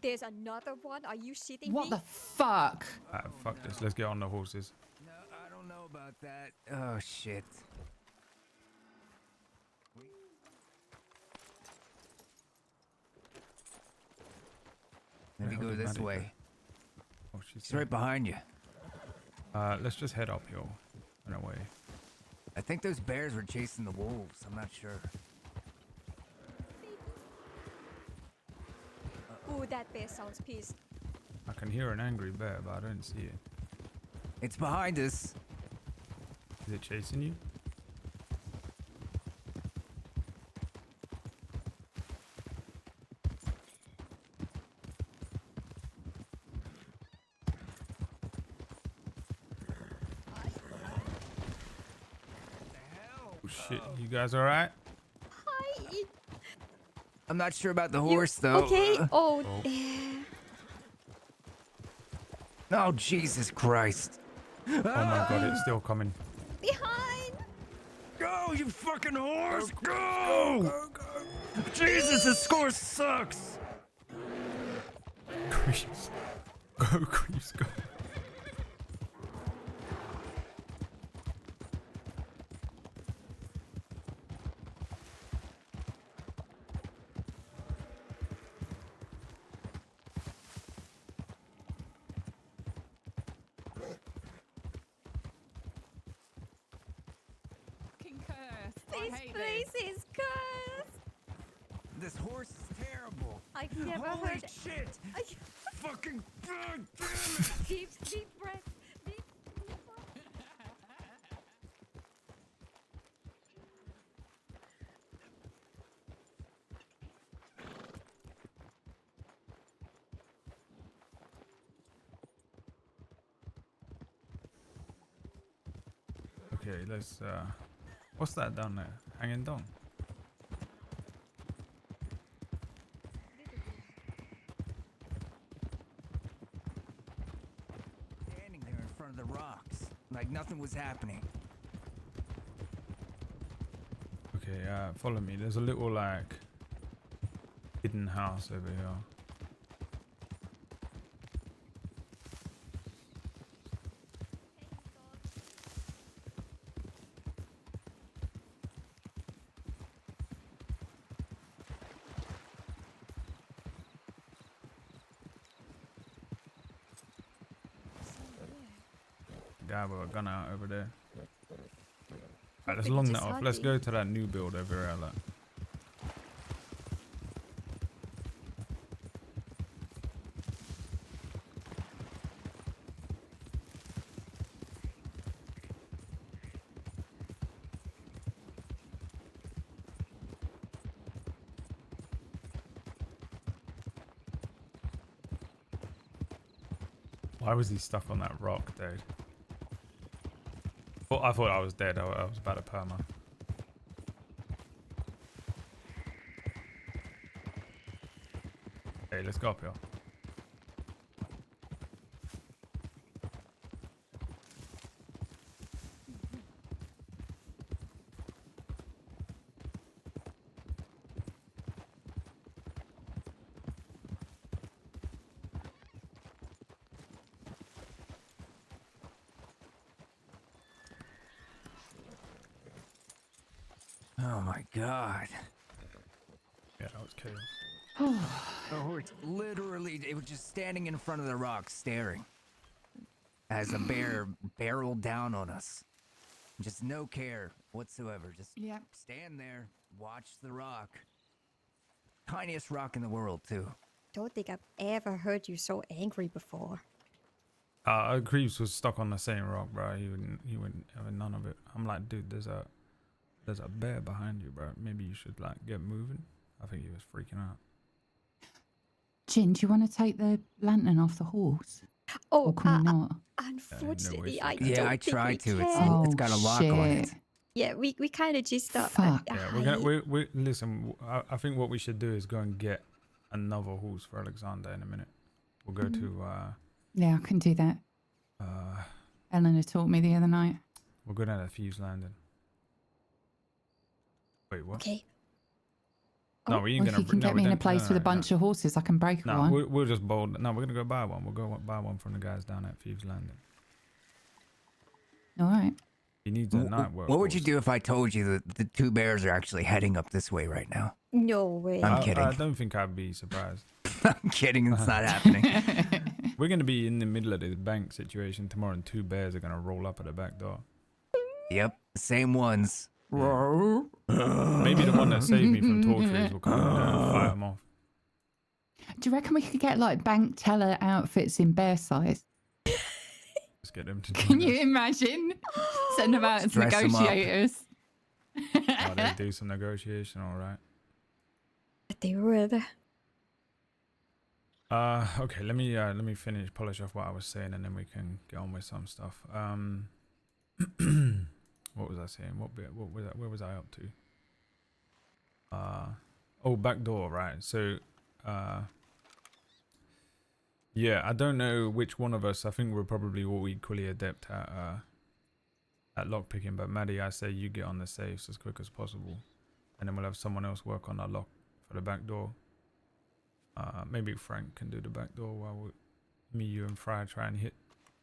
There's another one. Are you shitting me?
What the fuck?
Fuck this. Let's get on the horses.
No, I don't know about that. Oh, shit. Maybe
Where the
go
hell did
this
Maddie
way.
go? Oh, she's
It's right behind you.
let's just head uphill and away.
I think those bears were chasing the wolves. I'm not sure.
Ooh, that bear sounds pissed.
can hear an angry bear, but I don't see it.
It's behind us.
Is it chasing you? Oh shit, you guys alright?
Hi.
I'm not sure about the horse, though.
Okay. Oh.
Oh, Jesus Christ.
Oh my god, it's still coming.
Behind.
Go, you fucking horse! Go! Go! Jesus, this score sucks!
Creeps. Go, creeps, go.
This place is cursed.
This horse is terrible.
I've never
Holy
heard.
shit!
I-
Fucking god damn it!
Deep breath. Deep breath.
Okay, let's what's that down there? Hanging down.
Standing there in front of the rocks, like nothing was happening.
Okay, follow me. There's a little like hidden house over here. Guy with a gun out over there. Alright, let's long that off. Let's go to that new build over here. Like. Why was he stuck on that rock, dude? Well, I thought I was dead. I was about to perma. Hey, let's go up here.
Oh my god.
Yeah, that was chaos.
The horse literally, it was just standing in front of the rock staring as a bear barreled down on us. Just no care whatsoever. Just stand there, watch the rock. Tiniest rock in the world, too.
Don't think I've ever heard you so angry before.
Creeps was stuck on the same rock, bro. He wouldn't have none of it. I'm like, dude, there's a bear behind you, bro. Maybe you should like get moving. I think he was freaking out.
Jin, do you want to take the lantern off the horse?
Oh,
or can we not?
Unfortunately,
no
I
Yeah,
don't
I
think we
tried to.
can.
It's got a lock on it.
shit.
Yeah, we kind of just
Fuck.
Yeah, we listen. I think what we should do is go and get another horse for Alexander in a minute. We'll go to
Yeah, I can do that. Eleanor taught me the other night.
we'll go down to Fuse Landing. Wait, what?
Okay.
No, we ain't
Or if
gonna.
you can
no,
get
we
me in a
don't-
place
no,
with a
no,
bunch of horses, I can break
No,
one.
we'll just bold. No, we're gonna go buy one. We'll go buy one from the guys down at Fuse Landing.
All right.
He needs a night work.
What would you
horse.
do if I told you that the two bears are actually heading up this way right now?
No way.
I'm kidding.
I don't think I'd be surprised.
I'm kidding. It's not happening.
We're gonna be in the middle of this bank situation tomorrow, and two bears are gonna roll up at the back door.
Yep, same ones.
Maybe the one that saved me from torturers will come in there and fight them off.
Do you reckon we could get like bank teller outfits in bear size?
Let's get them to join
Can you
us.
imagine? Send them out as
Dress 'em up.
negotiators.
Oh, they do some negotiation, all right.
They would.
Okay, let me finish, polish off what I was saying, and then we can get on with some stuff. What was I saying? What bit? What was that? Where was I up to? Oh, back door, right? So, yeah, I don't know which one of us. I think we're probably all equally adept at lockpicking. But Maddie, I say you get on the safes as quick as possible, and then we'll have someone else work on that lock for the back door. Maybe Frank can do the back door while me, you, and Fry try and hit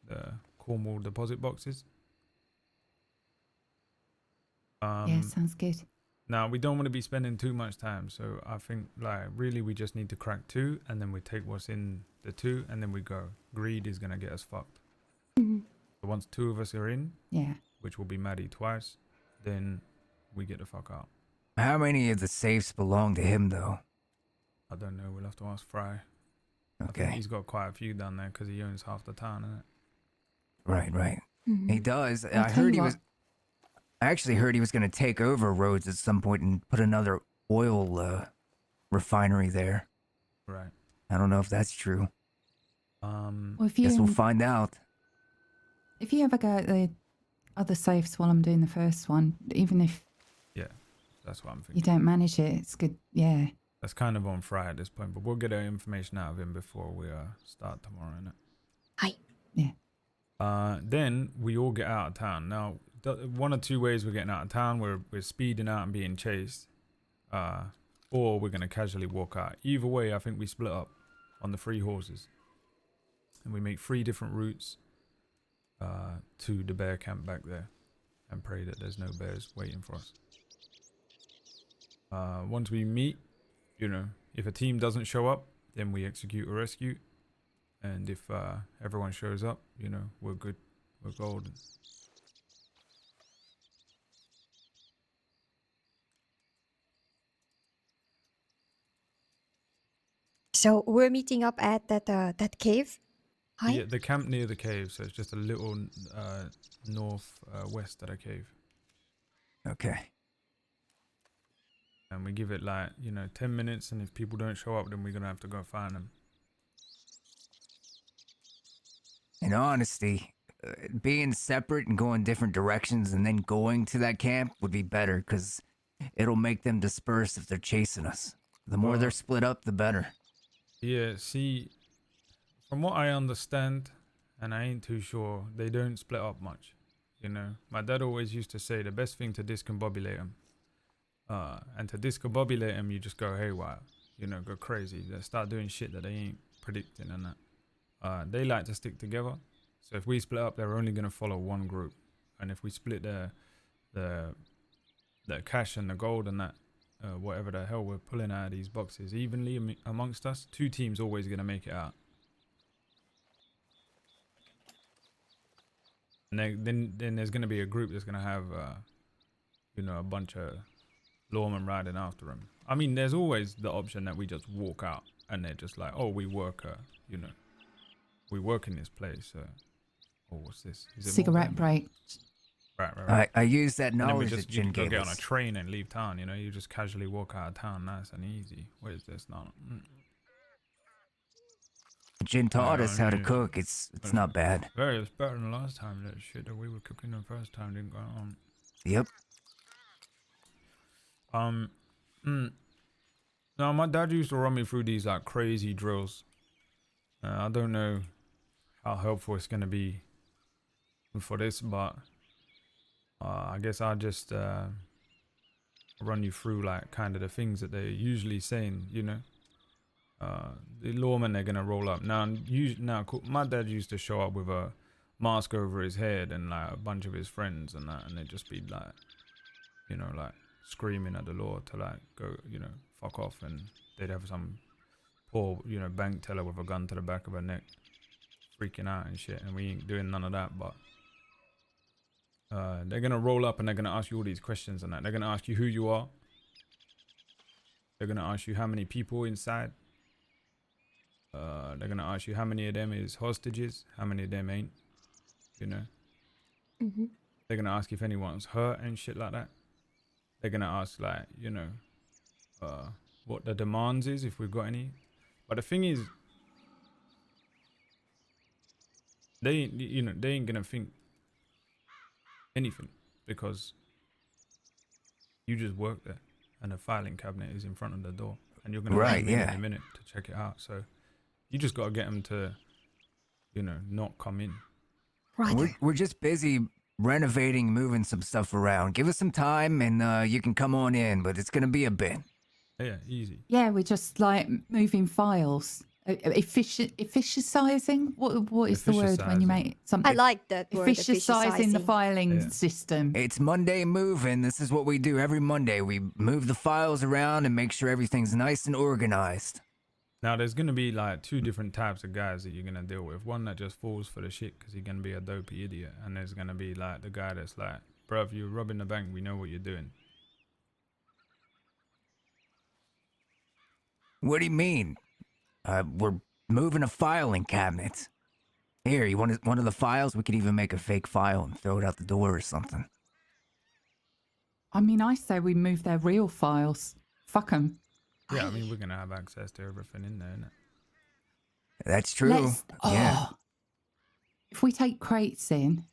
the Cornwall deposit boxes.
Yeah, sounds good.
Now, we don't want to be spending too much time, so I think, like, really we just need to crack 2, and then we take what's in the 2, and then we go. Greed is going to get us fucked.
Mm-hmm.
So once 2 of us are in,
Yeah.
which will be Maddie twice, then we get the fuck out.
How many of the safes belong to him, though?
I don't know, we'll have to ask Fry. I
Okay.
think he's got quite a few down there, because he owns half the town, isn't it?
Right, right.
Mhm.
He does.
I'll
I
tell
heard
you
he was.
what.
I actually heard he was going to take over Rhodes at some point and put another oil refinery there.
Right.
I don't know if that's true.
Well, if you
Guess we'll find out.
if you ever go at the other safes while I'm doing the first one, even if
Yeah, that's what I'm thinking.
you don't manage it, it's good. Yeah.
That's kind of on Fry at this point, but we'll get our information out of him before we start tomorrow, innit?
Hi.
Yeah.
Then we all get out of town. Now, one or two ways we're getting out of town. We're speeding out and being chased, or we're gonna casually walk out. Either way, I think we split up on the 3 horses, and we make 3 different routes to the bear camp back there, and pray that there's no bears waiting for us. Once we meet, you know, if a team doesn't show up, then we execute a rescue, and if everyone shows up, you know, we're good, we're golden.
So we're meeting up at that cave. Hi.
Yeah, the camp near the cave, so it's just a little north west of the cave,
Okay.
and we give it like, you know, 10 minutes, and if people don't show up, then we're gonna have to go find them.
In honesty, being separate and going different directions and then going to that camp would be better because it'll make them disperse if they're chasing us. The more they're split up, the better.
Yeah, see, from what I understand, and I ain't too sure, they don't split up much. You know, my dad always used to say the best thing to discombobulate them. And to discombobulate them, you just go haywire. You know, go crazy. They start doing shit that they ain't predicting and that. They like to stick together. So if we split up, they're only gonna follow one group. And if we split the cash and the gold and that, whatever the hell we're pulling out of these boxes evenly amongst us, 2 teams always gonna make it out. And then there's gonna be a group that's gonna have, you know, a bunch of lawmen riding after them. I mean, there's always the option that we just walk out and they're just like, oh, we work, you know, we work in this place. Oh, what's this? Is it more
Cigarette
payment?
break.
Right.
I use that
And then
knowledge
we just
that Jin
you go
gave
get on a
us.
train and leave town. You know, you just casually walk out of town, nice and easy. Where's this now?
Jin taught
Yeah,
us how to
yeah.
cook. It's not bad.
It's better than the last time. That shit that we were cooking the first time didn't go on.
Yep.
Now my dad used to run me through these like crazy drills. I don't know how helpful it's gonna be for this, but I guess I'll just run you through like kind of the things that they're usually saying, you know. The lawmen, they're gonna roll up now. My dad used to show up with a mask over his head and like a bunch of his friends and that, and they'd just be like, you know, like screaming at the law to like go, you know, fuck off, and they'd have some poor, you know, bank teller with a gun to the back of her neck freaking out and shit, and we ain't doing none of that. But they're gonna roll up and they're gonna ask you all these questions and that. They're gonna ask you who you are. They're gonna ask you how many people inside. They're gonna ask you how many of them is hostages, how many of them ain't. You know.
Mm-hmm.
They're gonna ask if anyone's hurt and shit like that. They're gonna ask like, you know, what the demands is if we've got any. But the thing is, they ain't gonna think anything because you just work there and the filing cabinet is in front of the door and you're gonna
Right,
come in
yeah.
a minute to check it out. So you just gotta get them to, you know, not come in.
We're just busy renovating, moving some stuff around. Give us some time and you can come on in, but it's gonna be a bit.
Yeah, easy.
Yeah, we're just like moving files. Efficiencising? What is the word when you make something?
I like that word.
Efficiencising the
efficiencising.
filing system.
It's Monday moving. This is what we do every Monday. We move the files around and make sure everything's nice and organized.
Now there's gonna be like two different types of guys that you're gonna deal with. One that just falls for the shit because he's gonna be a dopey idiot, and there's gonna be like the guy that's like, bruv, you're robbing the bank. We know what you're doing.
What do you mean? We're moving a filing cabinet. Here, you want one of the files? We could even make a fake file and throw it out the door or something.
I mean, I say we move their real files. Fuck them.
Yeah, I mean, we're gonna have access to everything in there, innit?
That's true. Yeah.
If we take crates in,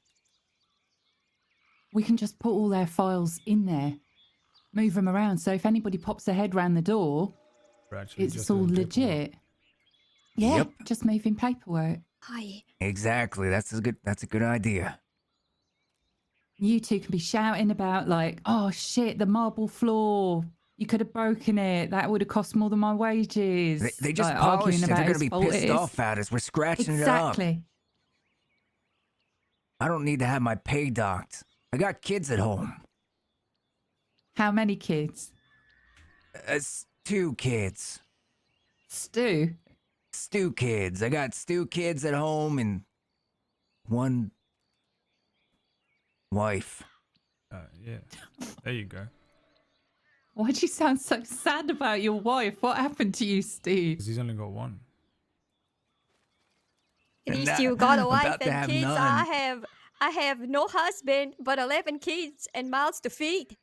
we can just put all their files in there, move them around. So if anybody pops their head round the door,
We're actually
it's
just
all
doing paperwork.
legit. Yeah,
Yep.
just moving paperwork.
Hi.
Exactly. That's a good idea.
You two can be shouting about like, oh shit, the marble floor. You could have broken it. That would have cost more than my wages.
They just
Like,
polished it. They're
about
gonna
whose
be
fault it
pissed
is.
off at us. We're scratching it up.
Exactly.
I don't need to have my pay docked. I got kids at home.
How many kids?
2 kids.
Stu?
Stu kids. I got Stu kids at home and 1 wife.
Yeah, there you go.
Why'd you sound so sad about your wife? What happened to you, Steve?
Because he's only got one.
At least
Nah,
you got a
I'm
wife
about to
and
have
kids.
none.
I have no husband, but 11 kids and mouths to feed.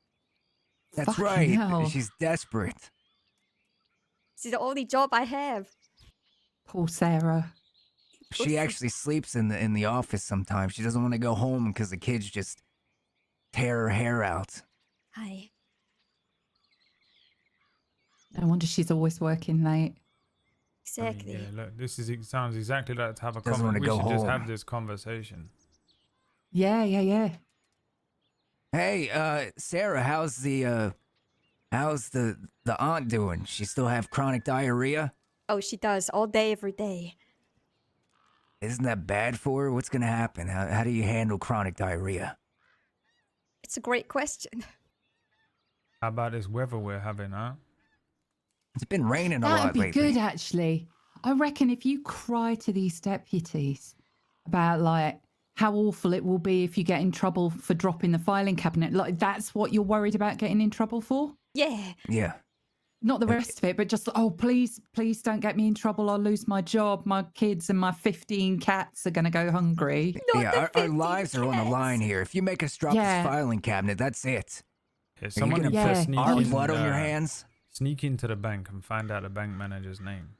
That's
Fucking
right.
hell.
She's desperate.
This is the only job I have.
Poor Sarah.
She actually sleeps in the office sometimes. She doesn't want to go home because the kids just tear her hair out.
Hi.
No wonder she's always working late.
Exactly.
I mean, yeah, look, it sounds exactly like to have a
Doesn't wanna
conversation. We
go
should just
home.
have this conversation.
Yeah.
Hey, Sarah, how's the aunt doing? She still have chronic diarrhea?
Oh, she does all day, every day.
Isn't that bad for her? What's gonna happen? How do you handle chronic diarrhea?
It's a great question.
How about this weather we're having, huh?
It's been raining a
That'd
lot
be
lately.
good, actually. I reckon if you cry to these deputies about like how awful it will be if you get in trouble for dropping the filing cabinet, like that's what you're worried about getting in trouble for?
Yeah.
Yeah.
Not the rest of it, but just, oh, please don't get me in trouble. I'll lose my job. My kids and my 15 cats are going to go hungry.
Yeah, our lives are on the line here. If you make us drop
Yeah.
this filing cabinet, that's it.
Yeah,
Are you
someone
gonna
needs to
put
sneak
our
in,
blood on your hands?
Sneak into the bank and find out the bank manager's name.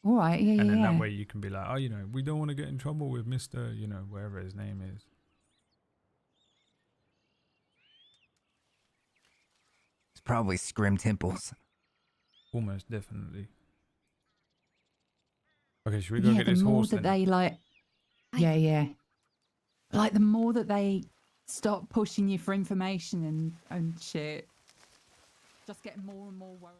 All right, yeah.
And then that way you can be like, oh, you know, we don't want to get in trouble with Mr., you know, wherever his name is.
It's probably Scrim Temples.
Almost definitely. Okay, should we go
Yeah,
get
the
this
more
horse
that
then?
they like, yeah. Like the more that they stop pushing you for information and shit, just getting more and more worried.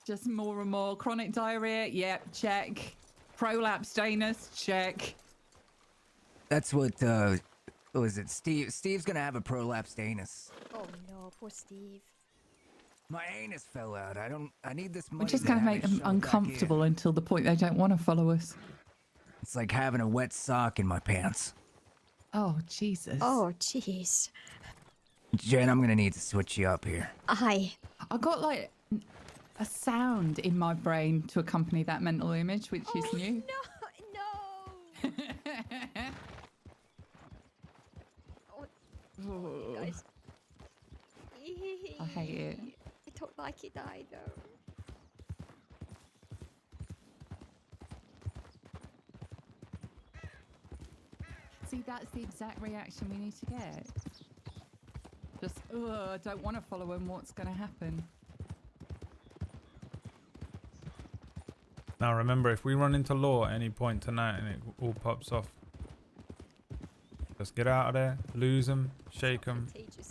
Just more and more chronic diarrhea. Yep, check. Prolapse anus. Check.
That's what is it? Steve's gonna have a prolapsed anus.
Oh no, poor Steve.
My anus fell out. I need this
We're
money.
just
to
going to
have
make
it
them
shoved back in.
uncomfortable until the point they don't want to follow us.
It's like having a wet sock in my pants.
Oh, Jesus.
Oh, jeez.
Jen, I'm gonna need to switch you up here.
I.
I got like a sound in my brain to accompany that mental image, which is new.
No, no. Oh, guys.
I hate it.
I don't like it either.
See, that's the exact reaction we need to get. Just, I don't want to follow him. What's going to happen?
Now remember, if we run into law at any point tonight and it all pops off, just get out of there, lose them, shake them,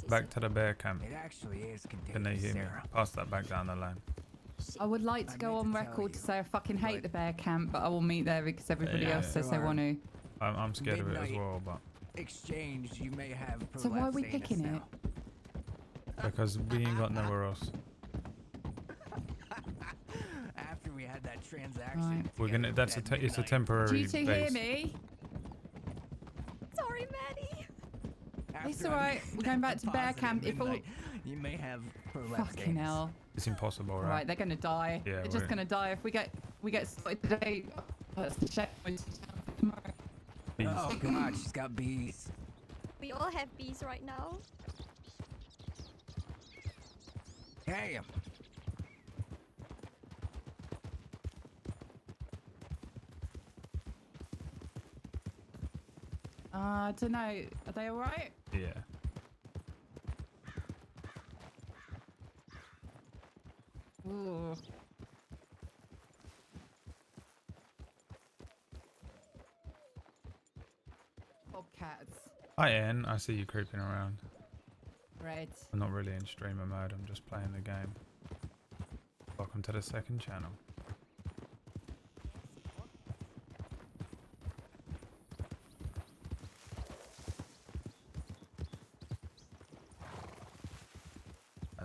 back to the bear camp.
It actually is
Can they
contagious,
hear me?
Sarah.
Pass that back down the line.
I would like to go on record to say I fucking hate the bear camp, but I will meet there because everybody
Yeah.
else says they want to.
I'm scared of it as well, but
Exchange, you may have.
So why are we
prolapse
picking
anus
it?
because we ain't got nowhere else.
After we had that transaction.
Right.
We're gonna. That's it's a temporary
Do you two hear
base.
me?
Sorry, Maddie.
It's all right. We're going back to bear camp. If all
You may have prolapse
fucking
anus.
hell.
It's impossible,
All
right?
right, they're gonna die.
Yeah,
they're just
we're-
gonna die if we get started today. That's the check tomorrow.
Bees.
Oh god, she's got bees.
We all have bees right now.
Damn.
I don't know. Are they all right?
Yeah.
Ooh. Bobcats.
Hi, Ann. I see you creeping around.
Red.
I'm not really in streamer mode. I'm just playing the game. Welcome to the second channel.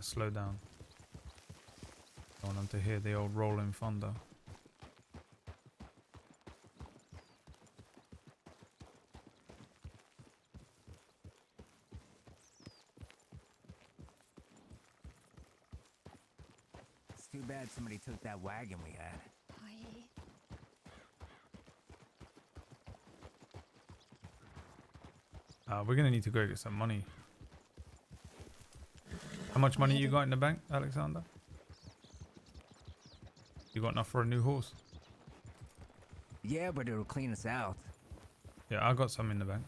Slow down. I want them to hear the old rolling thunder.
It's too bad somebody took that wagon we had.
We're gonna need to go get some money. How much money you got in the bank, Alexander? You got enough for a new horse?
Yeah, but it'll clean us out.
Yeah, I got some in the bank.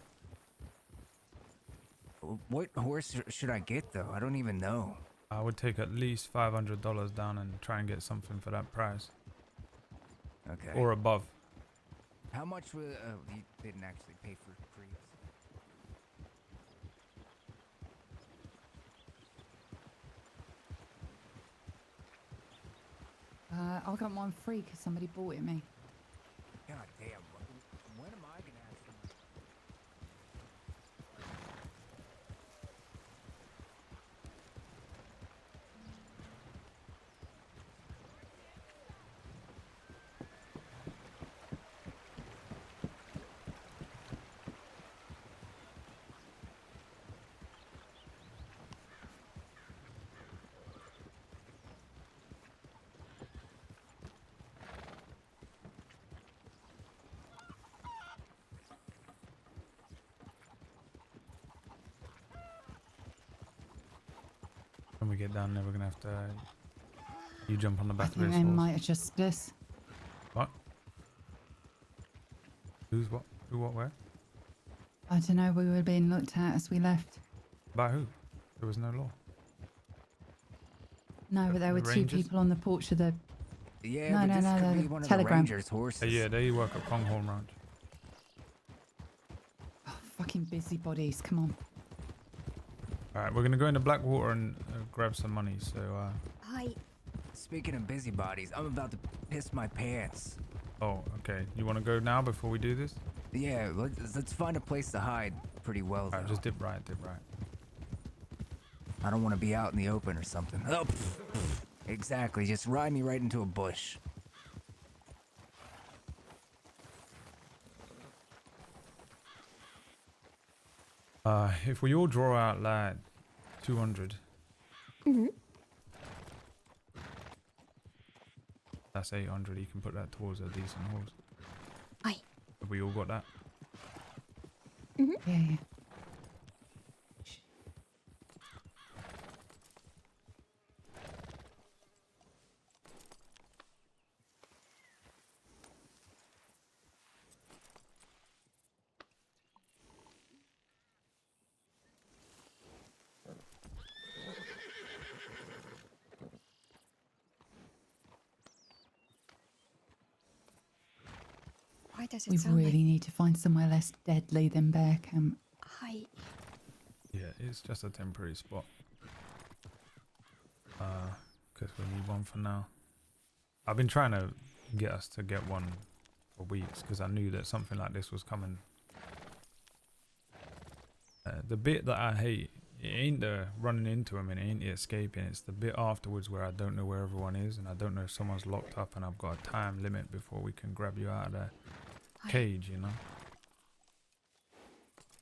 What horse should I get though? I don't even know.
I would take at least $500 down and try and get something for that price.
Okay.
Or above.
How much was you didn't actually pay for creeps?
I got mine free because somebody bought it me.
God damn. When am I gonna have some?
When we get down there, we're gonna have to. You jump on the
I
back of
think
his
they
horse.
might adjust this.
What? Who's what? Who, what, where?
I don't know. We were being looked at as we left.
By who? There was no law.
No, but there were
The
two
Rangers?
people on the porch of the.
Yeah,
No,
but
no,
this
no,
could
no,
be one of
Telegram.
the Rangers' horses.
Yeah, they work at Pronghorn Ranch.
Oh, fucking busybodies. Come on.
Alright, we're gonna go into Blackwater and grab some money, so
Hi.
Speaking of busybodies, I'm about to piss my pants.
oh, okay. You wanna go now before we do this?
Yeah, let's find a place to hide pretty well though.
Alright, just dip right, dip right.
I don't want to be out in the open or something. Oh, exactly. Just ride me right into a bush.
If we all draw out like 200.
Mm-hmm.
That's 800. You can put that towards a decent horse.
Aye.
Have we all got that?
Yeah, yeah.
Why does it
We
sound
really need to find somewhere less deadly than bear camp.
like I?
Yeah, it's just a temporary spot. Because we need one for now. I've been trying to get us to get one for weeks because I knew that something like this was coming. The bit that I hate, it ain't the running into him and it ain't the escaping. It's the bit afterwards where I don't know where everyone is and I don't know if someone's locked up and I've got a time limit before we can grab you out of the cage, you know?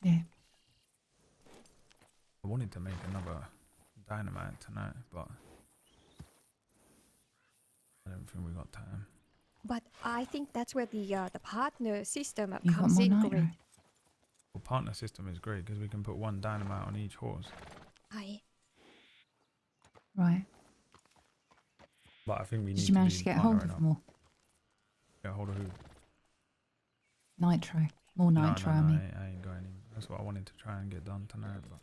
Yeah.
I wanted to make another dynamite tonight, but I don't think we got time.
But I think that's where the partner system
You got
comes
more
in.
nitro?
Great.
Well, partner system is great because we can put one dynamite on each horse.
I.
Right.
But I think we need
Did you manage
be
to get hold
partnering
of
up.
more?
Get hold of who?
Nitro. More nitro, I mean.
I ain't going in. That's what I wanted to try and get done tonight, but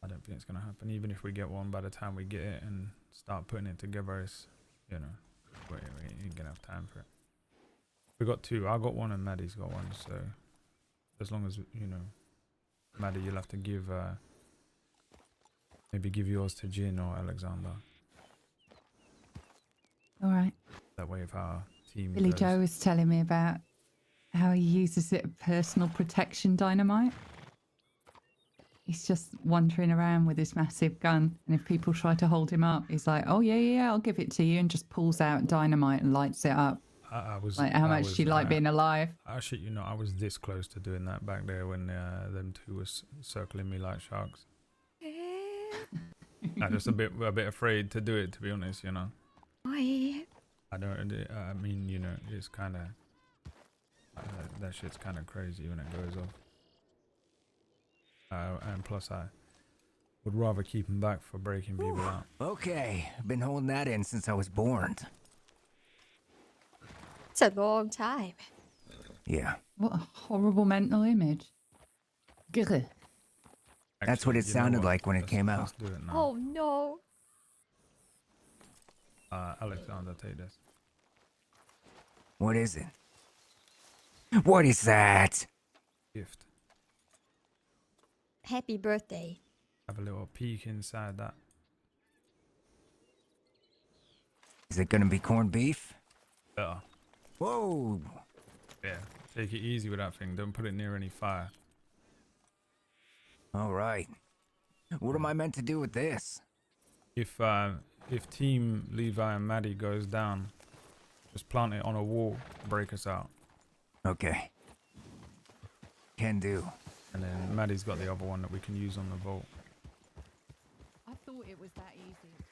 I don't think it's going to happen. Even if we get one, by the time we get it and start putting it together, it's, you know, we ain't going to have time for it. We got two. I got one and Maddie's got one, so as long as, you know, Maddie, you'll have to give, maybe give yours to Jin or Alexander.
All right.
That way if our team
Billy
goes,
Joe was telling me about how he uses it as personal protection dynamite. He's just wandering around with this massive gun, and if people try to hold him up, he's like, "Oh yeah, I'll give it to you," and just pulls out dynamite and lights it up.
I was
Like, how
I
much
was,
do you like being alive?
I shit you not, I was this close to doing that back there when them two was circling me like sharks. I'm just a bit afraid to do it, to be honest, you know.
I.
I mean, you know, it's kind of that shit's kind of crazy when it goes off. And plus, I would rather keep them back for breaking people out.
Okay, I've been holding that in since I was born.
It's a long time.
Yeah,
What a horrible mental image. Grr.
that's what it
you know
sounded
what?
like when it came out.
Let's do it now.
Oh no.
Alexander, take this.
What is it? What is that?
Gift.
Happy birthday.
Have a little peek inside that.
Is it gonna be corned beef?
Better.
Whoa!
Yeah. Take it easy with that thing. Don't put it near any fire.
All right. What am I meant to do with this?
If Team Levi and Maddie goes down, just plant it on a wall, break us out.
Okay. Can do.
And then Maddie's got the other one that we can use on the vault.
I thought it was that easy.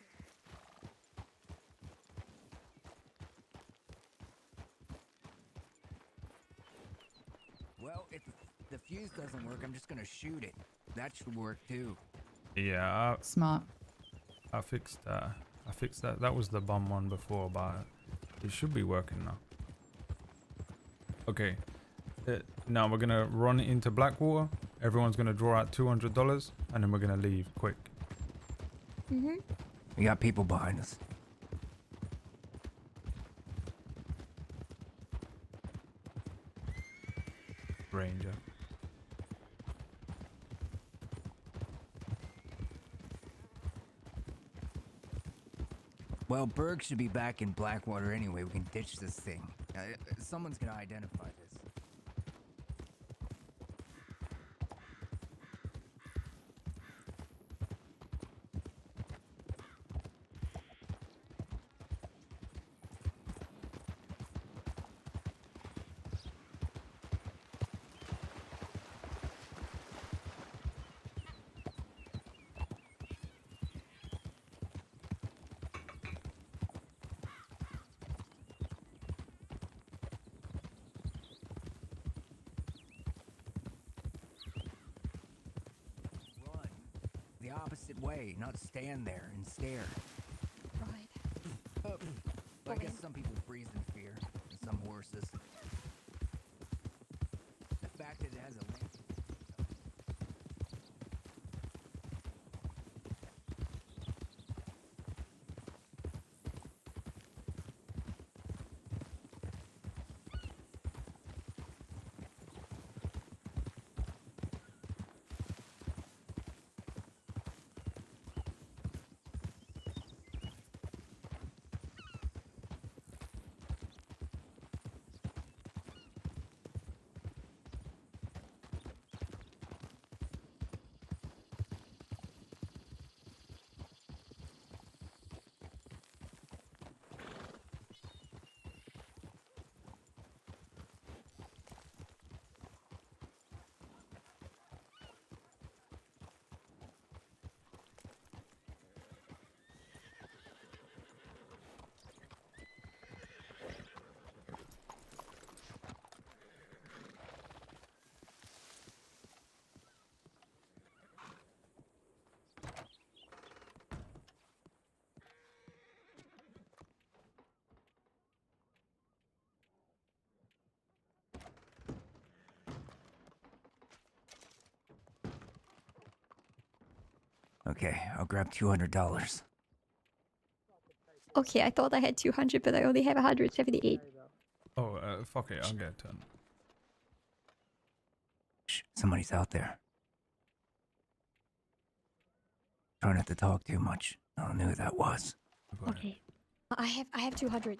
Well, if the fuse doesn't work, I'm just gonna shoot it. That should work too.
Yeah,
Smart.
I fixed that. I fixed that. That was the bum one before, but it should be working now. Okay. Now we're gonna run into Blackwater. Everyone's gonna draw out $200, and then we're gonna leave quick.
Mm-hmm.
We got people behind us.
Ranger.
Well, Berg should be back in Blackwater anyway. We can ditch this thing. Someone's gonna identify this. opposite way, not stand there and stare.
Right.
Well, I
Go
guess
in.
some people freeze in fear, and some horses. The fact that it has a lamp. Okay, I'll grab $200.
Okay, I thought I had 200, but I only have 178.
Oh, fuck it, I'll get a ton.
Shh, somebody's out there. Try not to talk too much. I don't know who that was.
I got it.
Okay. I have 200.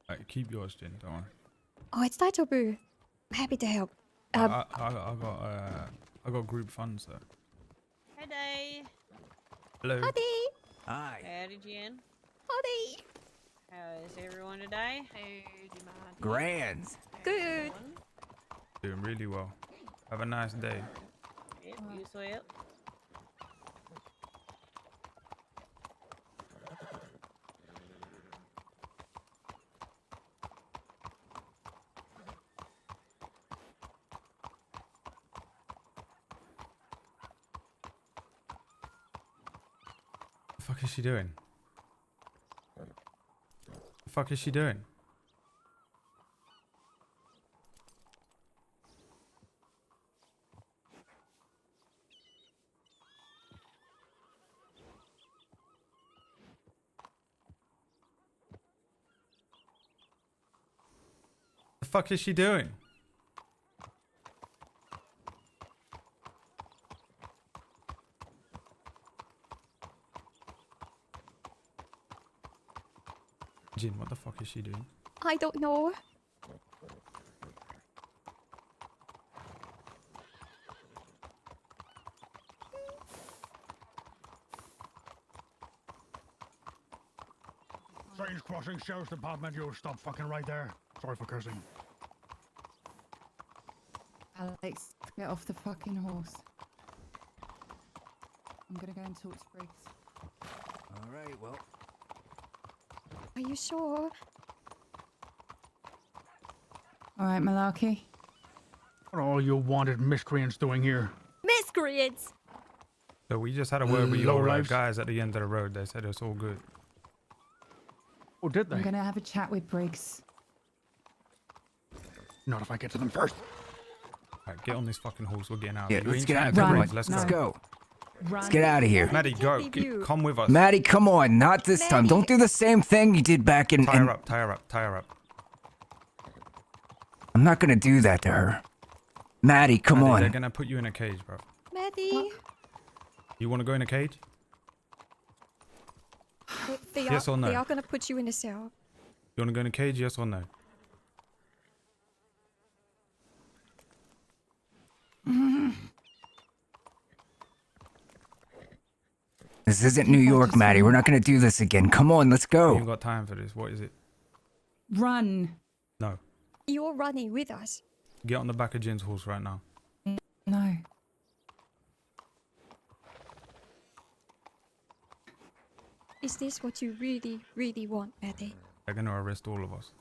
Right, keep yours, Jin, don't worry.
Oh, it's Daitobu. I'm happy to help.
I got group funds though.
Hey, Day.
Hello.
Howdy.
Hi.
Howdy, Jen.
Howdy.
How is everyone today?
Grand.
Good.
Doing really well. Have a nice day.
Yep, you swell.
The fuck is she doing? The fuck is she doing? The fuck is she doing? Jin, what the fuck is she doing?
I don't know.
Strange crossing, Sheriff's Department, you'll stop fucking right there. Sorry for cursing.
Alex, get off the fucking horse. I'm gonna go and talk to Briggs.
All right, well.
Are you sure?
All right, Malarkey.
What are all you wanted miscreants doing here?
Miscreants!
So we just had a word with your
Lowlifes.
guys at the end of the road. They said it's all good.
Oh, did
I'm
they?
gonna have a chat with Briggs.
Not if I get to them first.
Alright, get on this fucking horse. We're getting out.
Yeah,
You
let's
ain't
get out.
chatting
Come
to
on,
Briggs,
let's go.
Run.
Let's get out of here.
Maddie, go.
leave you.
Come with us.
Maddie, come on. Not this time.
Maddie.
Don't do the same thing you did back in.
Tie her up, tie her up, tie her up.
I'm not gonna do that to her. Maddie, come
Maddie,
on.
they're gonna put you in a cage, bro.
Maddie.
You wanna go in a cage?
They
Yes
are,
or no?
They are gonna put you in a cell.
You wanna go in a cage, yes or no?
This isn't New York, Maddie. We're not gonna do this again. Come on, let's
You
go.
ain't got time for this. What is it?
Run.
No.
You're running with us.
Get on the back of Jin's horse right now.
No.
Is this what you really, really want, Maddie?
They're gonna arrest all of us.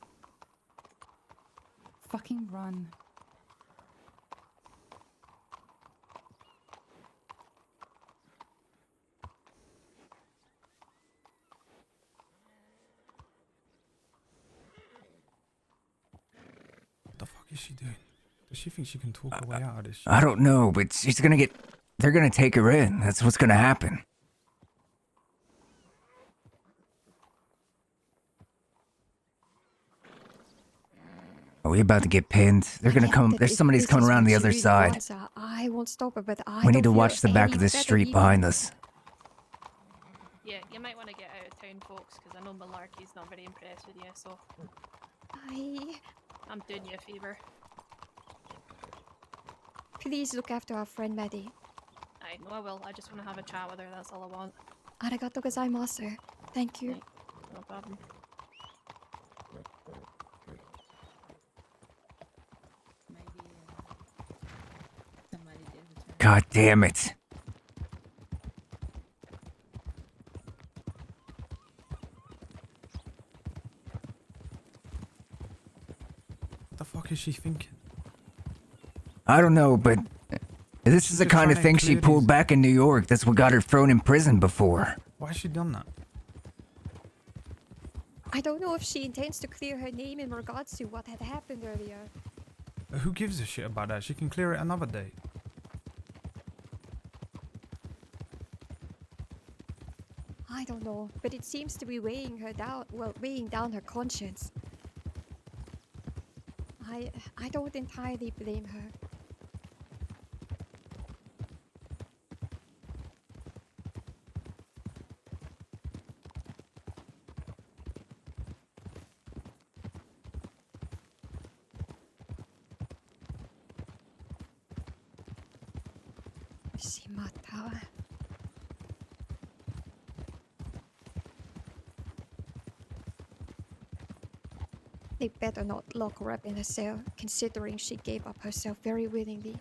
Fucking run.
is she doing? Does she think she can talk her way out of this shit?
I don't know, but she's gonna get. They're gonna take her in. That's what's gonna happen. Are we about to get pinned? They're gonna come. There's somebody's coming around the other side.
I won't stop her, but I
We
don't
need to
feel
watch the back
any
of the
better
street
either.
behind us.
Yeah, you might want to get out of town, folks, because I know Malarkey's not very impressed with you, so I'm doing you a favour.
Please look after our friend Maddie.
I know I will. I just want to have a chat with her. That's all I want.
Arigato gozaimasu. Thank you.
Right. No problem.
God damn it.
What the fuck is she thinking?
I don't know, but this is the
just
kind of
trying to
thing she
clear
pulled
these-
back in New York. That's what got her thrown in prison before.
Why has she done that?
I don't know if she intends to clear her name in regards to what had happened earlier.
Who gives a shit about that? She can clear it another day.
I don't know, but it seems to be weighing her down. Well, weighing down her conscience. I don't entirely blame her. Shimata. They better not lock her up in a cell, considering she gave up herself very willingly.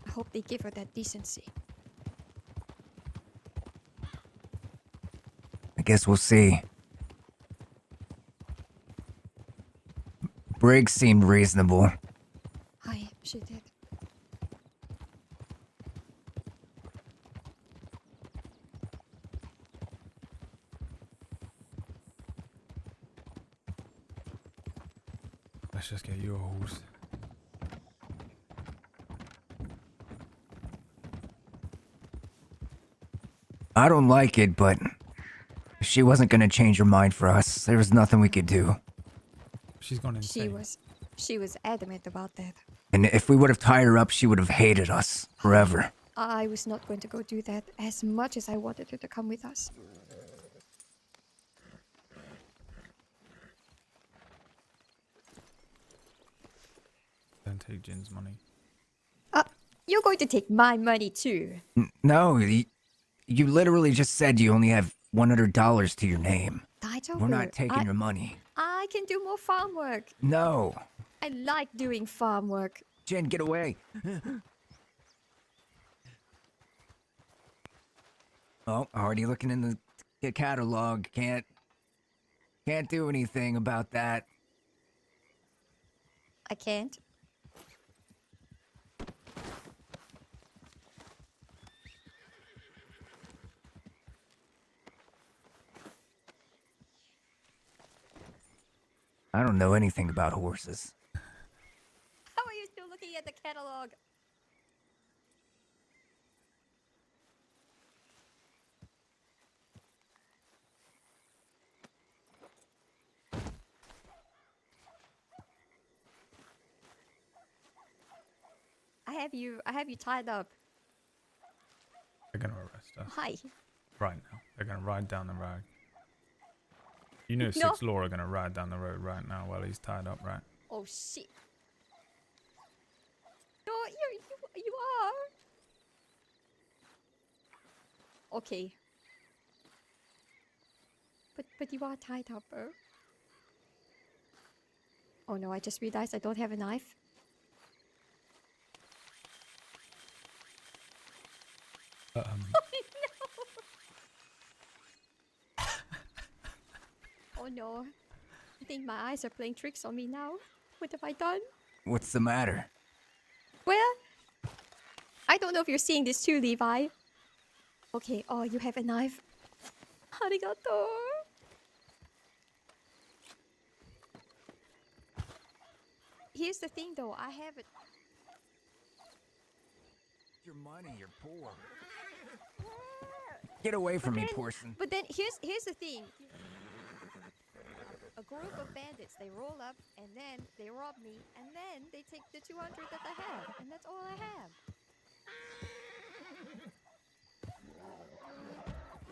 I hope they give her that decency.
I guess we'll see. Briggs seemed reasonable.
Hi, she did.
Let's just get you a horse.
I don't like it, but she wasn't gonna change her mind for us. There was nothing we could do.
She's gone insane.
She was adamant about that.
And if we would have tied her up, she would have hated us forever.
I was not going to go do that as much as I wanted her to come with us.
Don't take Jin's money.
You're going to take my money too.
No, you literally just said you only have $100 to your name. We're not taking your money.
I can do more farm work.
No.
I like doing farm work.
Jin, get away. Oh, already looking in the catalog. Can't do anything about that.
I can't.
I don't know anything about horses.
How are you still looking at the catalog? I have you tied up.
They're gonna arrest us.
Hi.
Right now. They're gonna ride down the road. You know
No.
6 Law are gonna ride down the road right now while he's tied up, right?
Oh shit. No, you are. Okay. But you are tied up, bro. Oh no, I just realized I don't have a knife. Oh no. I think my eyes are playing tricks on me now. What have I done?
What's the matter?
Well, I don't know if you're seeing this too, Levi. Okay, oh, you have a knife. Arigato. here's the thing, though. I have it.
Your money, you're poor. Get away from me, Porson.
But then here's the thing. A group of bandits, they roll up and then they rob me and then they take the 200 that I have, and that's all I have.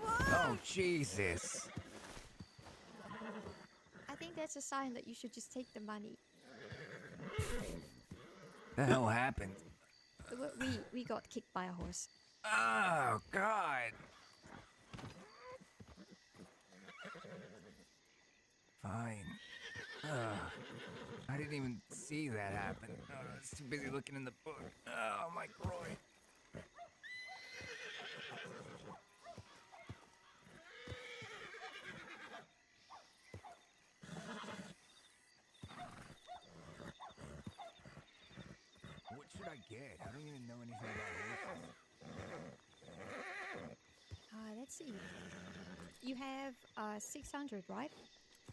Oh, Jesus.
I think that's a sign that you should just take the money.
The hell happened?
We got kicked by a horse.
Oh, God. Fine. I didn't even see that happen. I was too busy looking in the book. Oh, my groin. What should I get? I don't even know anything about horses.
Let's see. You have 600, right?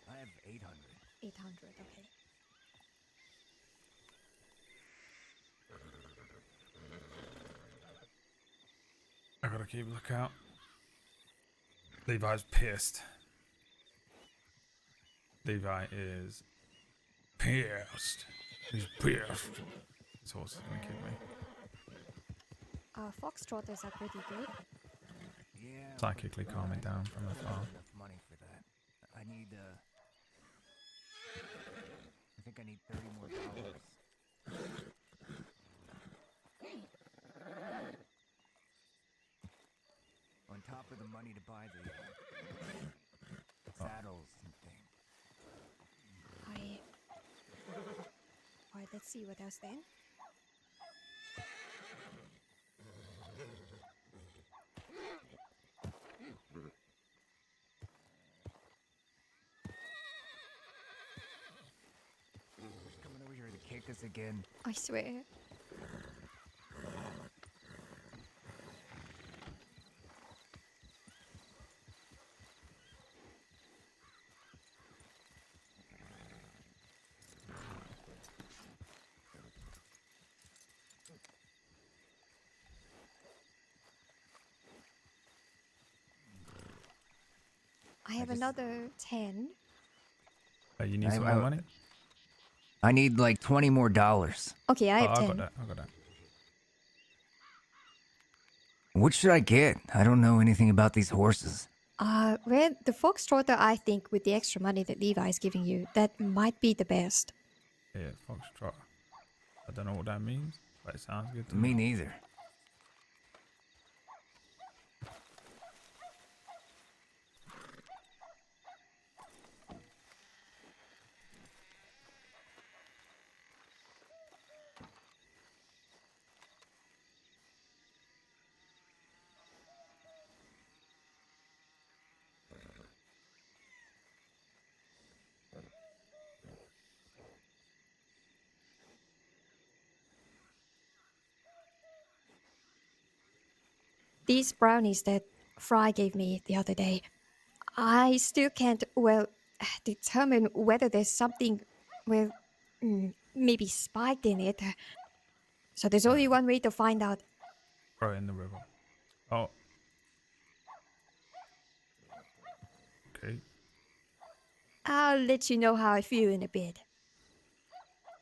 I have 800.
800, okay.
I gotta keep a lookout. Levi's pissed. Levi is pissed. He's pissed. This horse is gonna kill me.
Foxtrotters are pretty good.
Yeah.
Psychically calm it down from afar.
Enough money for that. I need, I think I need $30 more. On top of the money to buy the saddles and things.
Alright, let's see what else then.
Coming over here to kick us again.
I swear. I have another 10.
You need some more money?
I need like $20 more.
Okay, I have 10.
I got that.
What should I get? I don't know anything about these horses.
Red, the Foxtrotter, I think, with the extra money that Levi is giving you, that might be the best.
Yeah, Foxtrot. I don't know what that means, but it sounds good to
Me neither.
These brownies that Fry gave me the other day, I still can't, determine whether there's something, maybe spiked in it. So there's only one way to find out.
Throw it in the river. Oh. Okay.
I'll let you know how I feel in a bit.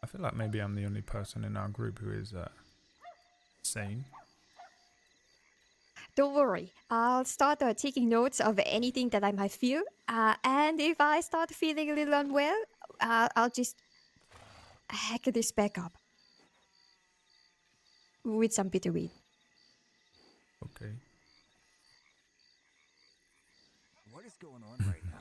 I feel like maybe I'm the only person in our group who is sane.
Don't worry, I'll start taking notes of anything that I might feel. And if I start feeling a little unwell, I'll just hack this back up with some bitter weed.
Okay.
What is going on right now?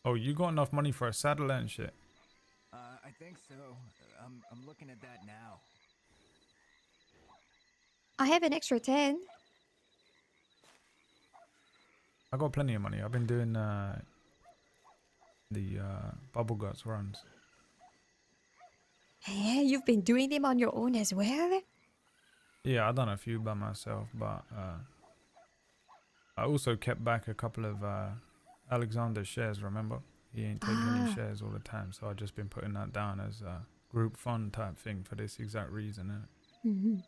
Oh, you got enough money for a saddle and shit?
I think so. I'm looking at that now.
I have an extra 10.
I got plenty of money. I've been doing the bubble guts runs.
Yeah, you've been doing them on your own as well?
Yeah, I've done a few by myself, but I also kept back a couple of Alexander's shares, remember? He ain't taking any
Ah.
shares all the time, so I've just been putting that down as a group fund type thing for this exact reason, innit?
Mhm.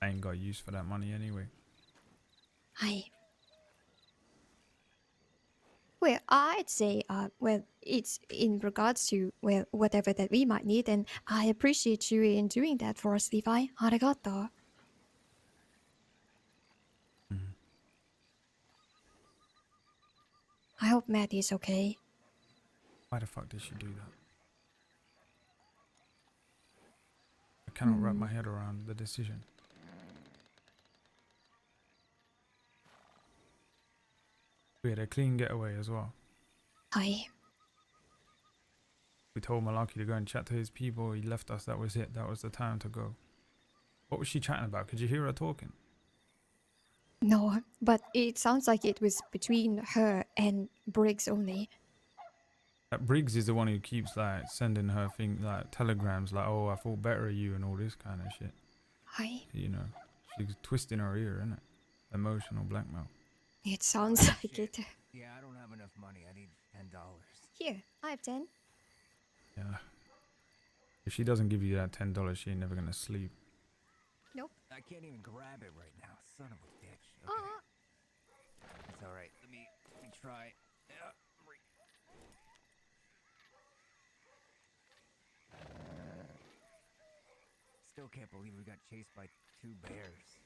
I ain't got use for that money anyway.
Aye. Well, I'd say, well, it's in regards to, well, whatever that we might need, and I appreciate you in doing that for us, Levi. Arigato.
Mhm.
I hope Maddie's okay.
Why the fuck did she do that? I cannot wrap my head around the decision. We had a clean getaway as well.
Aye.
We told Malaki to go and chat to his people. He left us. That was it. That was the time to go. What was she chatting about? Could you hear her talking?
No, but it sounds like it was between her and Briggs only.
That Briggs is the one who keeps like sending her thing like telegrams like, "Oh, I thought better of you" and all this kind of shit.
Aye.
You know, she's twisting her ear, isn't it? Emotional blackmail.
It sounds like it.
Yeah, I don't have enough money. I need $10.
Here, I have 10.
Yeah. If she doesn't give you that $10, she ain't never gonna sleep.
Nope.
I can't even grab it right now. Son of a bitch. Okay. It's all right. Let me try. Still can't believe we got chased by 2 bears.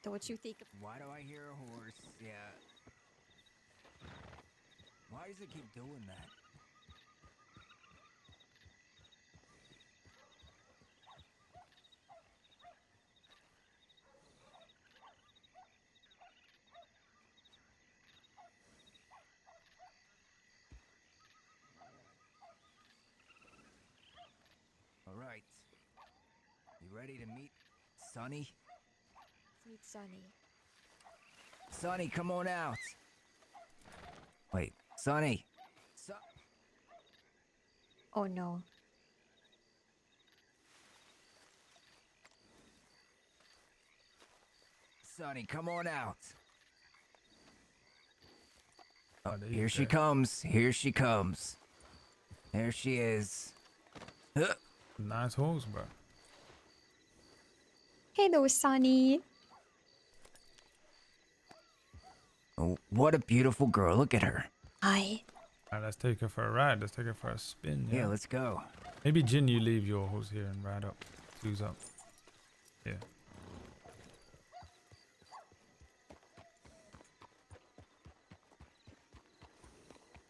Don't you think?
Why do I hear a horse? Yeah. Why does it keep doing that? All right. You ready to meet Sonny?
Sweet Sonny.
Sonny, come on out. Wait, Sonny.
Oh no.
Sonny, come on out. Oh,
there
here
you
she
go.
comes. Here she comes. There she is.
Nice horse, bro.
Hello, Sonny.
Oh, what a beautiful girl. Look at her.
Aye.
Alright, let's take her for a ride. Let's take her for a spin. Yeah,
Yeah, let's go.
Maybe Jin, you leave your horse here and ride up. Who's up? Yeah.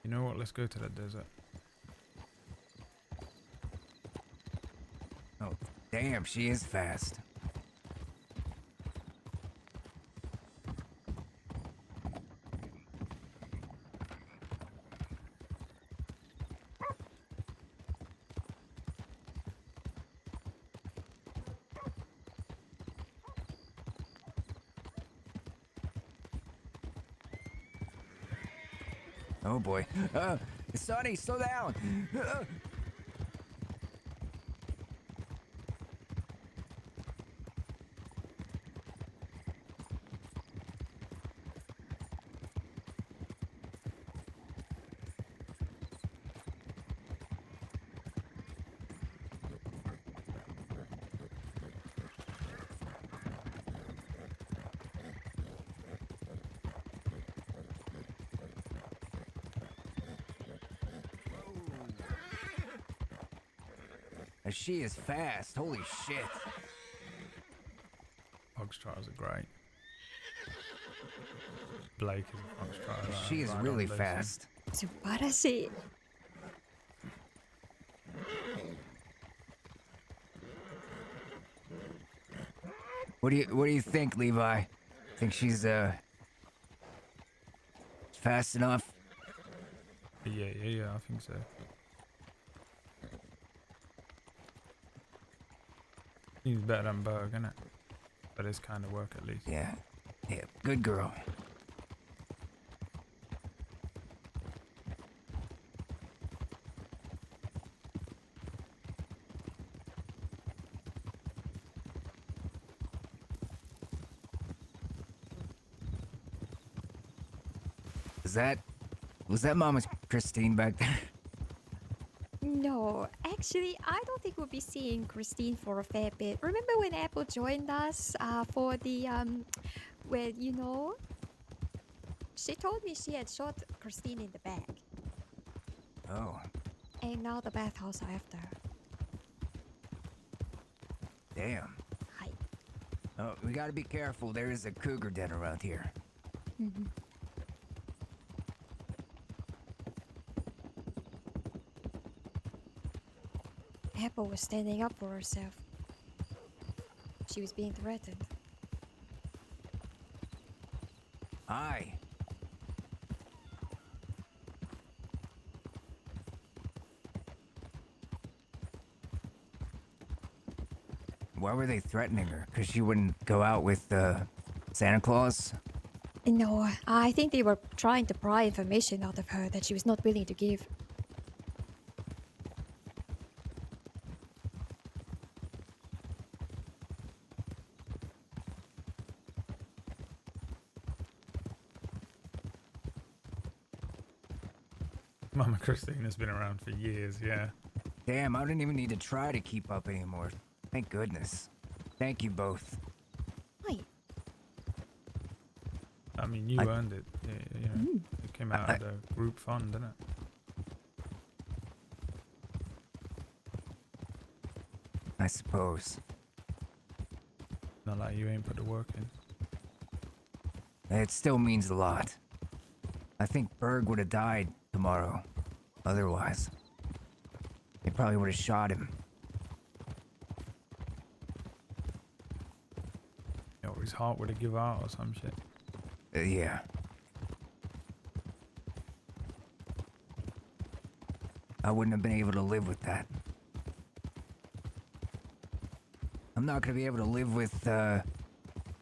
You know what? Let's go to the desert.
Oh, damn, she is fast. Oh boy. Sonny, slow down. She is fast. Holy shit.
Foxtrotters are great. Blake is a foxtrot.
She is
right
really
on Lucy.
fast.
Subarase.
What do you think, Levi? Think she's fast enough?
Yeah, I think so. Seems better than Berg, innit? for this kind of work at least.
Yeah. Yeah, good girl. Was that Mama Christine back there?
No, actually, I don't think we'll be seeing Christine for a fair bit. Remember when Apple joined us for the, where, you know? She told me she had shot Christine in the back.
Oh,
And now the bathhouse after.
damn.
Hi.
Oh, we gotta be careful. There is a cougar den around here.
Mhm. Apple was standing up for herself. She was being threatened.
Hi. Why were they threatening her? Because she wouldn't go out with Santa Claus?
No, I think they were trying to pry information out of her that she was not willing to give.
Mama Christine has been around for years, yeah.
Damn, I didn't even need to try to keep up anymore. Thank goodness. Thank you both.
Hi.
I mean, you earned it. You know, it came out of the group fund, didn't it?
I suppose.
Not like you ain't put the work in.
It still means a lot. I think Berg would have died tomorrow. Otherwise. They probably would have shot him.
Or his heart would have give out or some shit.
Yeah. I wouldn't have been able to live with that. I'm not gonna be able to live with,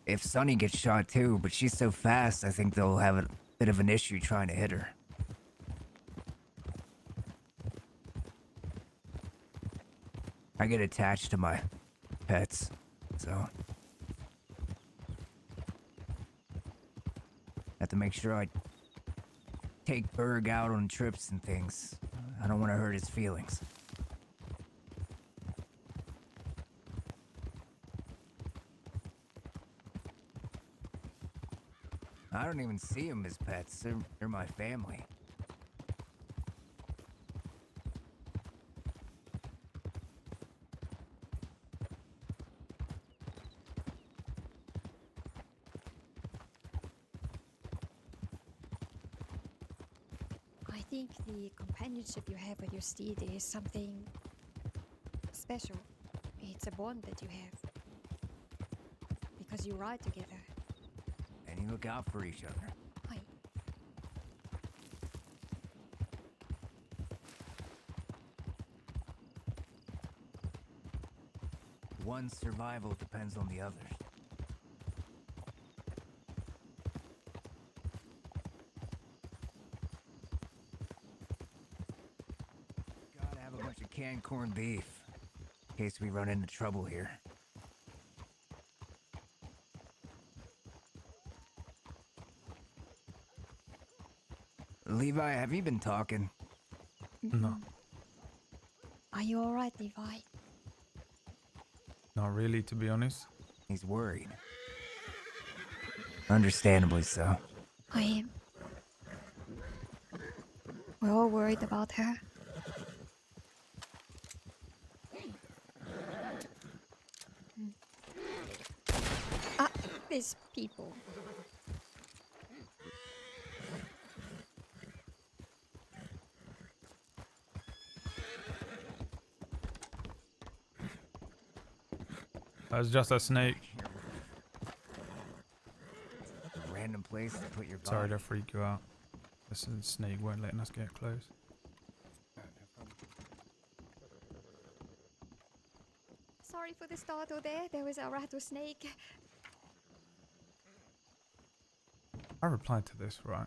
if Sunny gets shot too, but she's so fast, I think they'll have a bit of an issue trying to hit her. I get attached to my pets, so... have to make sure I take Berg out on trips and things. I don't want to hurt his feelings. I don't even see them as pets. They're my family.
I think the companionship you have with your steed is something special. It's a bond that you have. Because you ride together.
And you look out for each other.
Hi.
One's survival depends on the other's. Gotta have a bunch of canned corned beef. In case we run into trouble here. Levi, have you been talking?
No.
Are you alright, Levi?
Not really, to be honest.
He's worried. Understandably so.
I am. We're all worried about her. Ah, these people.
That's just a snake.
A random place to put your body.
Sorry to freak you out. This snake weren't letting us get close.
Sorry for the startle there. There was a rattlesnake.
I replied to this, right?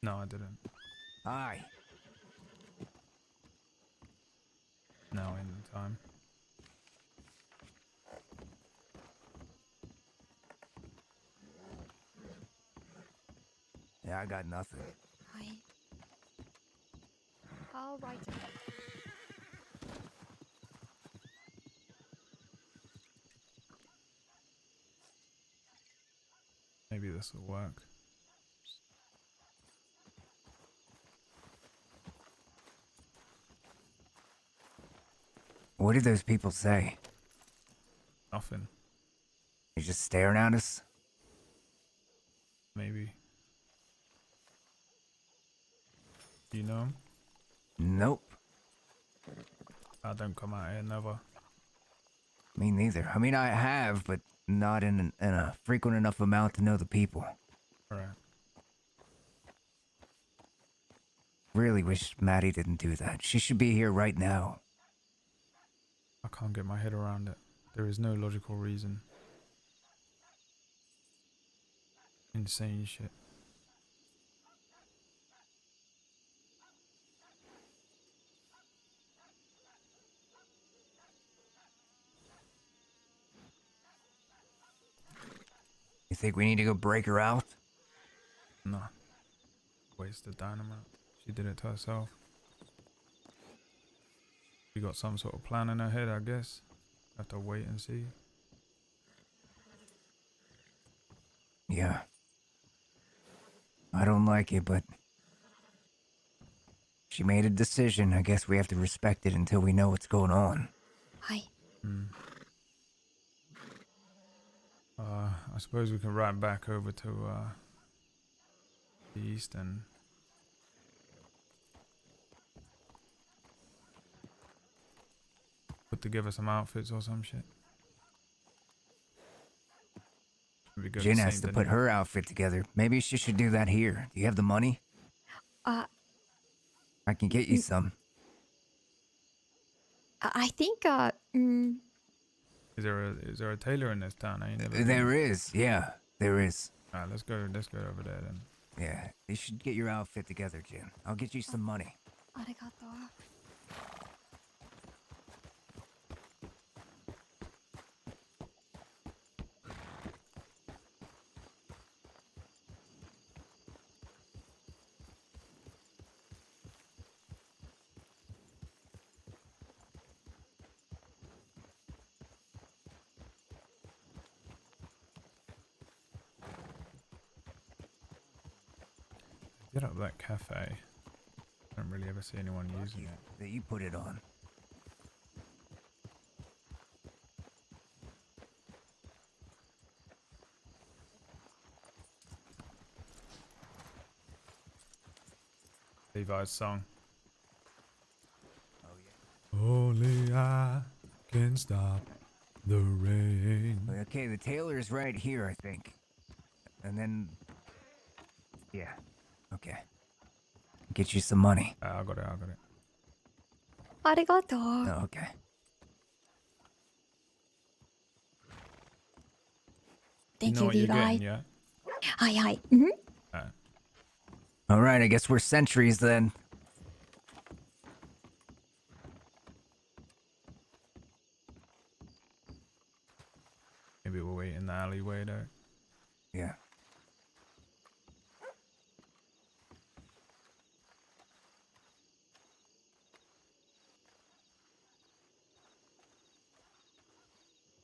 No, I didn't.
Aye.
Now in the time.
Yeah, I got nothing.
Hi. All right.
Maybe this will work.
What did those people say?
Nothing.
They're just staring at us?
Maybe. You know 'em?
Nope.
I don't come out here never.
Me neither. I mean, I have, but not in a frequent enough amount to know the people.
Right.
Really wish Maddie didn't do that. She should be here right now.
I can't get my head around it. There is no logical reason. Insane shit.
You think we need to go break her out?
Nah. Wasted dynamite. She did it to herself. She got some sort of plan in her head, I guess. Have to wait and see.
Yeah. I don't like it, but she made a decision. I guess we have to respect it until we know what's going on.
Hi.
I suppose we can ride back over to the east and put together some outfits or some shit. Would be good
Jin
to
has
see
to
the
put
new-
her outfit together. Maybe she should do that here. Do you have the money?
Uh,
I can get you some.
I think,
Is there a tailor in this town? I ain't never been.
There is, yeah. There is.
Alright, let's go over there then.
Yeah, you should get your outfit together, Jin. I'll get you some money.
arigato.
Get up that cafe. I don't really ever see anyone using it.
That you put it on.
Levi's song.
Oh yeah.
Only I can stop the rain.
Okay, the tailor's right here, I think. And then... Yeah. Okay. Get you some money.
I got it.
Arigato.
Oh, okay.
Thank
know
you,
what you're
Levi.
getting, yeah?
Hi, hi. Mm-hmm.
All right, I guess we're sentries then.
Maybe we'll wait in the alleyway though.
Yeah.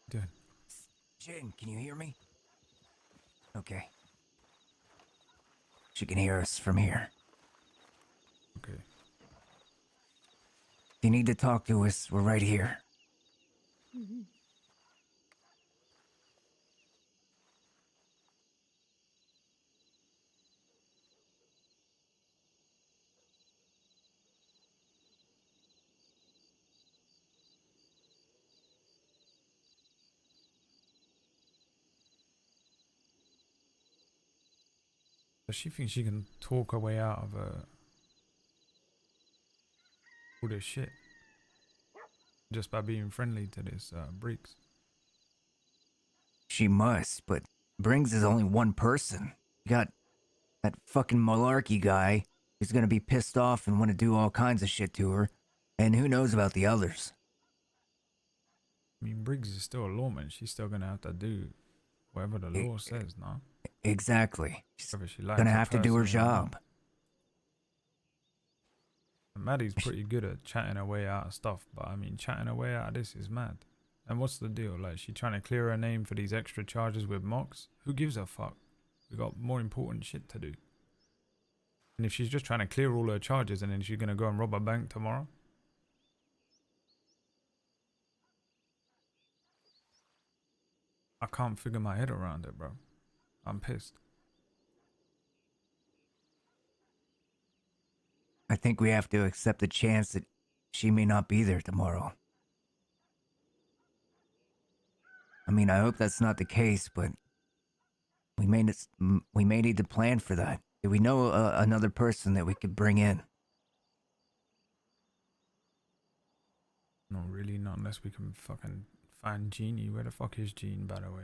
Dude.
Jin, can you hear me? Okay. She can hear us from here.
Okay.
If you need to talk to us, we're right here.
Mm-hmm.
Does she think she can talk her way out of all this shit? Just by being friendly to this Breeks?
She must, but Briggs is only one person. You got that fucking malarkey guy who's gonna be pissed off and want to do all kinds of shit to her. And who knows about the others?
I mean, Briggs is still a lawman. She's still gonna have to do whatever the law says, no?
Exactly. She's
Whether she likes
gonna
it
have to do her
personally or not.
job.
And Maddie's pretty good at chatting her way out of stuff, but I mean, chatting her way out of this is mad. And what's the deal? Like, she trying to clear her name for these extra charges with Mox? Who gives a fuck? We got more important shit to do. And if she's just trying to clear all her charges and then she's gonna go and rob a bank tomorrow? I can't figure my head around it, bro. I'm pissed.
I think we have to accept the chance that she may not be there tomorrow. I mean, I hope that's not the case, but we may need to plan for that. Do we know another person that we could bring in?
Not really, not unless we can fucking find Jeannie. Where the fuck is Jean, by the way?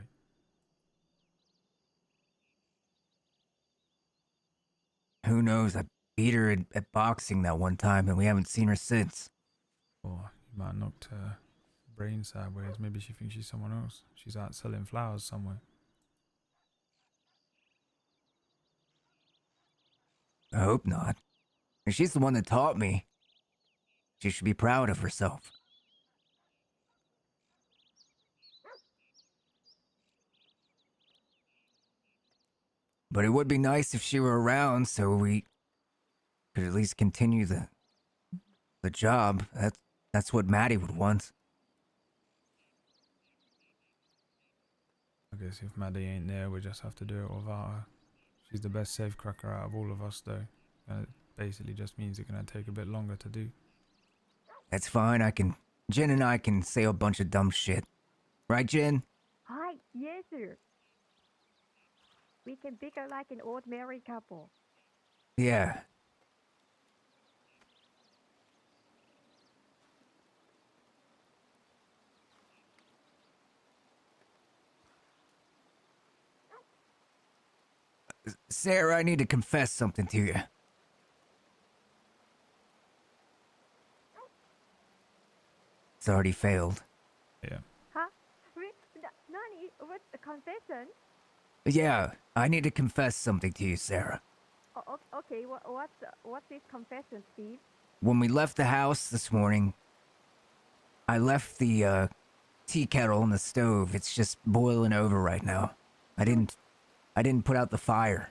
Who knows? I beat her at boxing that one time, and we haven't seen her since.
Or you might have knocked her brain sideways. Maybe she thinks she's someone else. She's out selling flowers somewhere.
I hope not. And she's the one that taught me. She should be proud of herself. But it would be nice if she were around so we could at least continue the job. That's what Maddie would want.
I guess if Maddie ain't there, we just have to do it without her. She's the best safecracker out of all of us, though. And it basically just means it's gonna take a bit longer to do.
That's fine. Jen and I can say a bunch of dumb shit. Right, Jen?
Hi, yes, sir. We can bicker like an old married couple.
Yeah. Sarah, I need to confess something to you. It's already failed.
Yeah.
Huh? Nani, what's a confession?
Yeah, I need to confess something to you, Sarah.
Oh, okay, what's this confession, Steve?
When we left the house this morning, I left the tea kettle in the stove. It's just boiling over right now. I didn't put out the fire.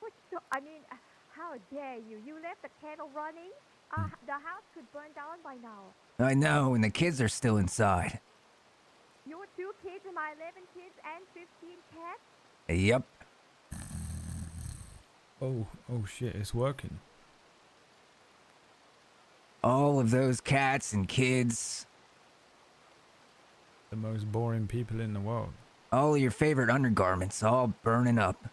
What? I mean, how dare you? You left the kettle running? The house could burn down by now.
I know, and the kids are still inside.
Your 2 kids and my 11 kids and 15 cats?
Yep.
Oh shit, it's working.
All of those cats and kids.
The most boring people in the world.
All of your favorite undergarments all burning up.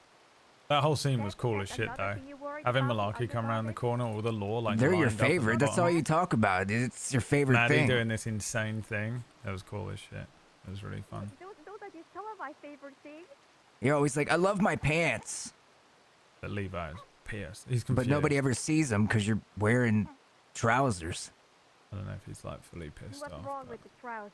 That whole scene was cool as shit, though. Having Malarkey come around the corner with the law, like
They're your
lined up at the
favorite. That's all
bottom.
you talk about. It's your favorite
Maddie
thing.
doing this insane thing. That was cool as shit. It was really fun.
Those are just some of my favorite things.
You're always like, I love my pants.
But Levi's pissed. He's
But
confused.
nobody ever sees them because you're wearing trousers.
I don't know if he's like fully pissed
What's
off.
wrong with the trousers?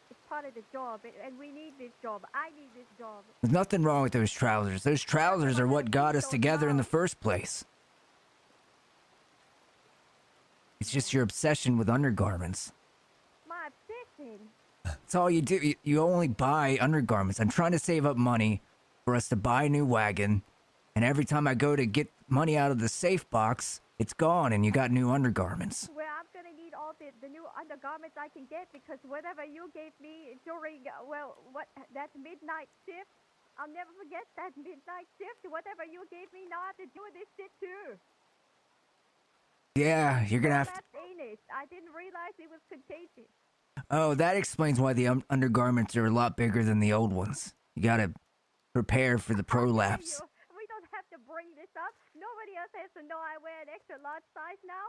It's part of the job, and we need this job. I need this job.
There's nothing wrong with those trousers. Those trousers are what got us together in the first place. It's just your obsession with undergarments.
My obsession.
That's all you do. You only buy undergarments. I'm trying to save up money for us to buy a new wagon. And every time I go to get money out of the safe box, it's gone and you got new undergarments.
Well, I'm gonna need all the new undergarments I can get because whatever you gave me during, that midnight shift, I'll never forget that midnight shift. Whatever you gave me, now I have to do this shit too.
Yeah, you're gonna have to...
That's anus. I didn't realize it was contagious.
Oh, that explains why the undergarments are a lot bigger than the old ones. You gotta prepare for the prolapse.
We don't have to bring this up. Nobody else has to know I wear an extra large size now.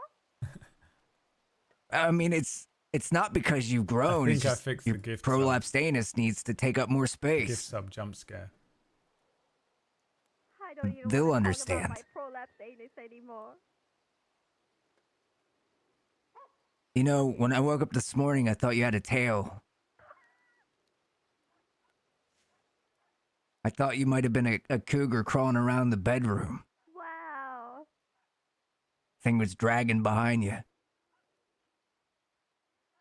I mean, it's not because you've grown.
I
It's
think I
just
fixed
your
the gift
prolapsed anus needs to take up more
Gift
space.
sub jump scare.
don't even
They'll
want to talk about
understand.
my prolapse anus anymore.
You know, when I woke up this morning, I thought you had a tail. I thought you might have been a cougar crawling around the bedroom.
Wow.
Thing was dragging behind you.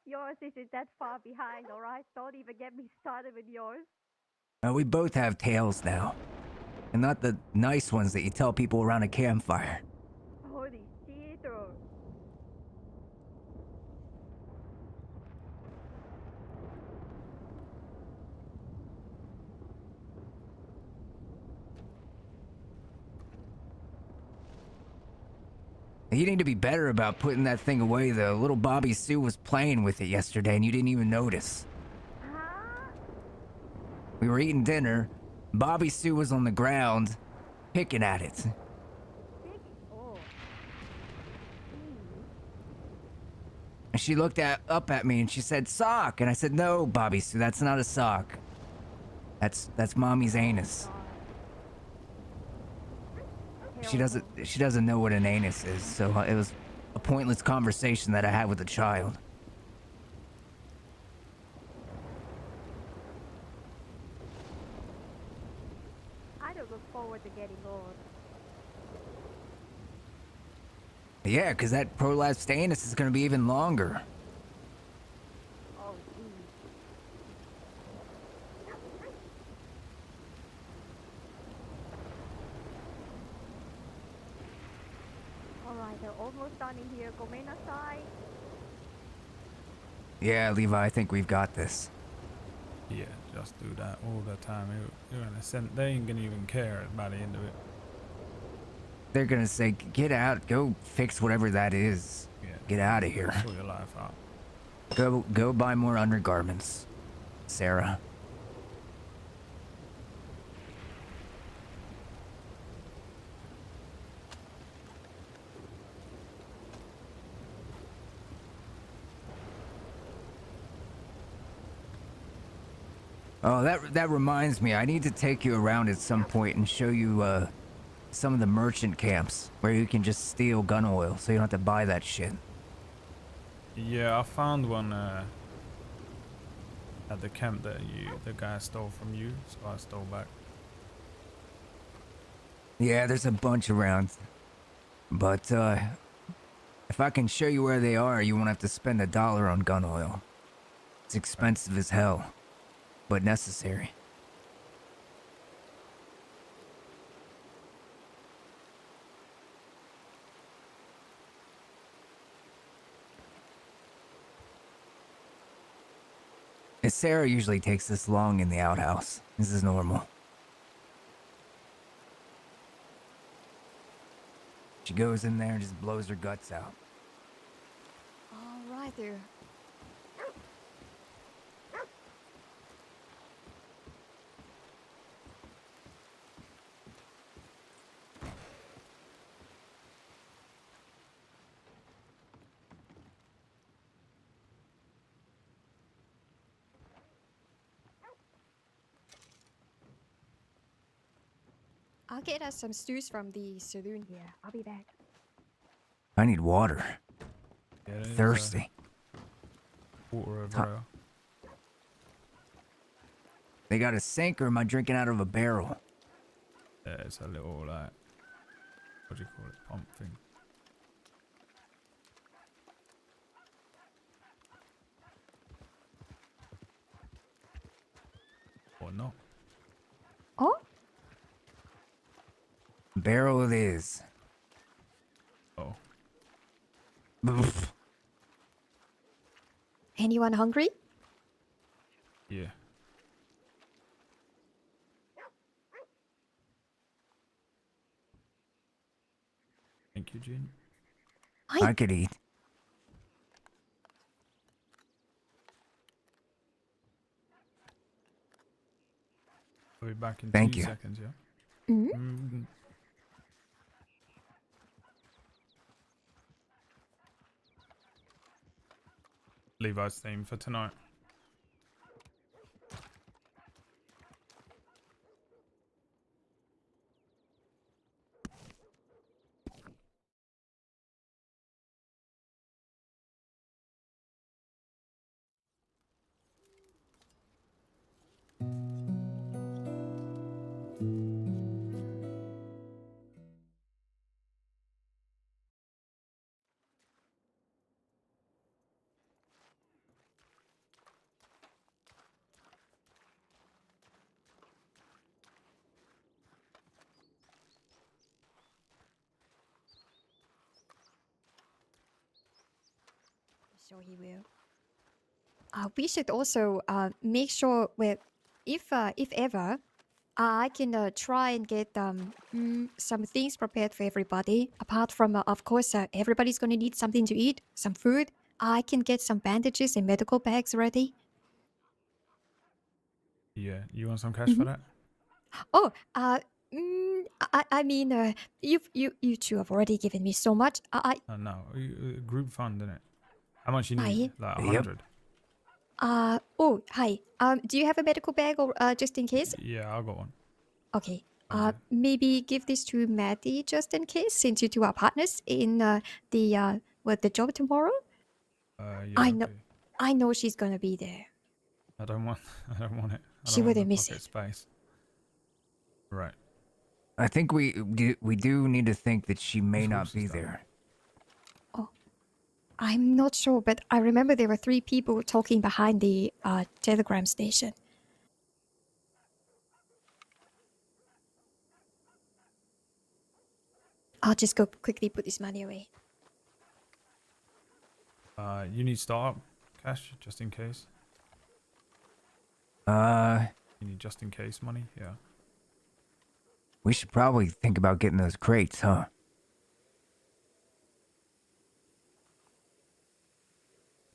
Yours isn't that far behind, alright? Don't even get me started with yours.
We both have tails now. And not the nice ones that you tell people around a campfire.
Holy shit.
You need to be better about putting that thing away, though. Little Bobby Sue was playing with it yesterday and you didn't even notice.
Huh?
We were eating dinner. Bobby Sue was on the ground, picking at it.
Oh.
And she looked up at me and she said, "Sock." And I said, "No, Bobby Sue, that's not a sock. That's mommy's anus." She doesn't know what an anus is, so it was a pointless conversation that I had with a child.
I don't look forward to getting old.
Yeah, because that prolapsed anus is going to be even longer.
Oh, geez. Alright, they're almost done in here. Gomenasai.
Yeah, Levi, I think we've got this.
Yeah, just do that all the time. You're in a sense, they ain't gonna even care by the end of it.
They're going to say, "Get out, go fix whatever that is.
Yeah.
Get out of here.
Sort your life out.
Go buy more undergarments, Sarah." Oh, that reminds me. I need to take you around at some point and show you some of the merchant camps where you can just steal gun oil, so you don't have to buy that shit.
Yeah, I found one at the camp that the guy stole from you, so I stole back.
Yeah, there's a bunch around, but if I can show you where they are, you won't have to spend $1 on gun oil. It's expensive as hell, but necessary. Sarah usually takes this long in the outhouse. This is normal. She goes in there and just blows her guts out.
All right there. I'll get us some stews from the saloon.
Yeah, I'll be back.
I need water.
Yeah, there's
Thirsty.
Water over there.
They got a sink, or am I drinking out of a barrel?
Yeah, it's a little like, what do you call it, pump thing. Or not.
Oh?
Barrel it is.
Oh.
Anyone hungry?
Yeah. Thank you, Jean.
I could eat.
I'll be back in
Thank
2
you.
seconds, yeah?
Mm-hmm.
Levi's theme for tonight.
sure he will. We should also make sure if ever, I can try and get some things prepared for everybody. Apart from, of course, everybody's going to need something to eat, some food. I can get some bandages and medical bags ready.
Yeah, you want some cash for that?
Oh, I mean, you two have already given me so much.
No, group fund, innit? How much you
Hi.
need? Like
Yep.
100?
Oh, hi. Do you have a medical bag or just in case?
Yeah, I got one.
Okay.
Thank you.
Maybe give this to Maddie just in case, since you two are partners in the job tomorrow.
Yeah, okay.
I know she's gonna be there.
I don't want I don't want it. I
She
don't want the
wouldn't miss
pocket
it.
space. Right.
I think we do need to think that she may
Whose
not
horse
be
is that?
there.
I'm not sure, but I remember there were 3 people talking behind the telegram station. I'll just go quickly put this money away.
You need startup cash just in case. You need just in case money. Yeah.
We should probably think about getting those crates, huh?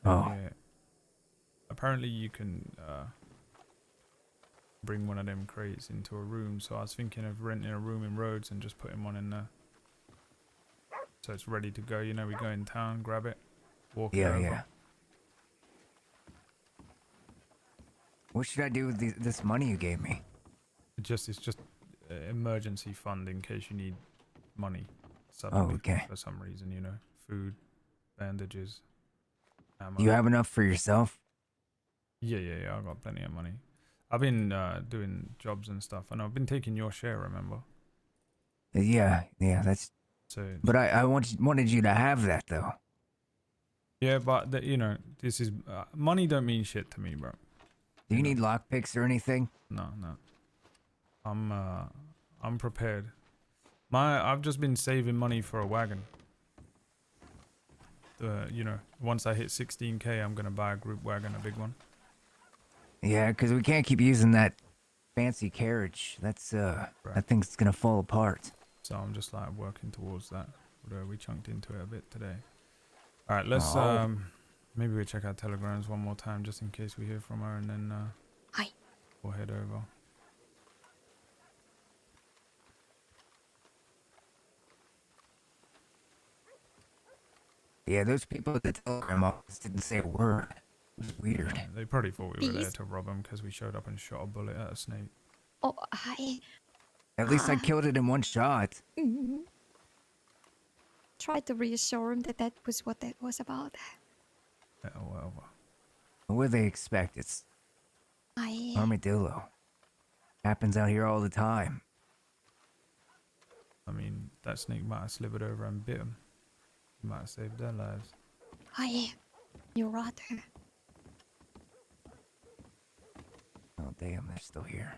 Oh.
Yeah. Apparently you can bring one of them crates into a room. So I was thinking of renting a room in Rhodes and just putting one in there. So it's ready to go. You know, we go in town, grab it, walk it over.
Yeah. What should I do with this money you gave me?
It's just emergency fund in case you need money suddenly
okay.
for some reason, you know, food, bandages, ammo.
Do you have enough for yourself?
Yeah, I got plenty of money. I've been doing jobs and stuff, and I've been taking your share, remember?
Yeah, that's...
So,
But I wanted you to have that, though.
yeah, but, you know, this is... money don't mean shit to me, bro.
Do you need lockpicks or anything?
No. I'm prepared. I've just been saving money for a wagon. You know, once I hit 16k, I'm gonna buy a group wagon, a big one.
Yeah, because we can't keep using that fancy carriage. That's that thing's gonna fall apart.
So I'm just like working towards that. Although we chunked into it a bit today. All right, let's maybe we check out telegrams one more time just in case we hear from her, and then
Hi.
We'll head over.
Yeah, those people at the telegram office didn't say a word. It was weird.
Yeah, they probably thought we were there
These-
to rob them because we showed up and shot a bullet at a snake.
Oh, hi.
At least I killed it in one shot.
Tried to reassure him that was what that was about.
Yeah, whatever.
What do they expect? It's
I
armadillo. Happens out here all the time.
I mean, that snake might have slithered over and bit them. Might have saved their lives.
You're right.
Oh damn, they're still here.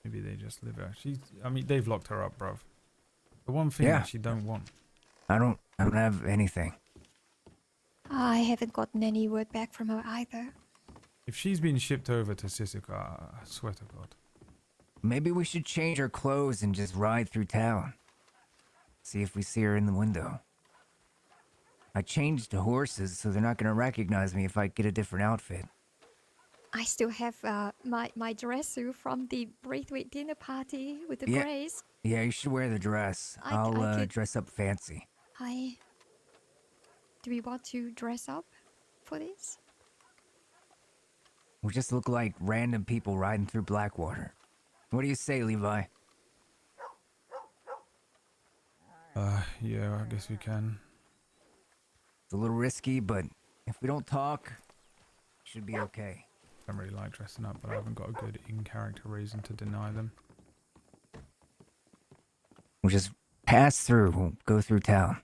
Maybe they just live her. I mean, they've locked her up, bruv. The one thing
Yeah.
that she don't want.
I don't have anything.
I haven't gotten any word back from her either.
If she's been shipped over to Sissika, I swear to God.
Maybe we should change our clothes and just ride through town. See if we see her in the window. I changed to horses, so they're not gonna recognize me if I get a different outfit.
I still have my dress suit from the Braithwaite dinner party with the
Yeah.
grays.
Yeah, you should wear the dress.
I
I'll
could-
dress up fancy.
Do we want to dress up for this?
We'll just look like random people riding through Blackwater. What do you say, Levi?
Yeah, I guess we can.
It's a little risky, but if we don't talk, should be okay.
I don't really like dressing up, but I haven't got a good in-character reason to deny them.
We'll just pass through. We'll go through town.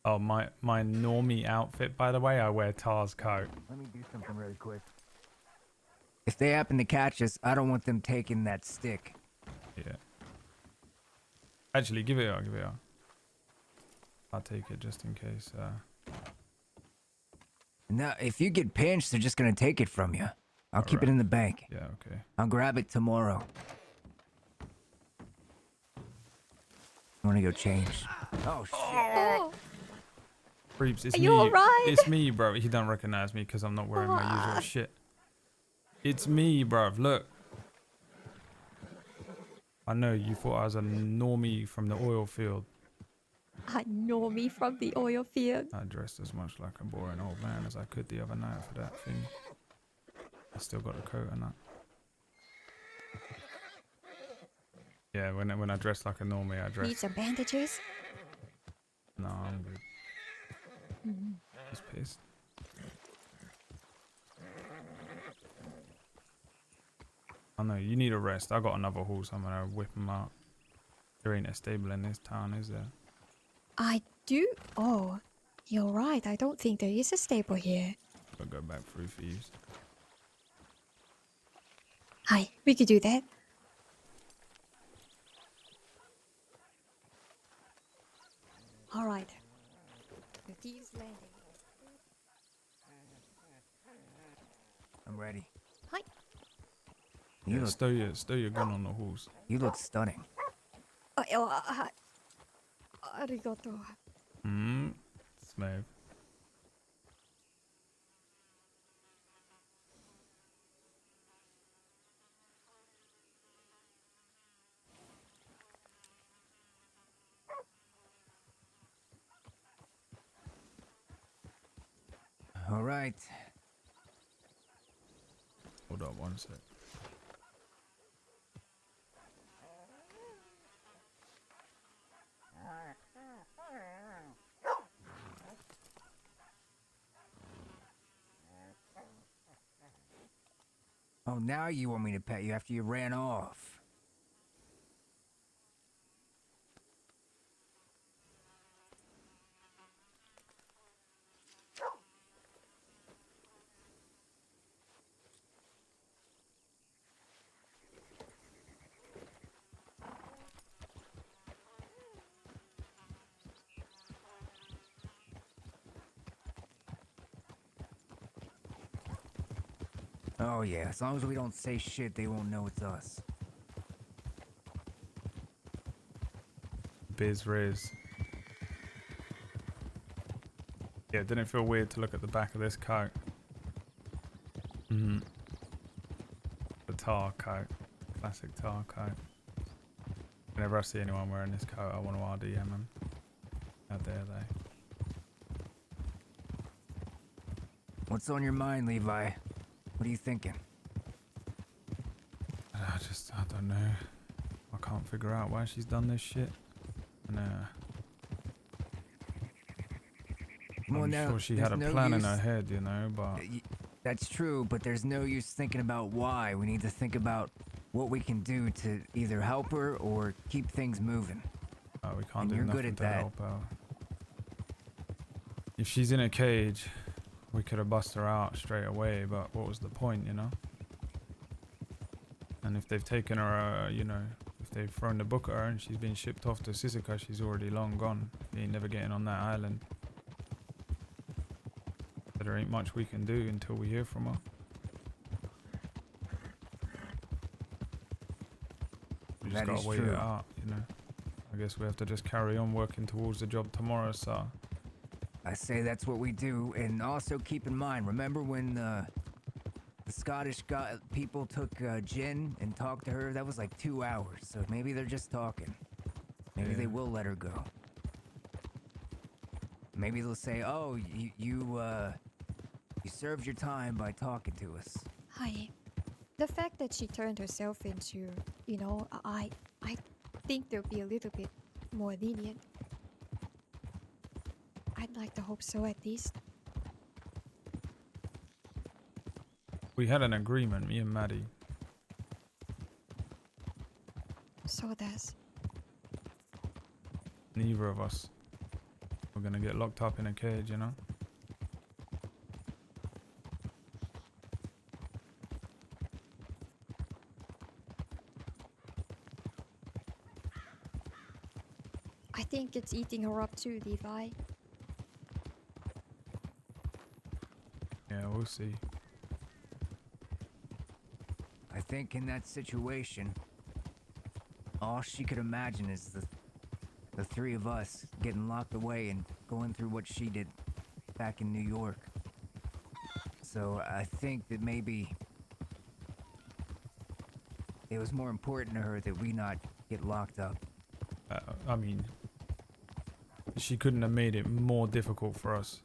Oh, my normie outfit, by the way, I wear Tar's coat.
Let me do something really quick. If they happen to catch us, I don't want them taking that stick.
Yeah. Actually, give it out, give it out. I'll take it just in case.
Now, if you get pinched, they're just gonna take it from you. I'll keep it in the bank.
Yeah, okay.
I'll grab it tomorrow. I wanna go change. Oh, shit.
Oh,
Creeps, it's
Are
me.
you alright?
It's me, bro. He don't recognize me because I'm not wearing my usual shit. It's me, bro. Look. I know you thought I was a normie from the oil field.
I know me from the oil field.
I dressed as much like a boring old man as I could the other night for that thing. I still got the coat and that. Yeah, when I dress like a normie, I dress.
Need some bandages?
No, I'm good.
Mhm.
He's pissed. I know, you need a rest. I got another horse. I'm gonna whip him out. There ain't a stable in this town, is there?
I do. Oh, you're right. I don't think there is a stable here.
I'll go back through thieves.
Hi, we could do that. All right. The thieves' landing.
I'm ready.
Hi.
You
Yeah,
look,
stow your gun on the horse.
you look stunning.
Arigato.
Smooth.
All right.
Hold on one sec.
Oh, now you want me to pet you after you ran off. Oh yeah, as long as we don't say shit, they won't know it's us.
Biz Riz. Yeah, didn't it feel weird to look at the back of this coat? The tar coat. Classic tar coat. Whenever I see anyone wearing this coat, I want to RDM them. How dare they?
What's on your mind, Levi? What are you thinking?
I don't know. I can't figure out why she's done this shit. And
Well,
I'm
now,
sure she
there's
had a
no
plan in
use-
her head, you know, but
That's true, but there's no use thinking about why. We need to think about what we can do to either help her or keep things moving.
we can't
And
do
you're
nothing
good at
to
that.
help her. If she's in a cage, we could have bust her out straight away, but what was the point, you know? And if they've taken her, you know, if they've thrown the book at her and she's been shipped off to Sisika, she's already long gone. She ain't never getting on that island. So there ain't much we can do until we hear from her. We just
That
gotta
is
wait
true.
it out, you know. I guess we have to just carry on working towards the job tomorrow, so.
I say that's what we do, and also keep in mind, remember when the Scottish people took Jen and talked to her? That was like 2 hours, so maybe they're just talking. Maybe
Yeah.
they will let her go. Maybe they'll say, "Oh, you served your time by talking to us."
Hi. The fact that she turned herself into, you know, I think they'll be a little bit more lenient. I'd like to hope so, at least.
We had an agreement, me and Maddie.
So does.
Neither of us We're gonna get locked up in a cage, you know?
I think it's eating her up too, Levi.
Yeah, we'll see.
I think in that situation, all she could imagine is the three of us getting locked away and going through what she did back in New York. So I think that maybe it was more important to her that we not get locked up.
I mean, she couldn't have made it more difficult for us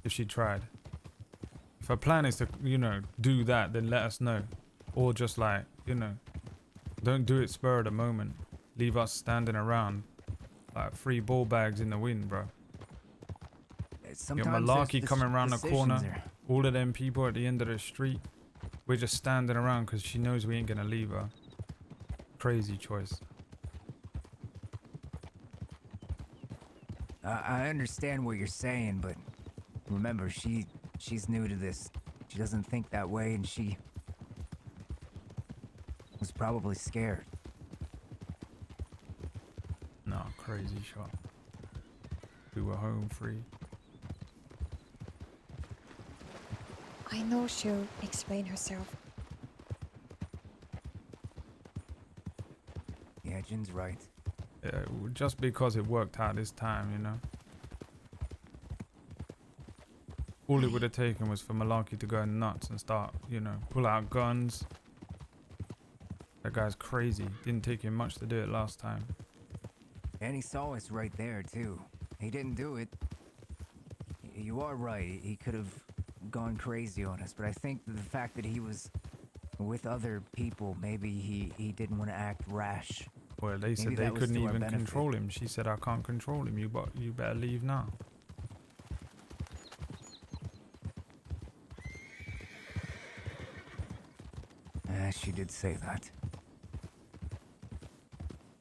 if she tried. If her plan is to, you know, do that, then let us know. Or just like, you know, don't do it spur of the moment. Leave us standing around like 3 ball bags in the wind, bro. You got Malarkey coming around the corner. All of them people at the end of the street. We're just standing around because she knows we ain't gonna leave her. Crazy choice.
I understand what you're saying, but remember, she's new to this. She doesn't think that way, and she was probably scared.
No, crazy shot. We were home free.
I know she'll explain herself.
Yeah, Jin's right.
Yeah, just because it worked out this time, you know. All it would have taken was for Malarkey to go nuts and start, you know, pull out guns. That guy's crazy. Didn't take him much to do it last time.
And he saw us right there, too. He didn't do it. You are right. He could have gone crazy on us, but I think the fact that he was with other people, maybe he didn't want to act rash.
Well, they said they couldn't even control him. She said, I can't control him. You better leave now.
She did say that.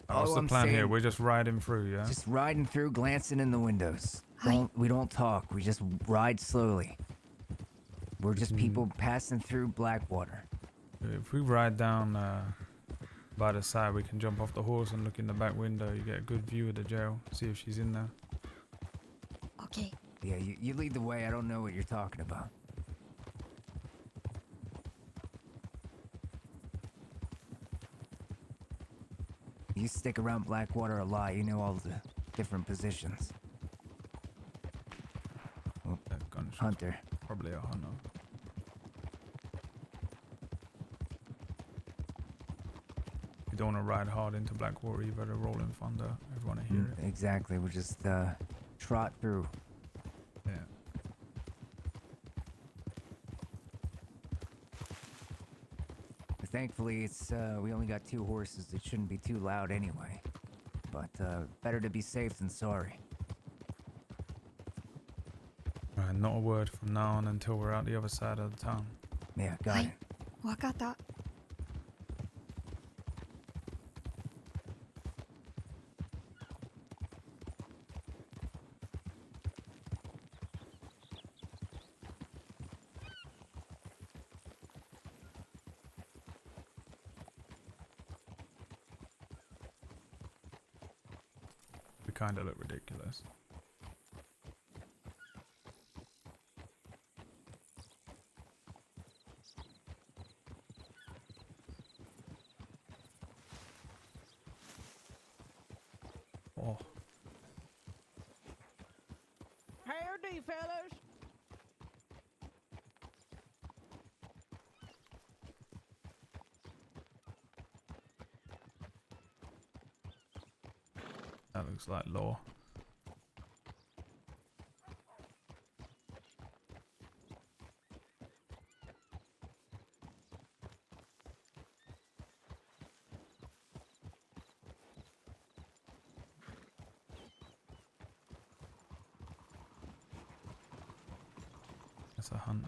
What's the plan here? We're just riding through, yeah?
Just riding through, glancing in the windows.
Hi.
We don't talk. We just ride slowly. We're just people passing through Blackwater.
If we ride down by the side, we can jump off the horse and look in the back window. You get a good view of the jail. See if she's in there.
Okay.
Yeah, you lead the way. I don't know what you're talking about. You stick around Blackwater a lot. You know all the different positions. Oh, Hunter.
Probably a hunter. You don't want to ride hard into Blackwater either. The rolling thunder. Everyone to hear it.
Exactly. We'll just trot through.
Yeah.
Thankfully, it's we only got 2 horses. It shouldn't be too loud anyway. But better to be safe than sorry.
Right, not a word from now on until we're out the other side of the town.
Yeah, got it.
わかった.
We kind of look ridiculous. Oh.
Howdy, fellas.
That looks like law. That's a hunter.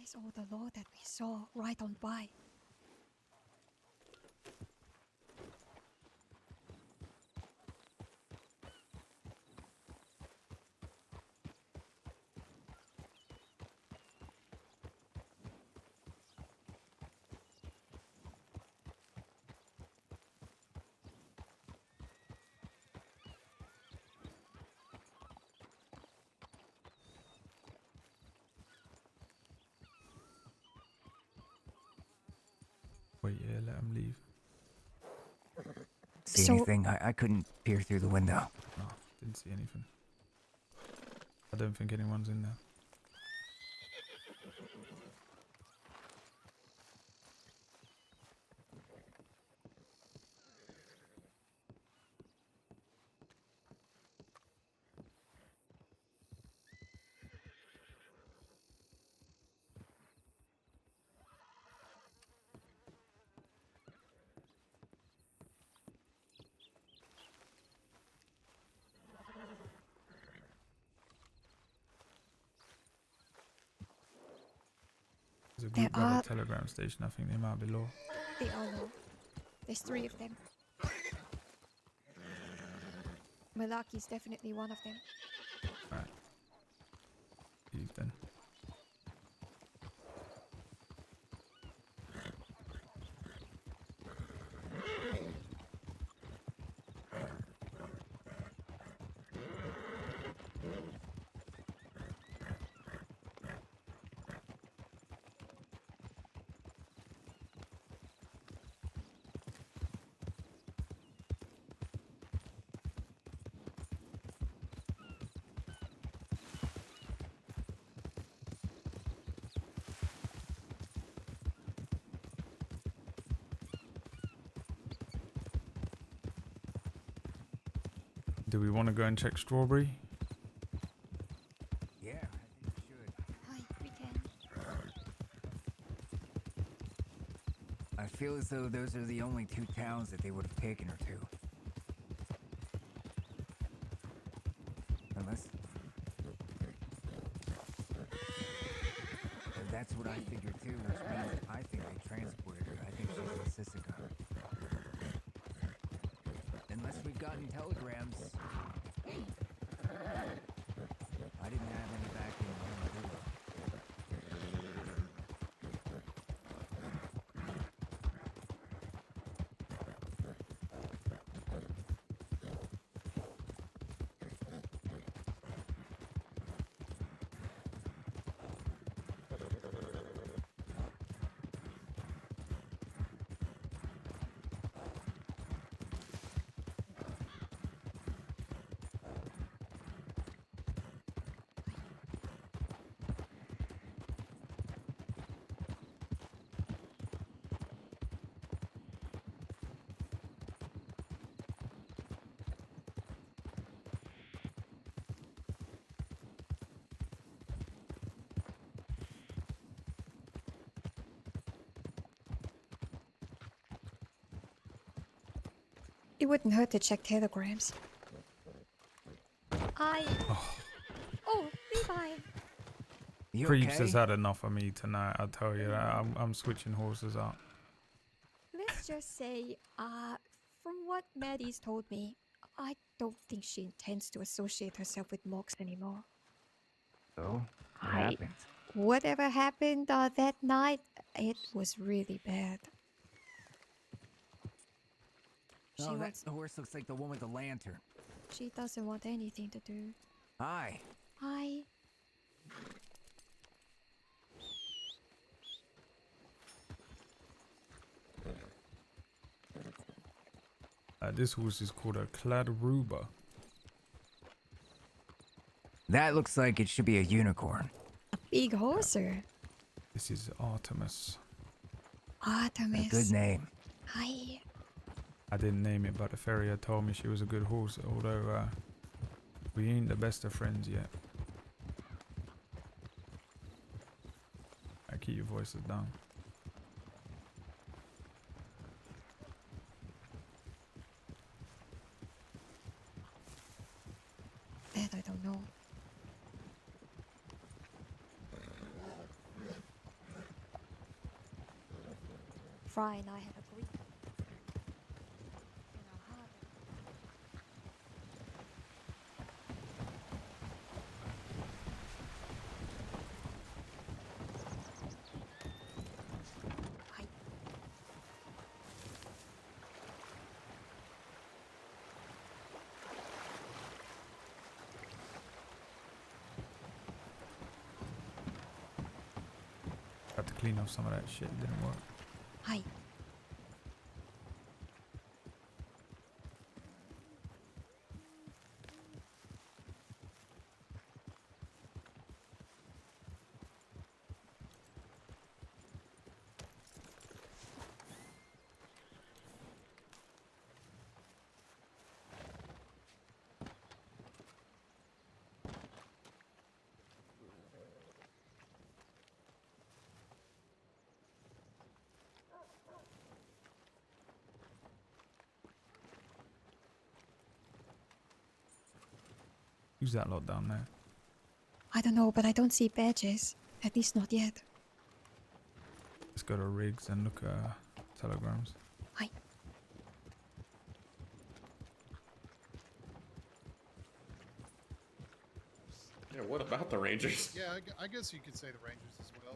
is all the law that we saw right on by.
Wait, yeah, let him leave.
See
So-
anything? I couldn't peer through the window.
No, didn't see anything. I don't think anyone's in there. There's a
There
group by
are-
the telegram station. I think they might be low.
They are low. There's 3 of them. Malaki's definitely one of them.
Right. Leave then. Do we want to go and check Strawberry?
Yeah, I think we should.
Hi, we can.
I feel as though those are the only 2 towns that they would have taken her to. Unless... That's what I figured too, which means I think they transported her. I think she's in Sisika. Unless we've gotten telegrams. I didn't have any back in Honolulu.
It wouldn't hurt to check telegrams. Oh, Levi.
You
Creeps
okay?
has had enough of me tonight. I'll tell you that. I'm switching horses out.
Let's just say, from what Maddie's told me, I don't think she intends to associate herself with Mox anymore.
So, what happened?
Whatever happened that night, it was really bad. She
Oh, that
wants.
horse looks like the one with the lantern.
She doesn't want anything to do.
Hi.
Hi.
This horse is called a Cladruba.
That looks like it should be a unicorn.
Big horser.
This is Artemis.
Artemis.
A good name.
Hi.
I didn't name it, but the farrier told me she was a good horse, although we ain't the best of friends yet. Keep your voices down.
That I don't know. Fry and I had agreed. In our heart.
Had to clean off some of that shit. It didn't work.
Hi.
Who's that lot down there?
I don't know, but I don't see badges. At least not yet.
Let's go to rigs and look at telegrams.
Hi.
Yeah, what about the Rangers?
Yeah, I guess you could say the Rangers as well.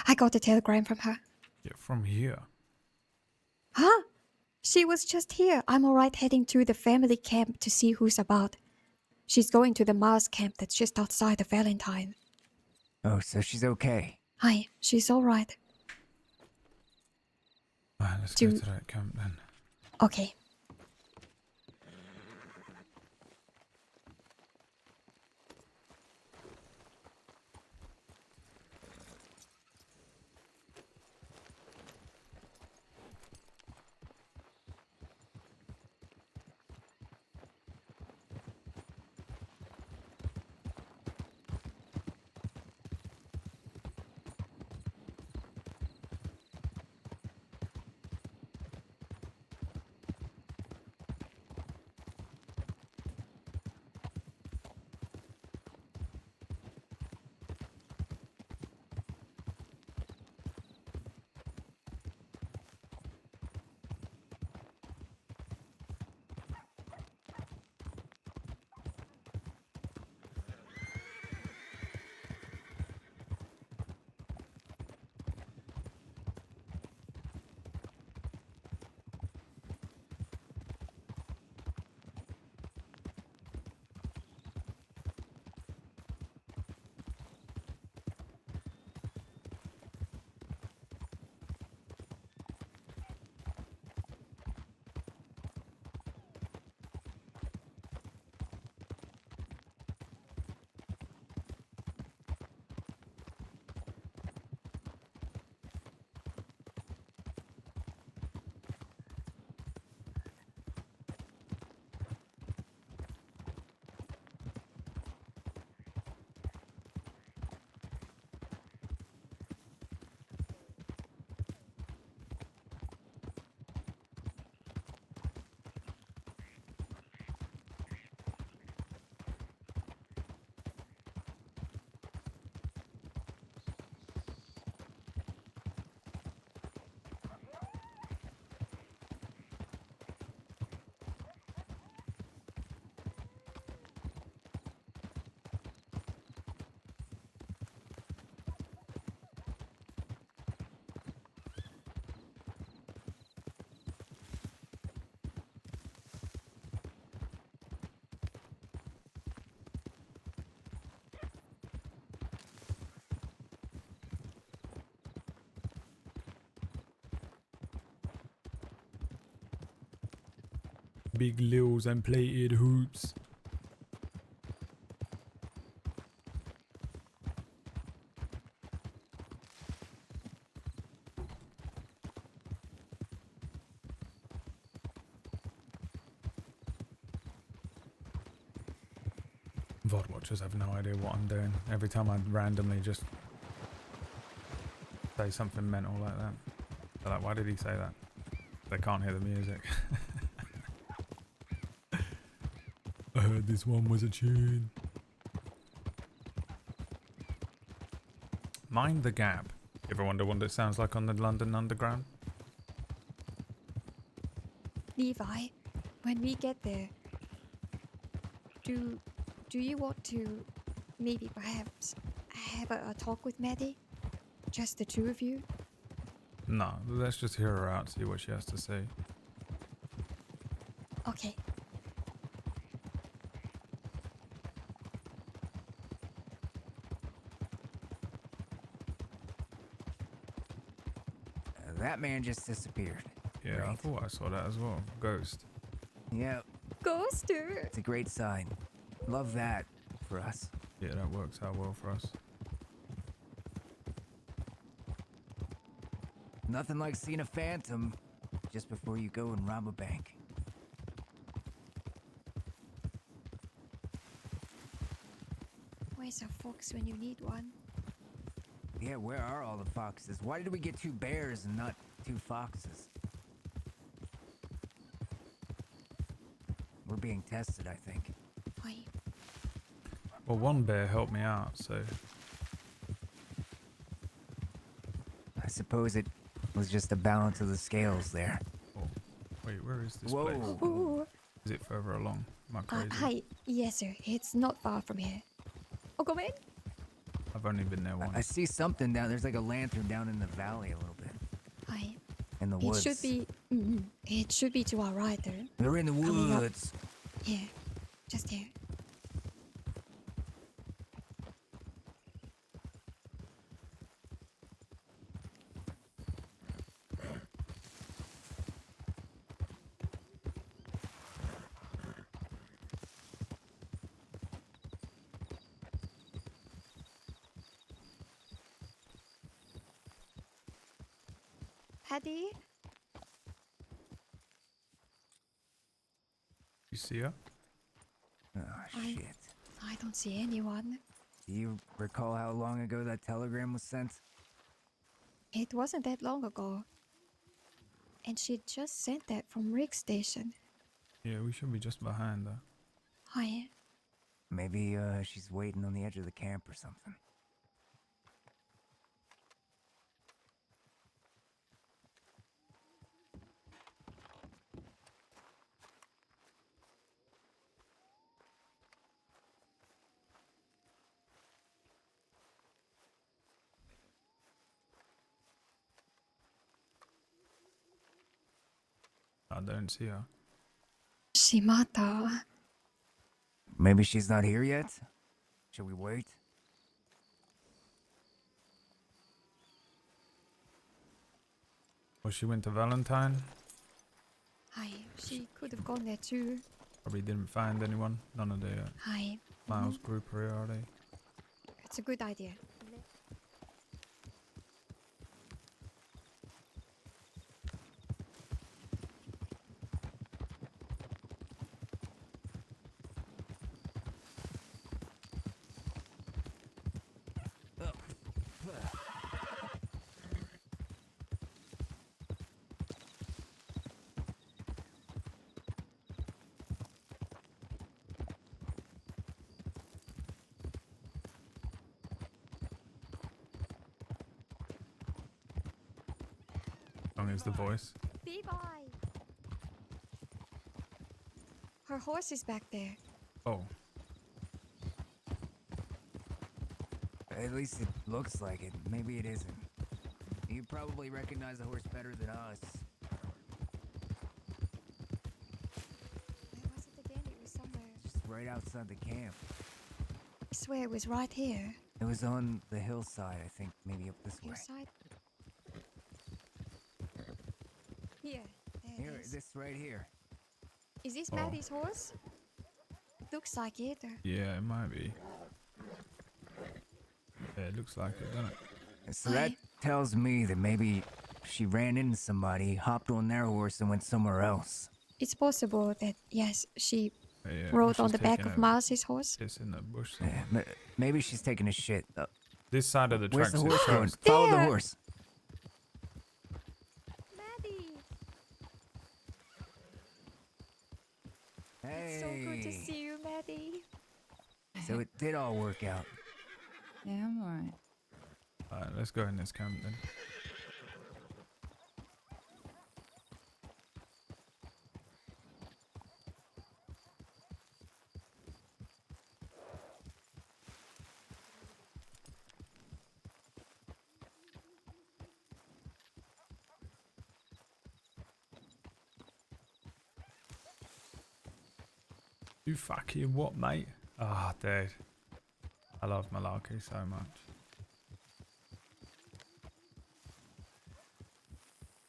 I got a telegram from her.
Yeah, from here.
Huh? She was just here. I'm alright heading to the family camp to see who's about. She's going to the Mars camp that's just outside of Valentine.
Oh, so she's okay.
Hi, she's alright.
Alright, let's go to that camp then.
Okay.
Big lils and plated hoops. VOD watchers have no idea what I'm doing. Every time I randomly just say something mental like that, they're like, why did he say that? They can't hear the music. I heard this one was a tune. Mind the Gap. You ever wonder what it sounds like on the London Underground?
Levi, when we get there, do you want to maybe perhaps have a talk with Maddie? Just the two of you?
No, let's just hear her out, see what she has to say.
Okay.
That man just disappeared.
Yeah, I
Right.
thought I saw that as well. Ghost.
Yep.
Ghoster!
It's a great sign. Love that for us.
Yeah, that works out well for us.
Nothing like seeing a phantom just before you go and rob a bank.
Where's a fox when you need one?
Yeah, where are all the foxes? Why did we get 2 bears and not 2 foxes? We're being tested, I think.
Why?
Well, one bear helped me out, so
I suppose it was just a balance of the scales there.
oh, wait, where is this
Whoa.
place?
Ooh.
Is it further along? Am I crazy?
Hi. Yes, sir. It's not far from here. Oh, come in.
I've only been there once.
I see something down. There's like a lantern down in the valley a little bit.
Hi.
In the
It
woods.
should be. It should be to our right there.
They're in the
Coming up.
woods.
Here. Just here. Paddy?
You see her?
Oh,
I-
shit.
I don't see anyone.
Do you recall how long ago that telegram was sent?
It wasn't that long ago. And she just sent that from Rick's station.
Yeah, we should be just behind her.
Hi.
Maybe she's waiting on the edge of the camp or something.
I don't see her.
Shimata.
Maybe she's not here yet? Should we wait?
Well, she went to Valentine.
Hi. She could have gone there too.
Probably didn't find anyone. None of the
Hi.
Miles group are here, are they?
It's a good idea.
Long as the voice.
Levi! Her horse is back there.
Oh,
At least it looks like it. Maybe it isn't. You probably recognize the horse better than us.
Where was it again? It was somewhere.
Just right outside the camp.
I swear it was right here.
It was on the hillside, I think. Maybe up this way.
Hillside? Here. There
Here,
it is.
this right here.
Is this
Oh.
Maddie's horse? Looks like it.
Yeah, it might be. Yeah, it looks like it, doesn't it?
So that tells me that maybe she ran into somebody, hopped on their horse, and went somewhere else.
It's possible that, yes, she
Yeah,
rode on
she's
the back
taking
of
a
Miles's horse.
piss in the bush
Yeah,
somewhere.
maybe she's taking a shit.
This side of the
Where's
tracks
the
is
horse going?
closed.
Follow the
There!
horse.
Maddie!
Hey.
It's so good to see you, Maddie.
So it did all work out.
Yeah, I'm alright.
Alright, let's go in this camp then. You fucking what, mate? Ah, dude. I love Malarkey so much.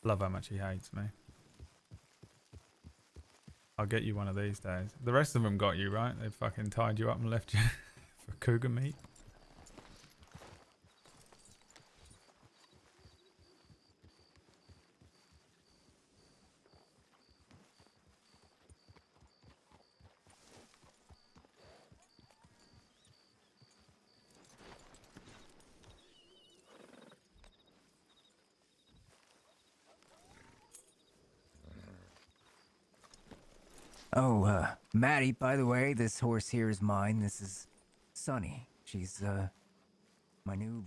Love how much he hates me. I'll get you one of these days. The rest of them got you, right? They fucking tied you up and left you for cougar meat.
Oh, Maddie, by the way, this horse here is mine. This is Sunny. She's, my new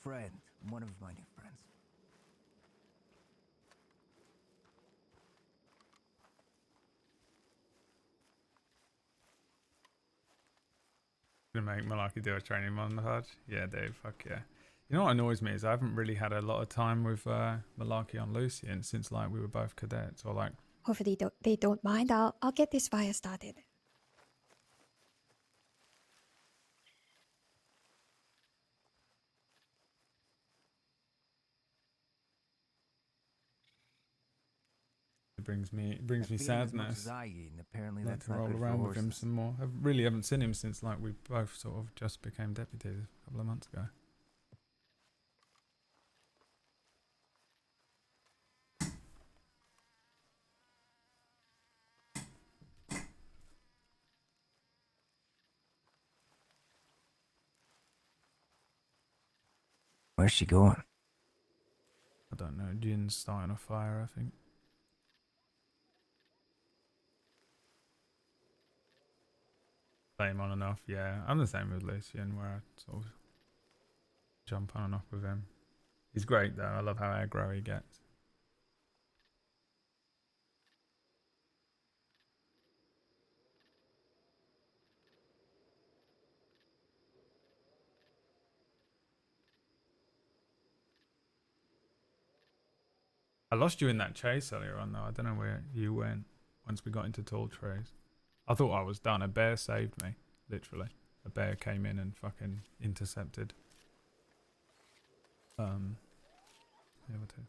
friend. One of my new friends.
Gonna make Malarkey do a training montage? Yeah, dude, fuck yeah. You know what annoys me is I haven't really had a lot of time with Malarkey on Lucian since like we were both cadets or like.
Hopefully they don't mind. I'll get this fire started.
It brings me
Feeding as much
sadness.
as I eat, and apparently
Like
that's
to
not
roll
good for
around with him
horses.
some more. I really haven't seen him since like we both sort of just became deputies a couple of months ago.
Where's she going?
I don't know. Jin's starting a fire, I think. Same on and off, yeah. I'm the same with Lucian, where I sort of jump on and off with him. He's great though. I love how aggro he gets. I lost you in that chase earlier on though. I don't know where you went once we got into tall trees. I thought I was done. A bear saved me, literally. A bear came in and fucking intercepted. The other two.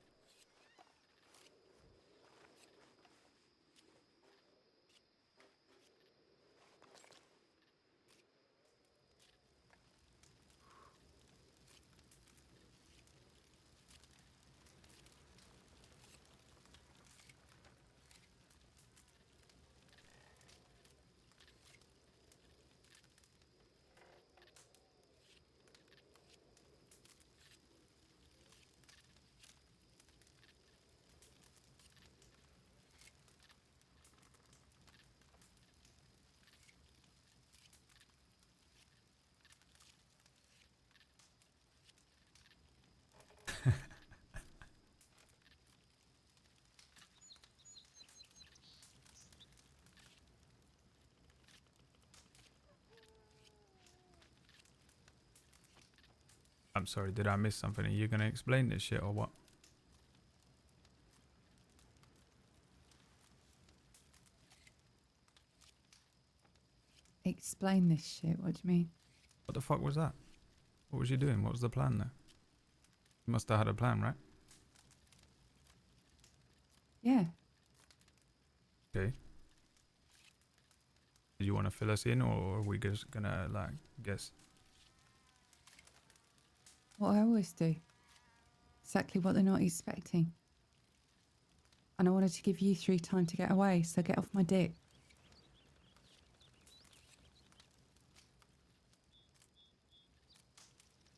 I'm sorry, did I miss something? Are you going to explain this shit or what?
Explain this shit. What do you mean?
What the fuck was that? What was you doing? What was the plan there? You must have had a plan, right?
Yeah.
Okay. Do you want to fill us in, or are we just gonna like guess?
What I always do. Exactly what they're not expecting. And I wanted to give you 3 time to get away, so get off my dick.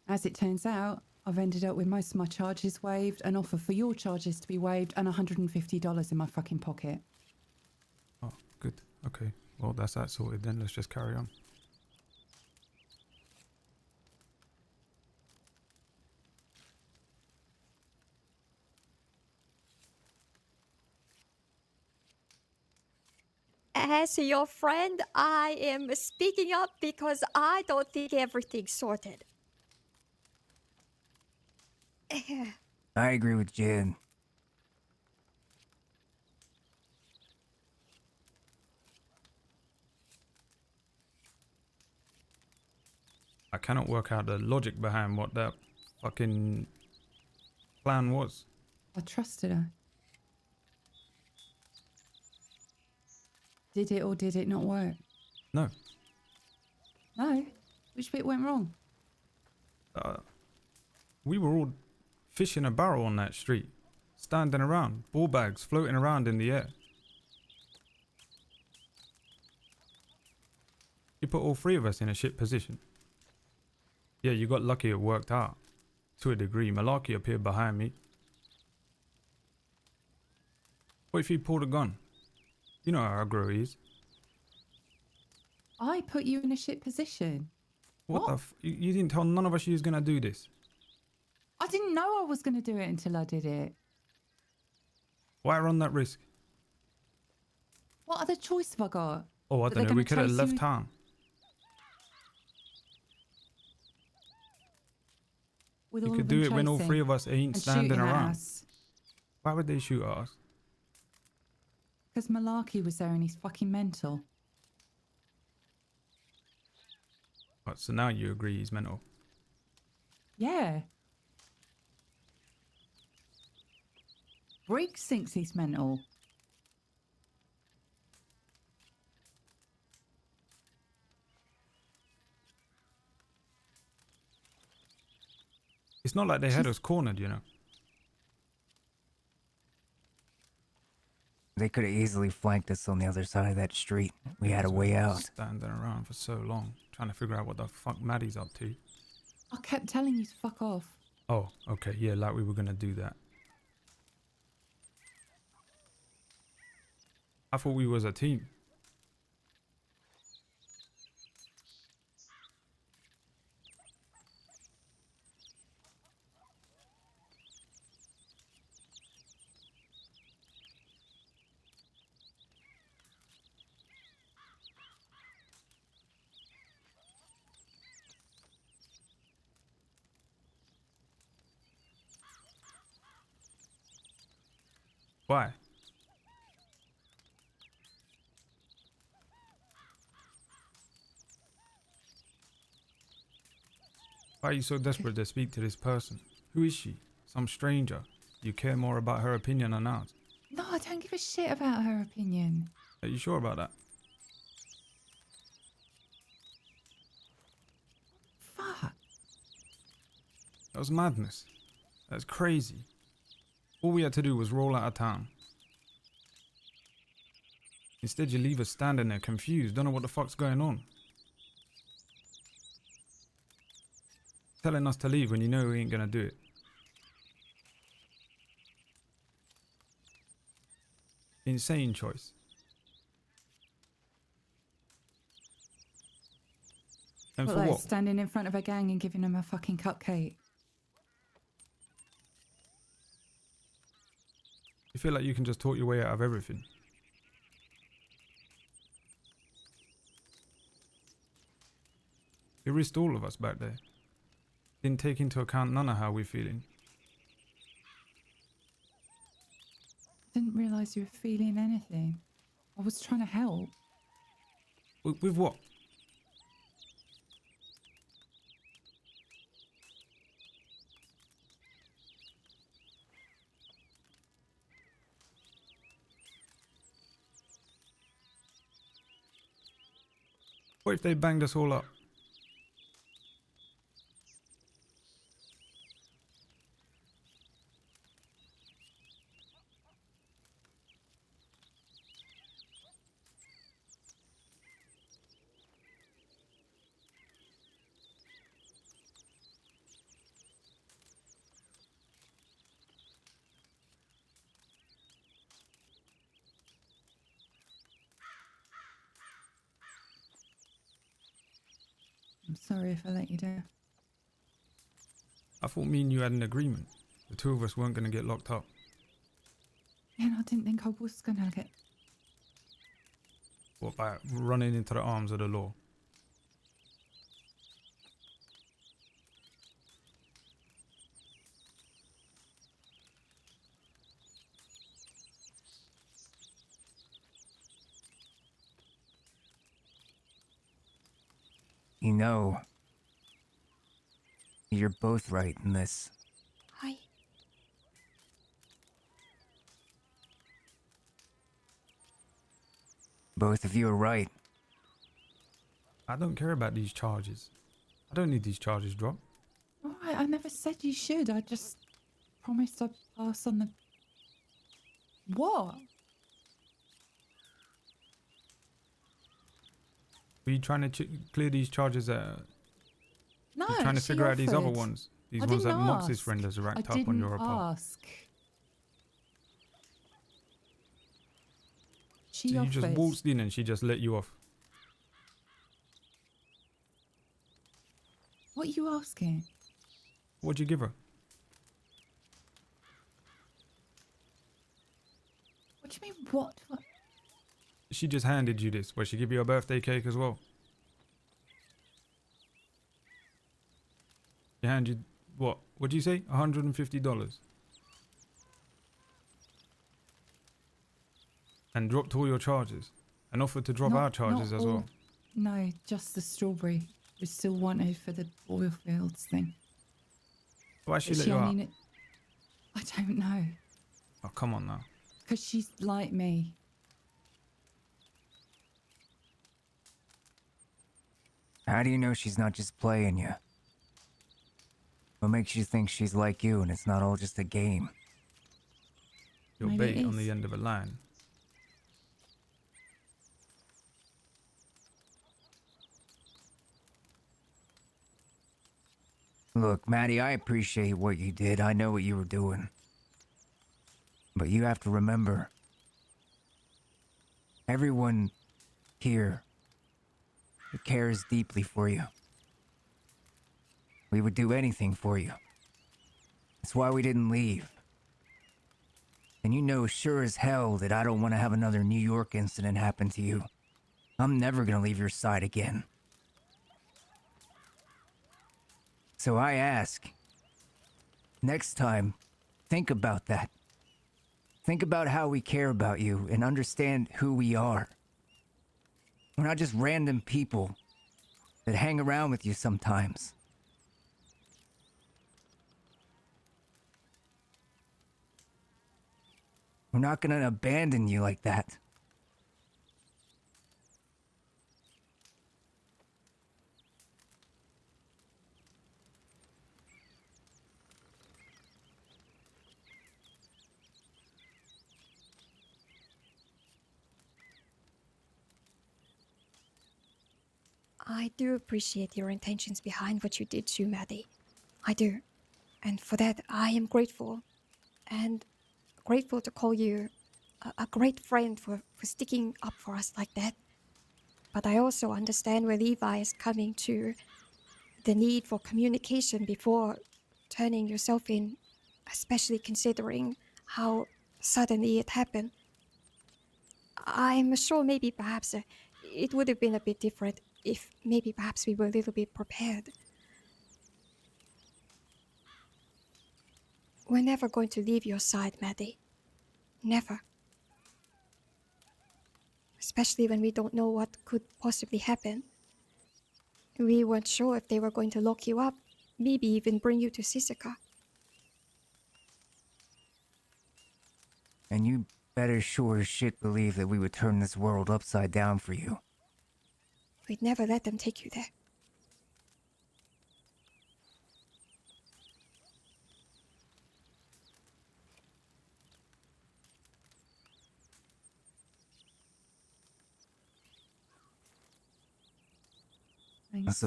As it turns out, I've ended up with most of my charges waived, an offer for your charges to be waived, and $150 in my fucking pocket.
Oh, good. Okay. Well, that's that sorted then. Let's just carry on.
As your friend, I am speaking up because I don't think everything's sorted.
I agree with Jen.
I cannot work out the logic behind what that fucking plan was.
I trusted her. Did it or did it not work?
No.
No? Which bit went wrong?
We were all fish in a barrel on that street, standing around, ball bags floating around in the air. You put all 3 of us in a shit position. Yeah, you got lucky it worked out. To a degree, Malarkey appeared behind me. What if he pulled a gun? You know how aggro he is.
I put you in a shit position.
What the you didn't tell none of us you was gonna do this.
I didn't know I was going to do it until I did it.
Why run that risk?
What other choice have I got?
Oh, I
That
don't
they're
know, we
gonna
could have
chase
left
you-
town.
With
You
all
could
of them
do it when all
chasing
3 of us ain't
and
standing
shooting at
around.
us.
Why would they shoot at us?
Because Malarkey was there and he's fucking mental.
Right, so now you agree he's mental.
Yeah. Briggs thinks he's mental.
It's not like they had us cornered, you know.
They could have easily flanked us on the other side of that street. We had a way out.
Standing around for so long, trying to figure out what the fuck Maddie's up to.
I kept telling you to fuck off.
Oh, okay, yeah, like we were gonna do that. I thought we was a team. Why? Why are you so desperate to speak to this person? Who is she? Some stranger? You care more about her opinion than ours?
No, I don't give a shit about her opinion.
Are you sure about that?
Fuck.
That was madness. That's crazy. All we had to do was roll out of town. Instead, you leave us standing there confused, don't know what the fuck's going on. Telling us to leave when you know we ain't gonna do it. Insane choice. And for
like
what?
standing in front of a gang and giving them a fucking cupcake.
You feel like you can just talk your way out of everything. You risked all of us back there. Didn't take into account none of how we're feeling.
Didn't realise you were feeling anything. I was trying to help.
With what? What if they banged us all up?
I'm sorry if I let you down.
I thought me and you had an agreement. The two of us weren't going to get locked up.
And I didn't think I was gonna get.
What, by running into the arms of the law?
You know, you're both right in this.
Hi.
Both of you are right.
I don't care about these charges. I don't need these charges dropped.
All right, I never said you should. I just promised I'd pass on the. What?
Were you trying to clear these charges?
No,
you're trying to
she
figure out these other
offered.
ones. These
I
ones that
didn't
Mox's
ask.
friend has
I
racked up
didn't
on your report.
ask. She
So you
offered.
just waltzed in and she just let you off.
What are you asking?
What'd you give her?
What do you mean, what?
She just handed you this. Where she give you a birthday cake as well? She handed you, what? What'd you say? $150. And dropped all your charges. And offered to drop our charges as well.
No, just the strawberry. We still wanted for the oil fields thing.
Why she
But
let you out?
I don't know.
Oh, come on now.
Because she's like me.
How do you know she's not just playing you? What makes you think she's like you and it's not all just a game?
Your
Maybe it
bait on
is.
the end of a line.
Look, Maddie, I appreciate what you did. I know what you were doing. But you have to remember, everyone here cares deeply for you. We would do anything for you. That's why we didn't leave. And you know sure as hell that I don't want to have another New York incident happen to you. I'm never gonna leave your side again. So I ask, next time, think about that. Think about how we care about you and understand who we are. We're not just random people that hang around with you sometimes. We're not gonna abandon you like that.
I do appreciate your intentions behind what you did to Maddie. I do. And for that, I am grateful. And grateful to call you a great friend for sticking up for us like that. But I also understand where Levi is coming to the need for communication before turning yourself in, especially considering how suddenly it happened. I'm sure maybe perhaps it would have been a bit different if maybe perhaps we were a little bit prepared. We're never going to leave your side, Maddie. Never. Especially when we don't know what could possibly happen. We weren't sure if they were going to lock you up, maybe even bring you to Sisika.
And you better sure as shit believe that we would turn this world upside down for you.
we'd never let them take you there.
Thanks.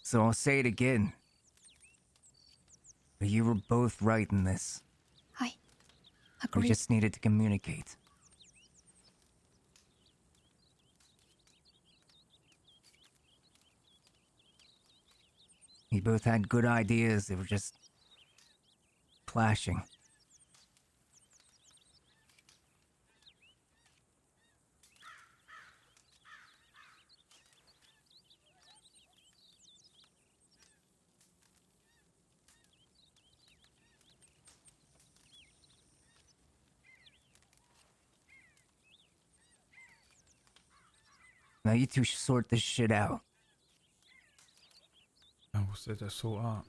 So I'll say it again. You were both right in this.
I
We
agree.
just needed to communicate. You both had good ideas, they were just clashing. Now you two should sort this shit out.
Oh, what's there to sort out?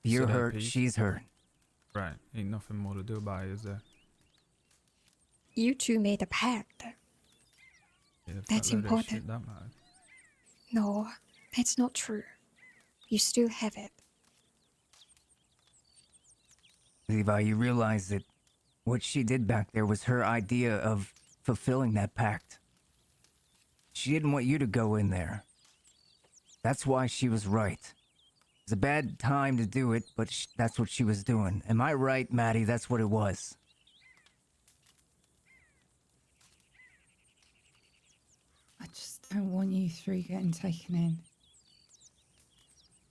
You're
Sit at
hurt,
peace?
she's hurt.
Right. Ain't nothing more to do about it, is there?
You two made a pact.
Yeah, the
That's
fact that
important.
Shit, that matters.
No, that's not true. You still have it.
Levi, you realize that what she did back there was her idea of fulfilling that pact. She didn't want you to go in there. That's why she was right. It's a bad time to do it, but that's what she was doing. Am I right, Maddie? That's what it was.
I just don't want you three getting taken in.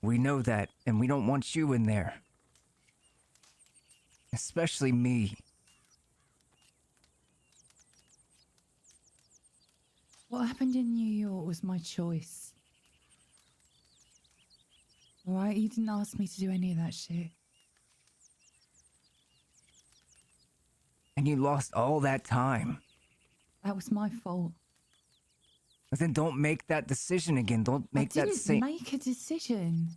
We know that, and we don't want you in there. Especially me.
What happened in New York was my choice. Alright, you didn't ask me to do any of that shit.
And you lost all that time.
That was my fault.
But then don't make that decision again. Don't make
I
that
didn't
same...
make a decision.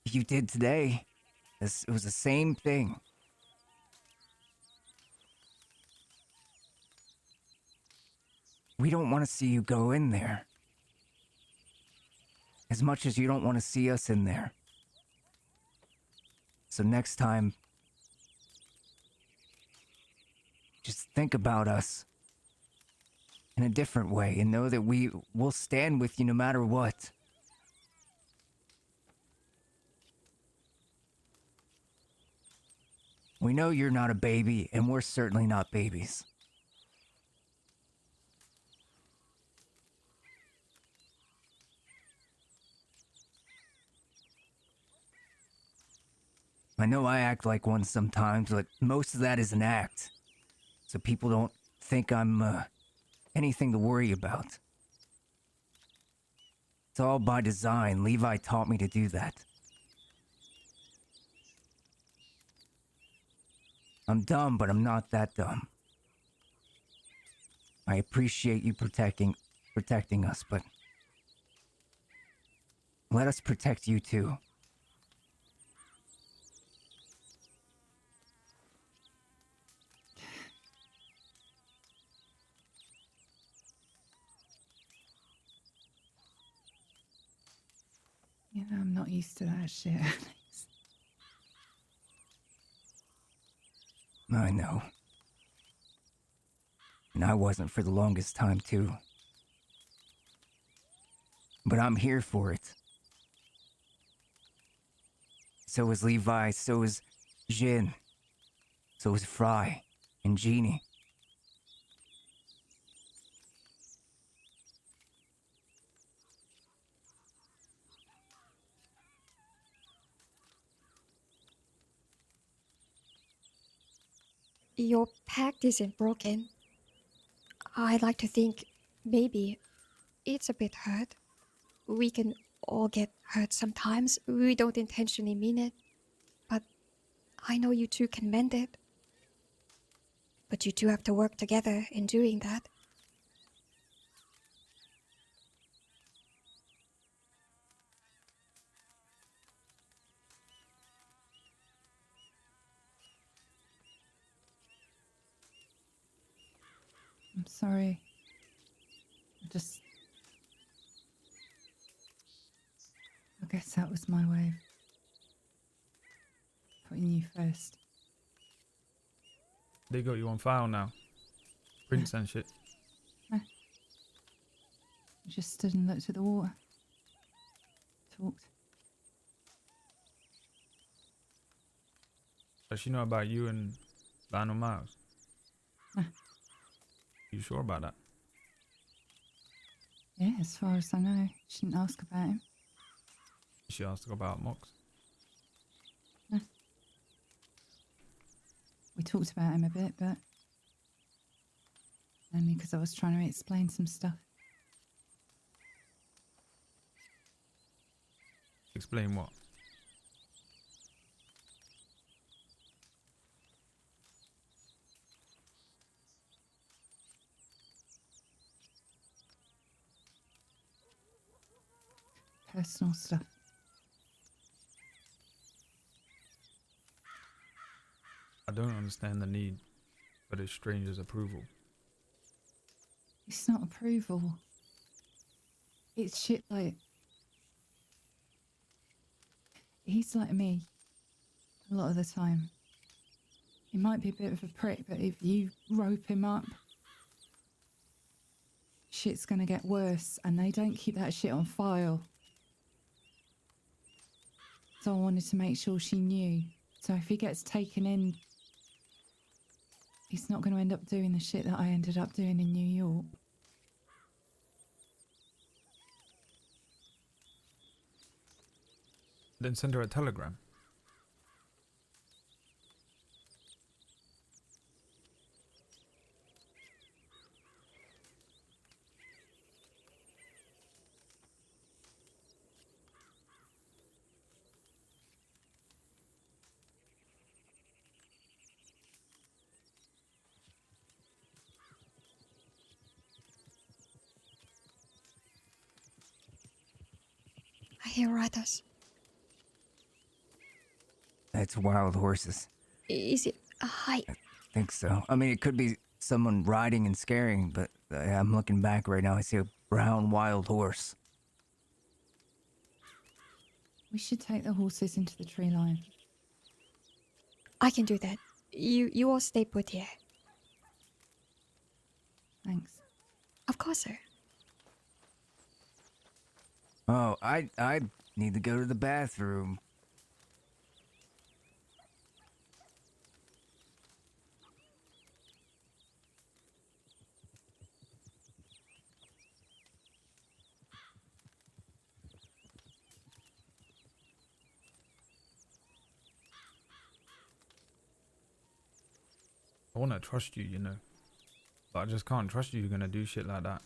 You did today. It was the same thing. We don't want to see you go in there. As much as you don't want to see us in there. So next time, just think about us in a different way and know that will stand with you no matter what. We know you're not a baby, and we're certainly not babies. I know I act like one sometimes, but most of that is an act. So people don't think I'm, anything to worry about. It's all by design. Levi taught me to do that. I'm dumb, but I'm not that dumb. I appreciate you protecting us, but let us protect you too.
You know, I'm not used to that shit, Alex.
I know. And I wasn't for the longest time too. But I'm here for it. So is Levi, so is Jin. So is Fry and Jeannie.
Your pact isn't broken. I like to think maybe it's a bit hurt. We can all get hurt sometimes. We don't intentionally mean it. But I know you two can mend it. But you two have to work together in doing that.
I'm sorry. guess that was my way of putting you first.
They got you on file now. Prints and shit.
I just stood and looked at the water. Talked.
Does she know about you and Lionel Miles?
Nah.
You sure about that?
Yeah, as far as I know. She didn't ask about him.
She asked about Mox.
No. We talked about him a bit, but only because I was trying to explain some stuff.
Explain what?
Personal stuff.
I don't understand the need for this stranger's approval.
It's not approval. It's shit like... He's like me. A lot of the time. He might be a bit of a prick, but if you rope him up, shit's gonna get worse, and they don't keep that shit on file. So I wanted to make sure she knew. So if he gets taken in, he's not gonna end up doing the shit that I ended up doing in New York.
Then send her a telegram.
I hear riders.
It's wild horses.
Is it a hike?
I think so. I mean, it could be someone riding and scaring, but I'm looking back right now. I see a brown wild horse.
We should take the horses into the tree line.
I can do that. You all stay put here.
Thanks.
Of course, sir.
Oh, I need to go to the bathroom.
I want to trust you, you know. But I just can't trust you. You're going to do shit like that.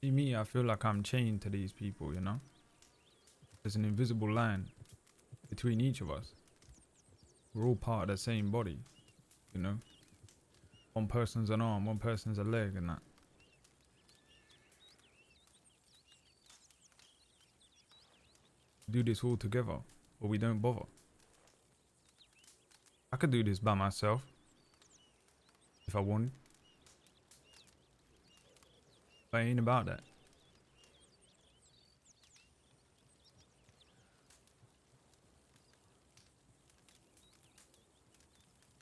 See me, I feel like I'm chained to these people, you know. There's an invisible line between each of us. We're all part of the same body, you know. One person's an arm, one person's a leg and that. Do this all together, or we don't bother. I could do this by myself if I wanted. But I ain't about that.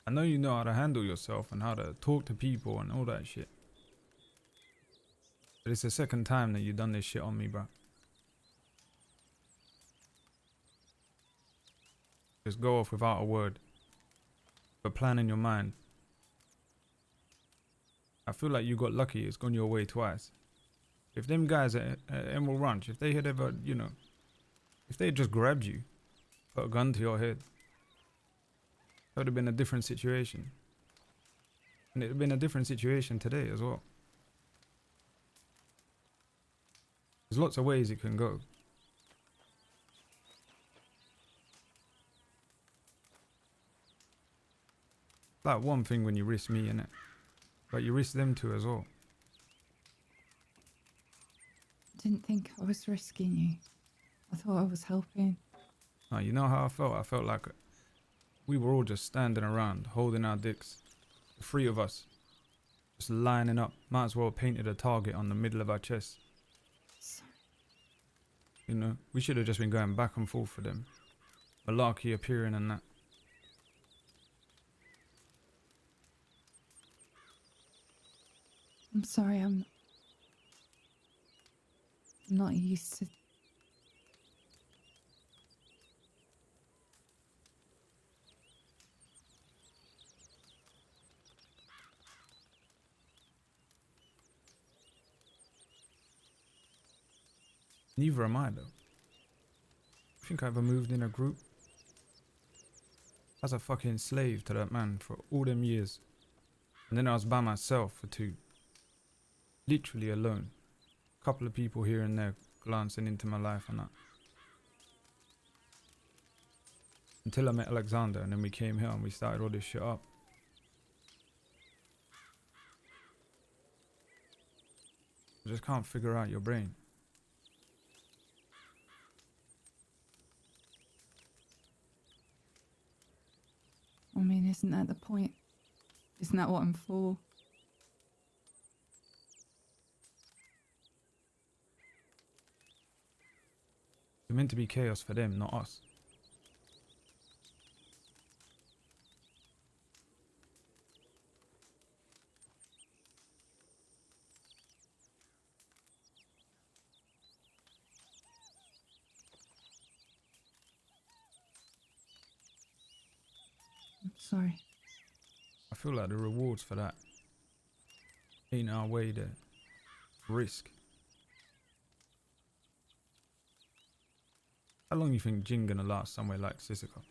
I know you know how to handle yourself and how to talk to people and all that shit. But it's the second time that you've done this shit on me, bro. Just go off without a word. A plan in your mind. I feel like you got lucky. It's gone your way twice. If them guys at Emerald Ranch, if they had ever, you know, if they had just grabbed you, put a gun to your head, that would have been a different situation. And it would have been a different situation today as well. There's lots of ways it can go. Like one thing when you risk me, innit? But you risk them too as well.
Didn't think I was risking you. I thought I was helping.
Oh, you know how I felt? I felt like We were all just standing around, holding our dicks. The three of us. Just lining up. Might as well have painted a target on the middle of our chest. You know, we should have just been going back and forth for them. Malarkey appearing and that.
I'm sorry, I'm not used to.
Neither am I though. I think I ever moved in a group. I was a fucking slave to that man for all them years. And then I was by myself for 2. Literally alone. Couple of people here and there glancing into my life and that. Until I met Alexander and then we came here and we started all this shit up. I just can't figure out your brain.
I mean, isn't that the point? Isn't that what I'm for?
You're meant to be chaos for them, not us.
I'm sorry.
I feel like the rewards for that ain't our way to risk. How long you think Jin gonna last somewhere like Sissika?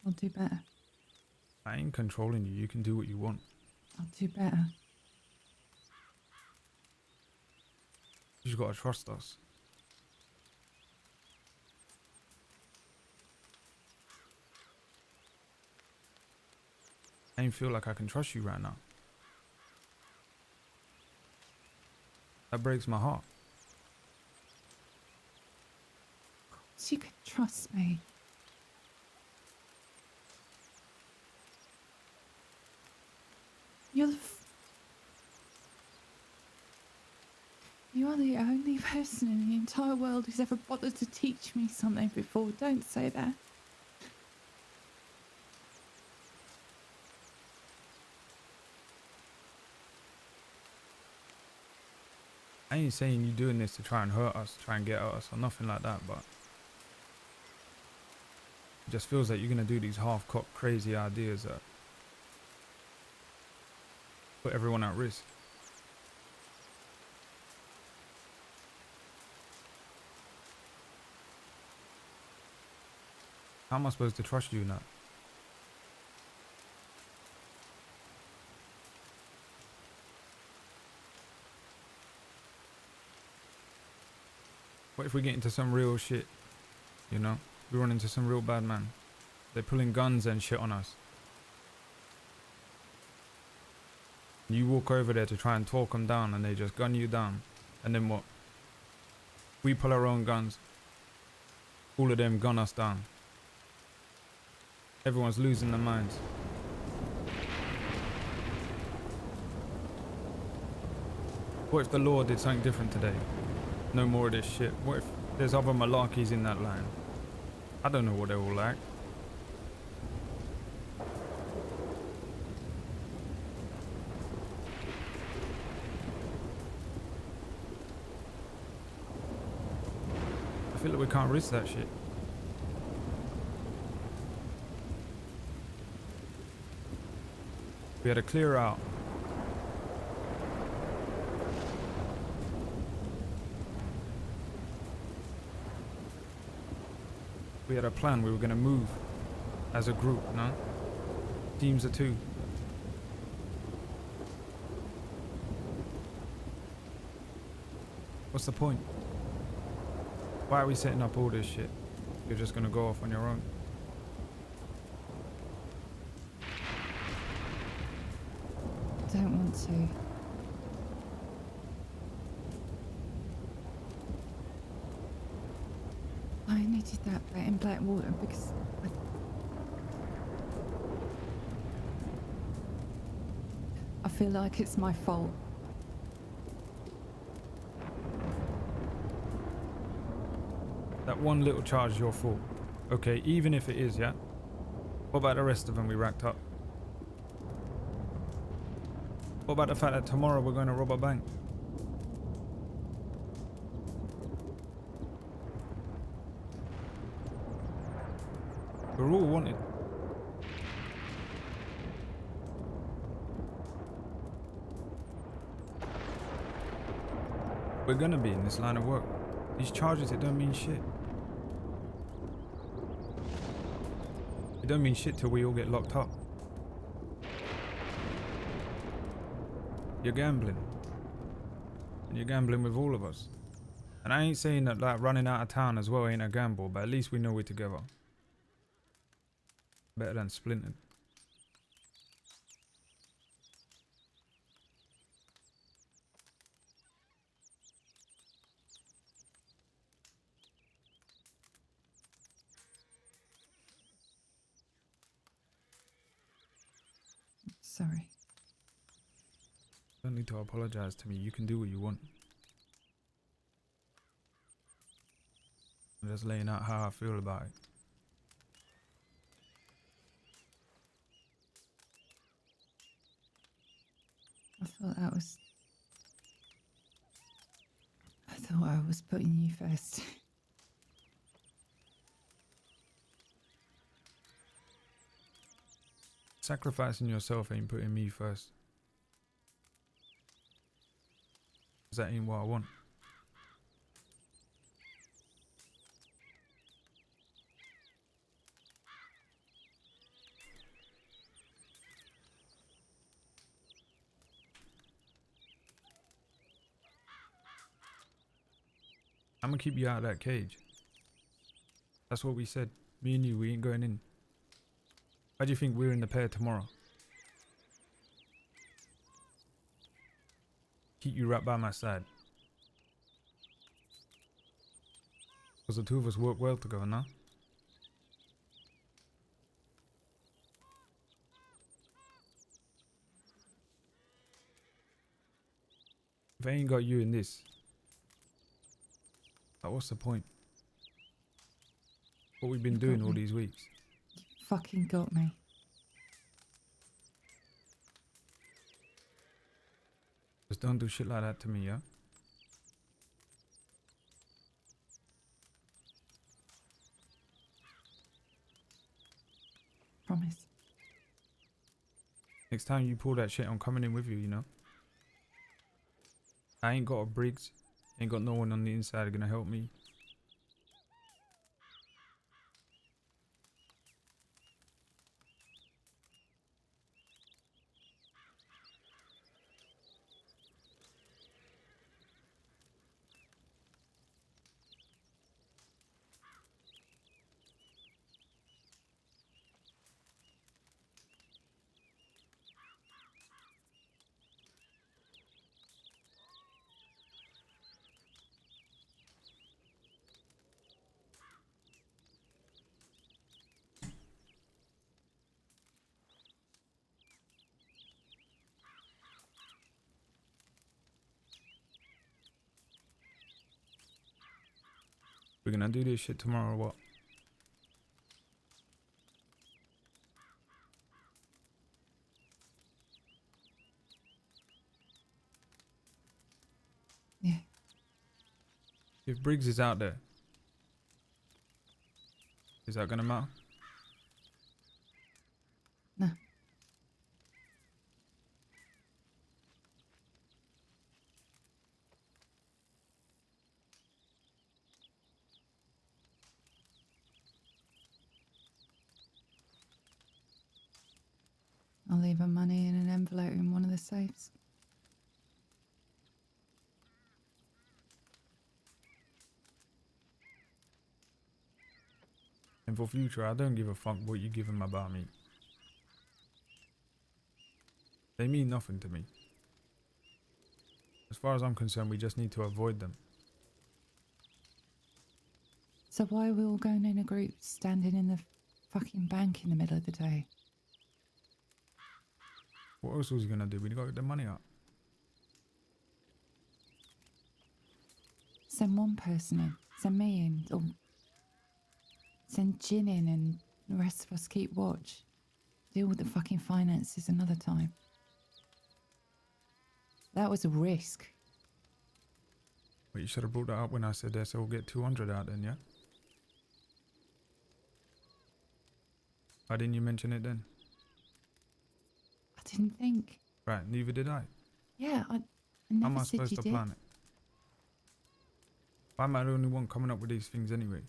I'll do better.
I ain't controlling you, you can do what you want.
I'll do better.
You just gotta trust us. I ain't feel like I can trust you right now. That breaks my heart.
So you can trust me. You are the only person in the entire world who's ever bothered to teach me something before. Don't say that.
I ain't saying you doing this to try and hurt us, try and get at us or nothing like that, but it just feels like you're gonna do these half-cocked crazy ideas that put everyone at risk. How am I supposed to trust you now? What if we get into some real shit? You know? We run into some real bad man. They're pulling guns and shit on us. You walk over there to try and talk them down and they just gun you down. And then what? We pull our own guns. All of them gun us down. Everyone's losing their minds. What if the law did something different today? No more of this shit. What if there's other malarkeys in that line? I don't know what they're all like. I feel like we can't risk that shit. We had to clear out. We had a plan. We were going to move as a group, no? Teams of 2. What's the point? Why are we setting up all this shit? You're just gonna go off on your own.
I don't want to. I needed that bit in Blackwater because I feel like it's my fault.
That one little charge is your fault. Okay, even if it is, yeah? What about the rest of them we racked up? What about the fact that tomorrow we're going to rob a bank? We're all wanted. We're gonna be in this line of work. These charges, it don't mean shit. It don't mean shit till we all get locked up. You're gambling. And you're gambling with all of us. And I ain't saying that like running out of town as well ain't a gamble, but at least we know we're together. Better than splintered.
Sorry.
Don't need to apologize to me. You can do what you want. I'm just laying out how I feel about it.
I thought I was putting you first.
Sacrificing yourself ain't putting me first. 'Cause that ain't what I want. I'm gonna keep you out of that cage. That's what we said. Me and you, we ain't going in. Why do you think we're in the pair tomorrow? Keep you right by my side. Because the two of us work well together now. If I ain't got you in this, like, what's the point? What we've been doing all these weeks.
Fucking got me.
Just don't do shit like that to me, yeah?
Promise.
Next time you pull that shit, I'm coming in with you, you know? I ain't got a Briggs. Ain't got no one on the inside gonna help me. We're gonna do this shit tomorrow or what?
Yeah.
If Briggs is out there, is that gonna matter?
No. I'll leave her money in an envelope in one of the safes.
for future. I don't give a fuck what you give him about me. They mean nothing to me. As far as I'm concerned, we just need to avoid them.
So why are we all going in a group standing in the fucking bank in the middle of the day?
What else was he gonna do? We got the money up.
Send one person in. Send me in. Or send Jin in and the rest of us keep watch. Deal with the fucking finances another time. That was a risk.
But you should have brought that up when I said that, so we'll get 200 out then, yeah? Why didn't you mention it then?
I didn't think.
Right, neither did I.
Yeah, I
How
never
am I
said
supposed
you
to
did.
plan it? Why am I the only one coming up with these things anyway?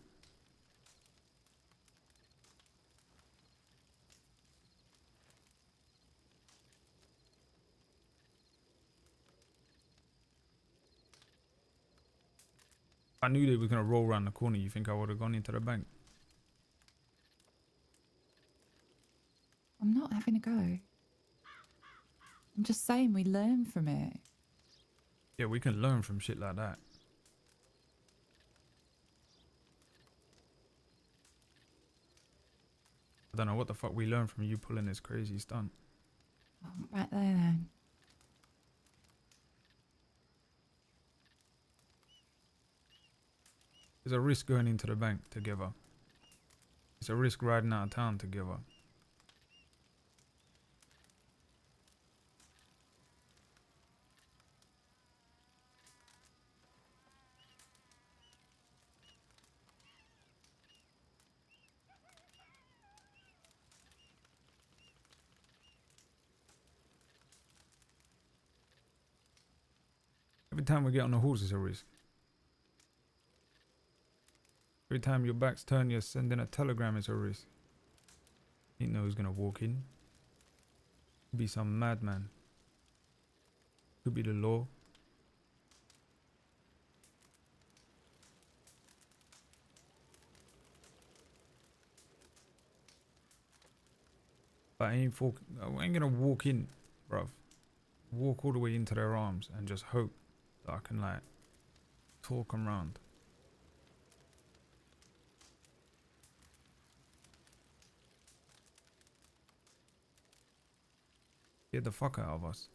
I knew they were going to roll around the corner. You think I would have gone into the bank?
I'm not having a go. I'm just saying we learn from it.
Yeah, we can learn from shit like that. I don't know what the fuck we learned from you pulling this crazy stunt.
Oh, right there then.
There's a risk going into the bank together. It's a risk riding out of town together. Every time we get on a horse, it's a risk. Every time your back's turned, you're sending a telegram, it's a risk. You know who's gonna walk in. Could be some madman. Could be the law. But I ain't gonna walk in, bruv. Walk all the way into their arms and just hope that I can like talk them round. Get the fuck out of us.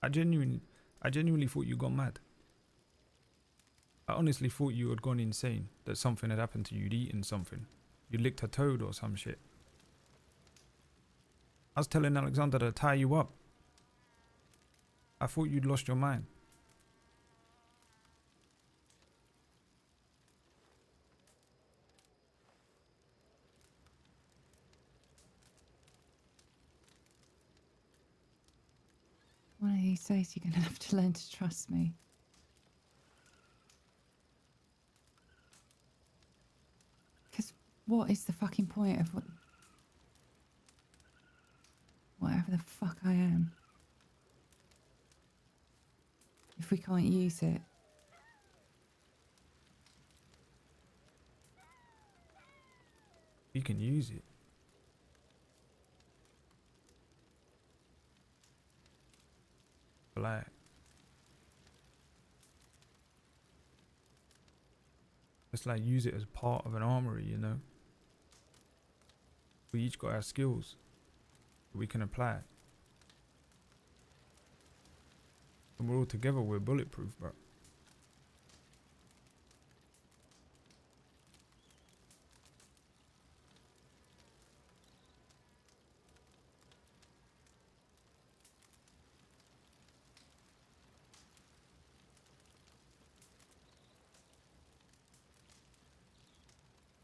I genuinely thought you got mad. I honestly thought you had gone insane, that something had happened to you, you'd eaten something. You licked a toad or some shit. I was telling Alexander to tie you up. I thought you'd lost your mind.
One of these days you're going to have to learn to trust me. Because what is the fucking point of whatever the fuck I am if we can't use it?
You can use it. Black. Just like use it as part of an armory, you know? We each got our skills. We can apply it. And we're all together, we're bulletproof, bro.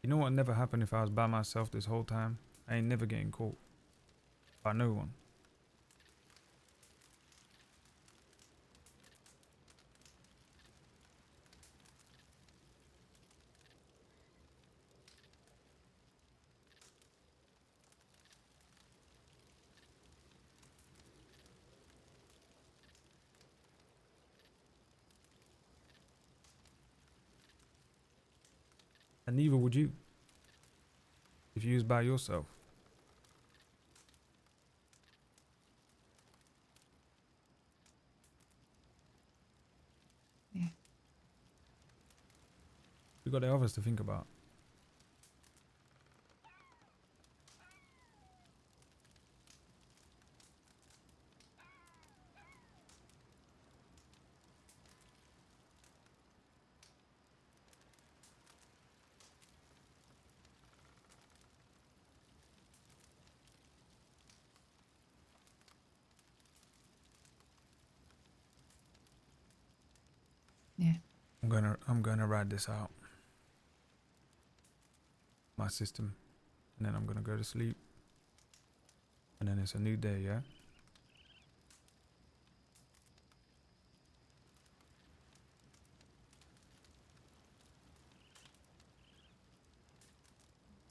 You know what never happened if I was by myself this whole time? I ain't never getting caught. By no one. And neither would you. if you was by yourself?
Yeah.
We got the others to think about.
Yeah.
I'm gonna ride this out. My system. And then I'm gonna go to sleep. And then it's a new day, yeah?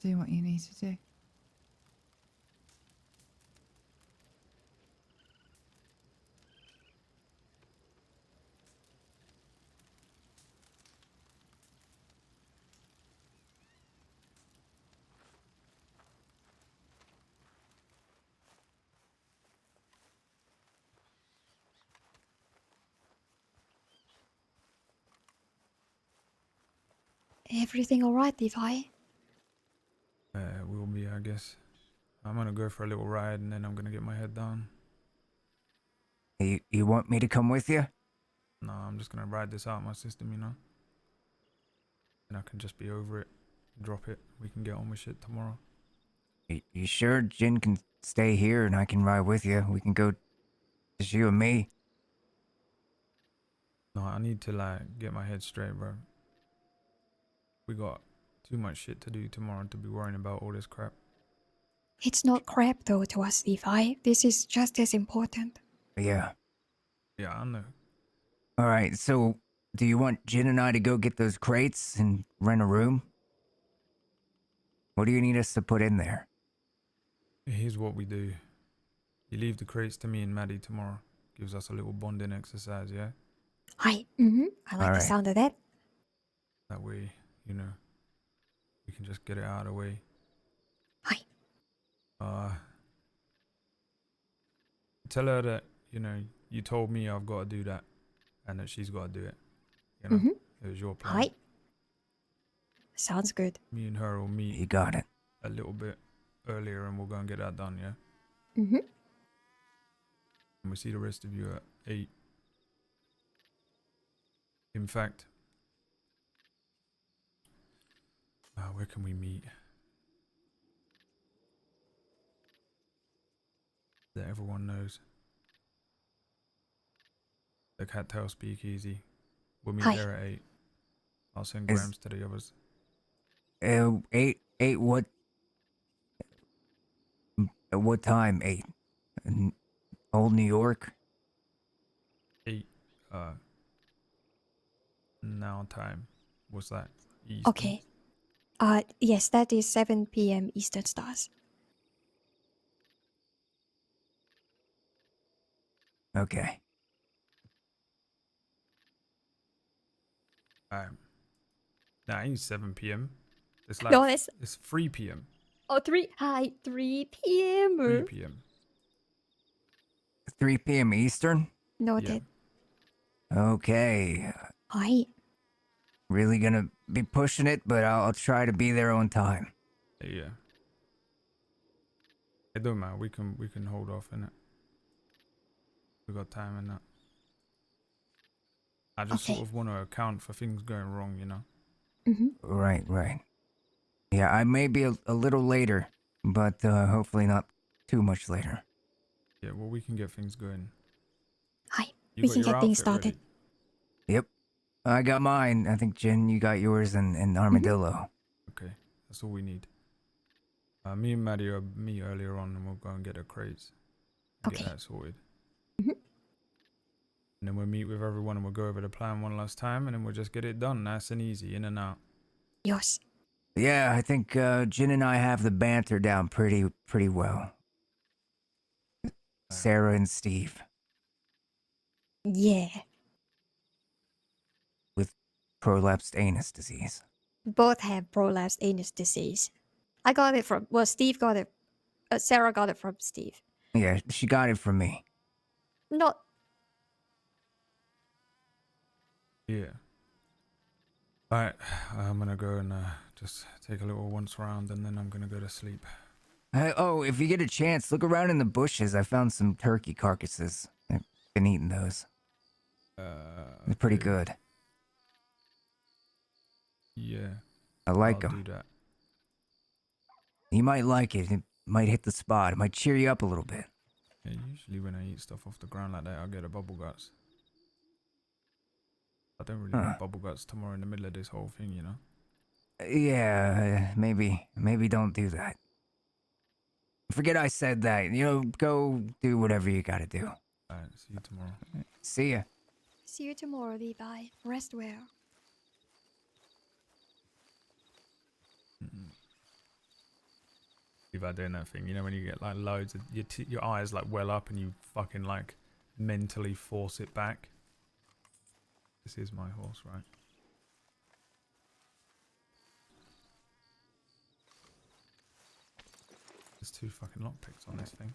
Do what you need to do.
Everything all right, Levi?
Will be, I guess. I'm gonna go for a little ride and then I'm gonna get my head down.
You want me to come with you?
No, I'm just gonna ride this out my system, you know? And I can just be over it, drop it. We can get on with shit tomorrow.
You sure Jin can stay here and I can ride with you? We can go, just you and me.
No, I need to like get my head straight, bro. We got too much shit to do tomorrow to be worrying about all this crap.
It's not crap though to us, Levi. This is just as important.
Yeah.
Yeah, I know.
All right, so do you want Jin and I to go get those crates and rent a room? What do you need us to put in there?
Here's what we do. You leave the crates to me and Maddie tomorrow. Gives us a little bonding exercise, yeah?
Hi. I like the sound of that.
That way, you know, we can just get it out of the way.
Hi.
Tell her that, you know, you told me I've got to do that and that she's got to do it. You know, it was your plan.
Hi. Sounds good.
Me and her will meet.
You got it.
A little bit earlier and we'll go and get that done, yeah?
And
we'll see the rest of you at 8. In fact, where can we meet? That everyone knows. The Cattail Speakeasy. We'll meet there at 8. I'll send grams to the others.
8 what? At what time? 8? Old New York?
8, now time. What's that? Eastern?
Okay. Yes, that is 7 p.m. Eastern Stars.
Okay.
Nah, ain't 7 p.m. It's like
No, it's
3 p.m.
Oh, 3 p.m.
3 p.m.
3 p.m. Eastern?
Noted.
Okay.
Hi.
Really gonna be pushing it, but I'll try to be there on time.
Yeah. It don't matter. We can hold off in it. We got time in that. I just sort of want to account for things going wrong, you know.
Right. Yeah, I may be a little later, but hopefully not too much later.
Yeah, well, we can get things going.
Hi.
You
We
got
can
your
get things
outfit
started.
ready?
Yep. I got mine. I think, Jen, you got yours and Armadillo.
Okay, that's all we need. Me and Maddie will meet earlier on and we'll go and get the crates. And get that sorted. And then we'll meet with everyone and we'll go over the plan one last time and then we'll just get it done nice and easy, in and out.
Yes.
Yeah, I think Jin and I have the banter down pretty well. Sarah and Steve.
Yeah.
With prolapsed anus disease.
Both have prolapsed anus disease. I got it from, well, Steve got it. Sarah got it from Steve.
Yeah, she got it from me.
Not,
Yeah. Alright, I'm gonna go and just take a little once round and then I'm gonna go to sleep.
Oh, if you get a chance, look around in the bushes. I found some turkey carcasses. I've been eating those. They're pretty
Okay.
good.
Yeah.
I like
I'll
them.
do that.
You might like it. It might hit the spot. It might cheer you up a little bit.
Yeah, usually when I eat stuff off the ground like that, I'll get a bubble guts. I don't really want bubble guts tomorrow in the middle of this whole thing, you know?
Yeah, maybe don't do that. Forget I said that. You know, go do whatever you gotta do.
Alright, see you tomorrow.
See ya.
see you tomorrow, Levi. Rest well.
Levi doing that thing, you know, when you get like loads of your eyes like well up and you fucking like mentally force it back. This is my horse, right? There's 2 fucking lockpicks on this thing.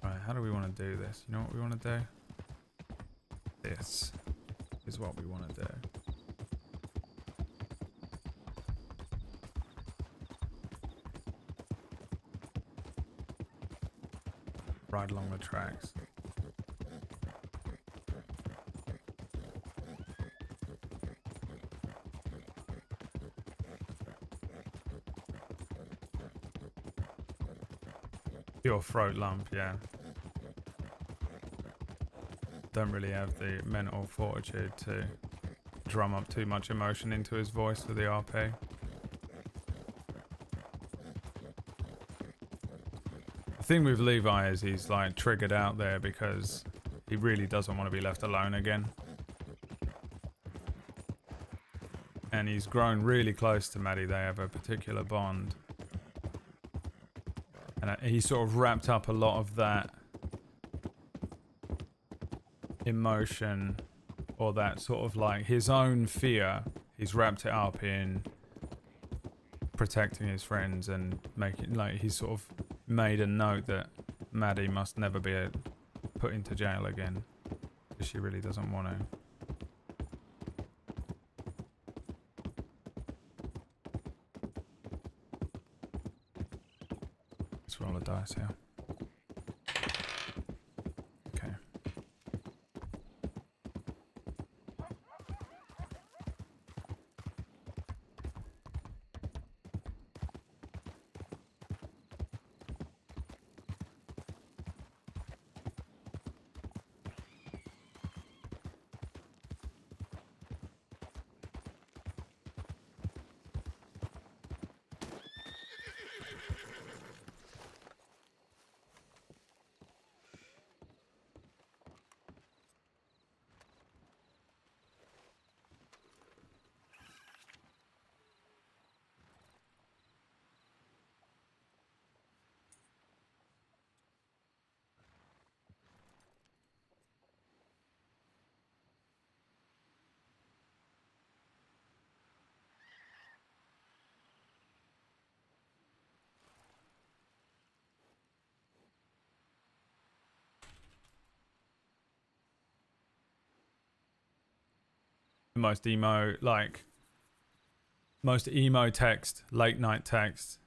Right, how do we want to do this? You know what we want to do? This is what we want to do. Ride along the tracks. Your throat lump, yeah. Don't really have the mental fortitude to drum up too much emotion into his voice for the RP. The thing with Levi is he's like triggered out there because he really doesn't want to be left alone again. And he's grown really close to Maddie. They have a particular bond. And he sort of wrapped up a lot of that emotion, or that sort of like his own fear. He's wrapped it up in protecting his friends and making, like, he's sort of made a note that Maddie must never be put into jail again because she really doesn't want to. Let's roll a dice here. Okay. Most emo, like, most emo text, late night text.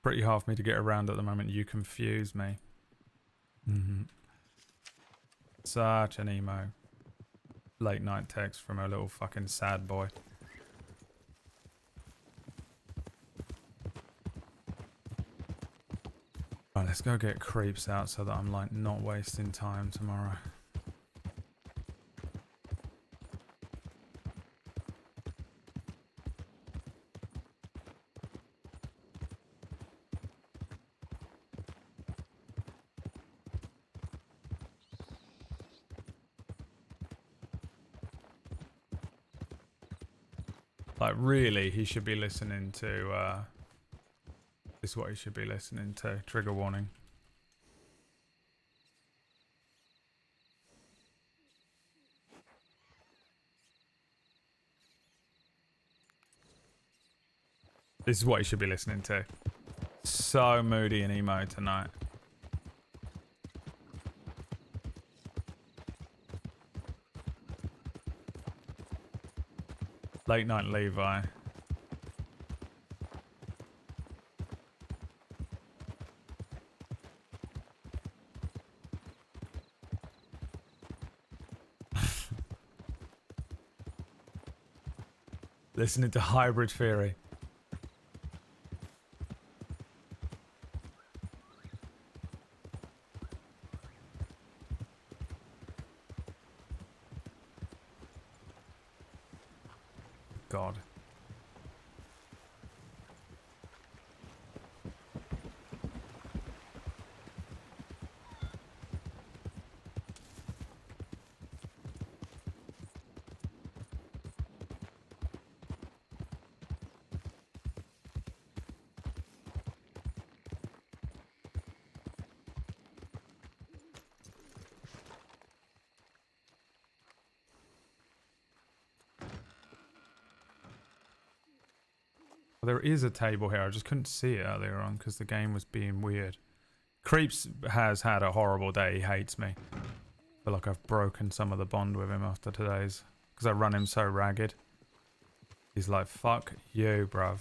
Pretty hard for me to get around at the moment. You confuse me. Such an emo late night text from a little fucking sad boy. Right, let's go get creeps out so that I'm like not wasting time tomorrow. Like, really, he should be listening to, this is what he should be listening to. Trigger warning. This is what he should be listening to. So moody and emo tonight. Late night Levi. Listening to Hybrid Theory. God. There is a table here. I just couldn't see it earlier on because the game was being weird. Creeps has had a horrible day. He hates me. I feel like I've broken some of the bond with him after today's. Because I run him so ragged. He's like, fuck you, bruv.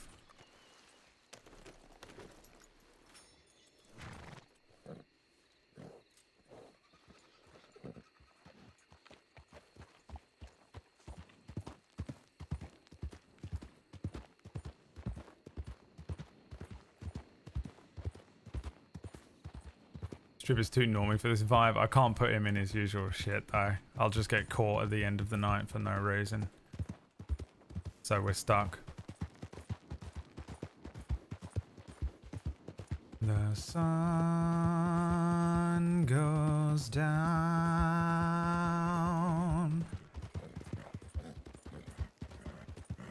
Strip is too normy for this vibe. I can't put him in his usual shit though. I'll just get caught at the end of the night for no reason. So we're stuck. The sun goes down.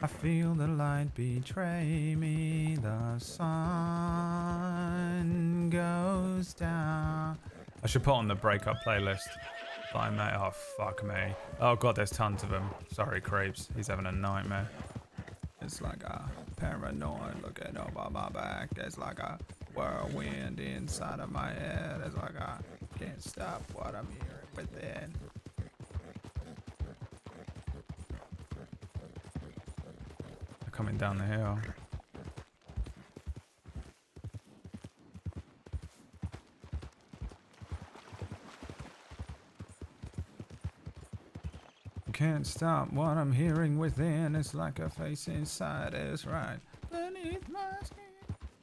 I feel the light betray me. The sun goes down. I should put on the breakup playlist. Bye, mate. Oh, fuck me. Oh, God, there's tons of them. Sorry, creeps. He's having a nightmare. It's like a paranoid looking over my back. There's like a whirlwind inside of my head. It's like I can't stop what I'm hearing within. Coming down the hill. Can't stop what I'm hearing within. It's like a face inside is right beneath my skin.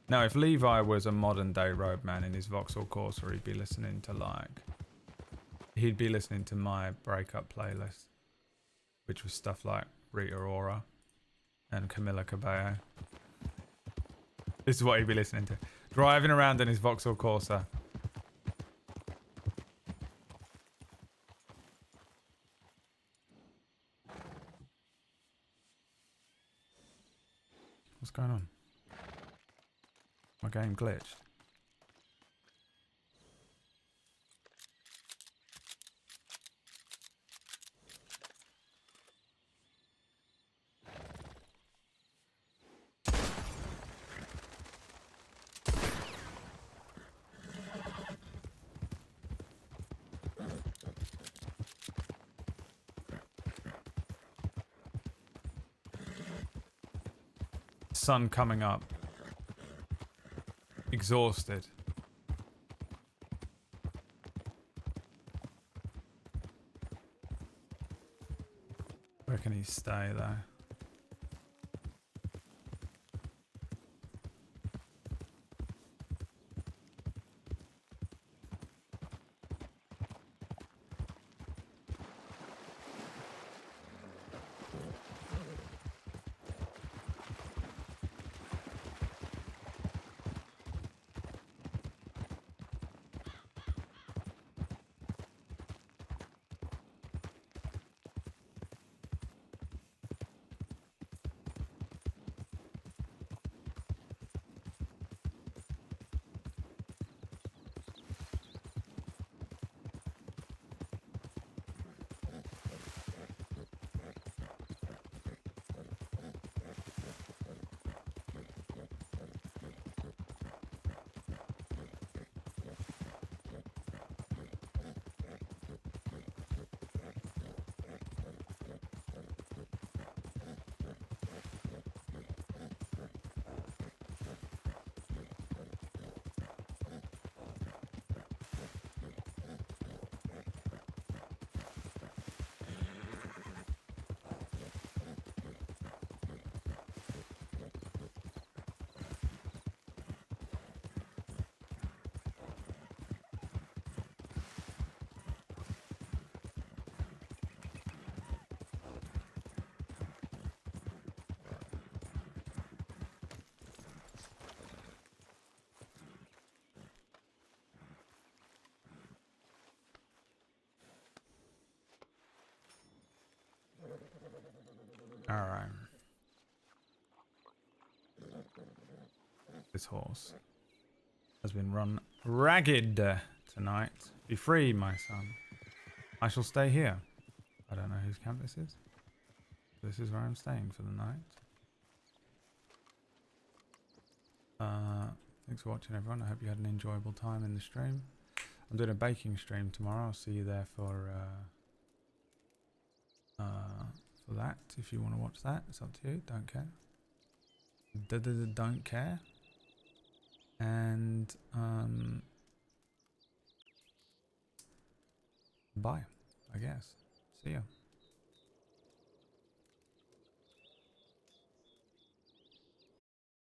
Now, if Levi was a modern day roadman in his Vauxhall Corsa, he'd be listening to my breakup playlist, which was stuff like Rita Ora and Camila Cabello. This is what he'd be listening to. Driving around in his Vauxhall Corsa. What's going on? My game glitched. Sun coming up. Exhausted. Where can he stay though? Alright. This horse has been run ragged tonight. Be free, my son. I shall stay here. I don't know whose camp this is. This is where I'm staying for the night. Thanks for watching, everyone. I hope you had an enjoyable time in the stream. I'm doing a baking stream tomorrow. I'll see you there for that. If you want to watch that, it's up to you. Don't care. Don't care. And bye, I guess. See ya.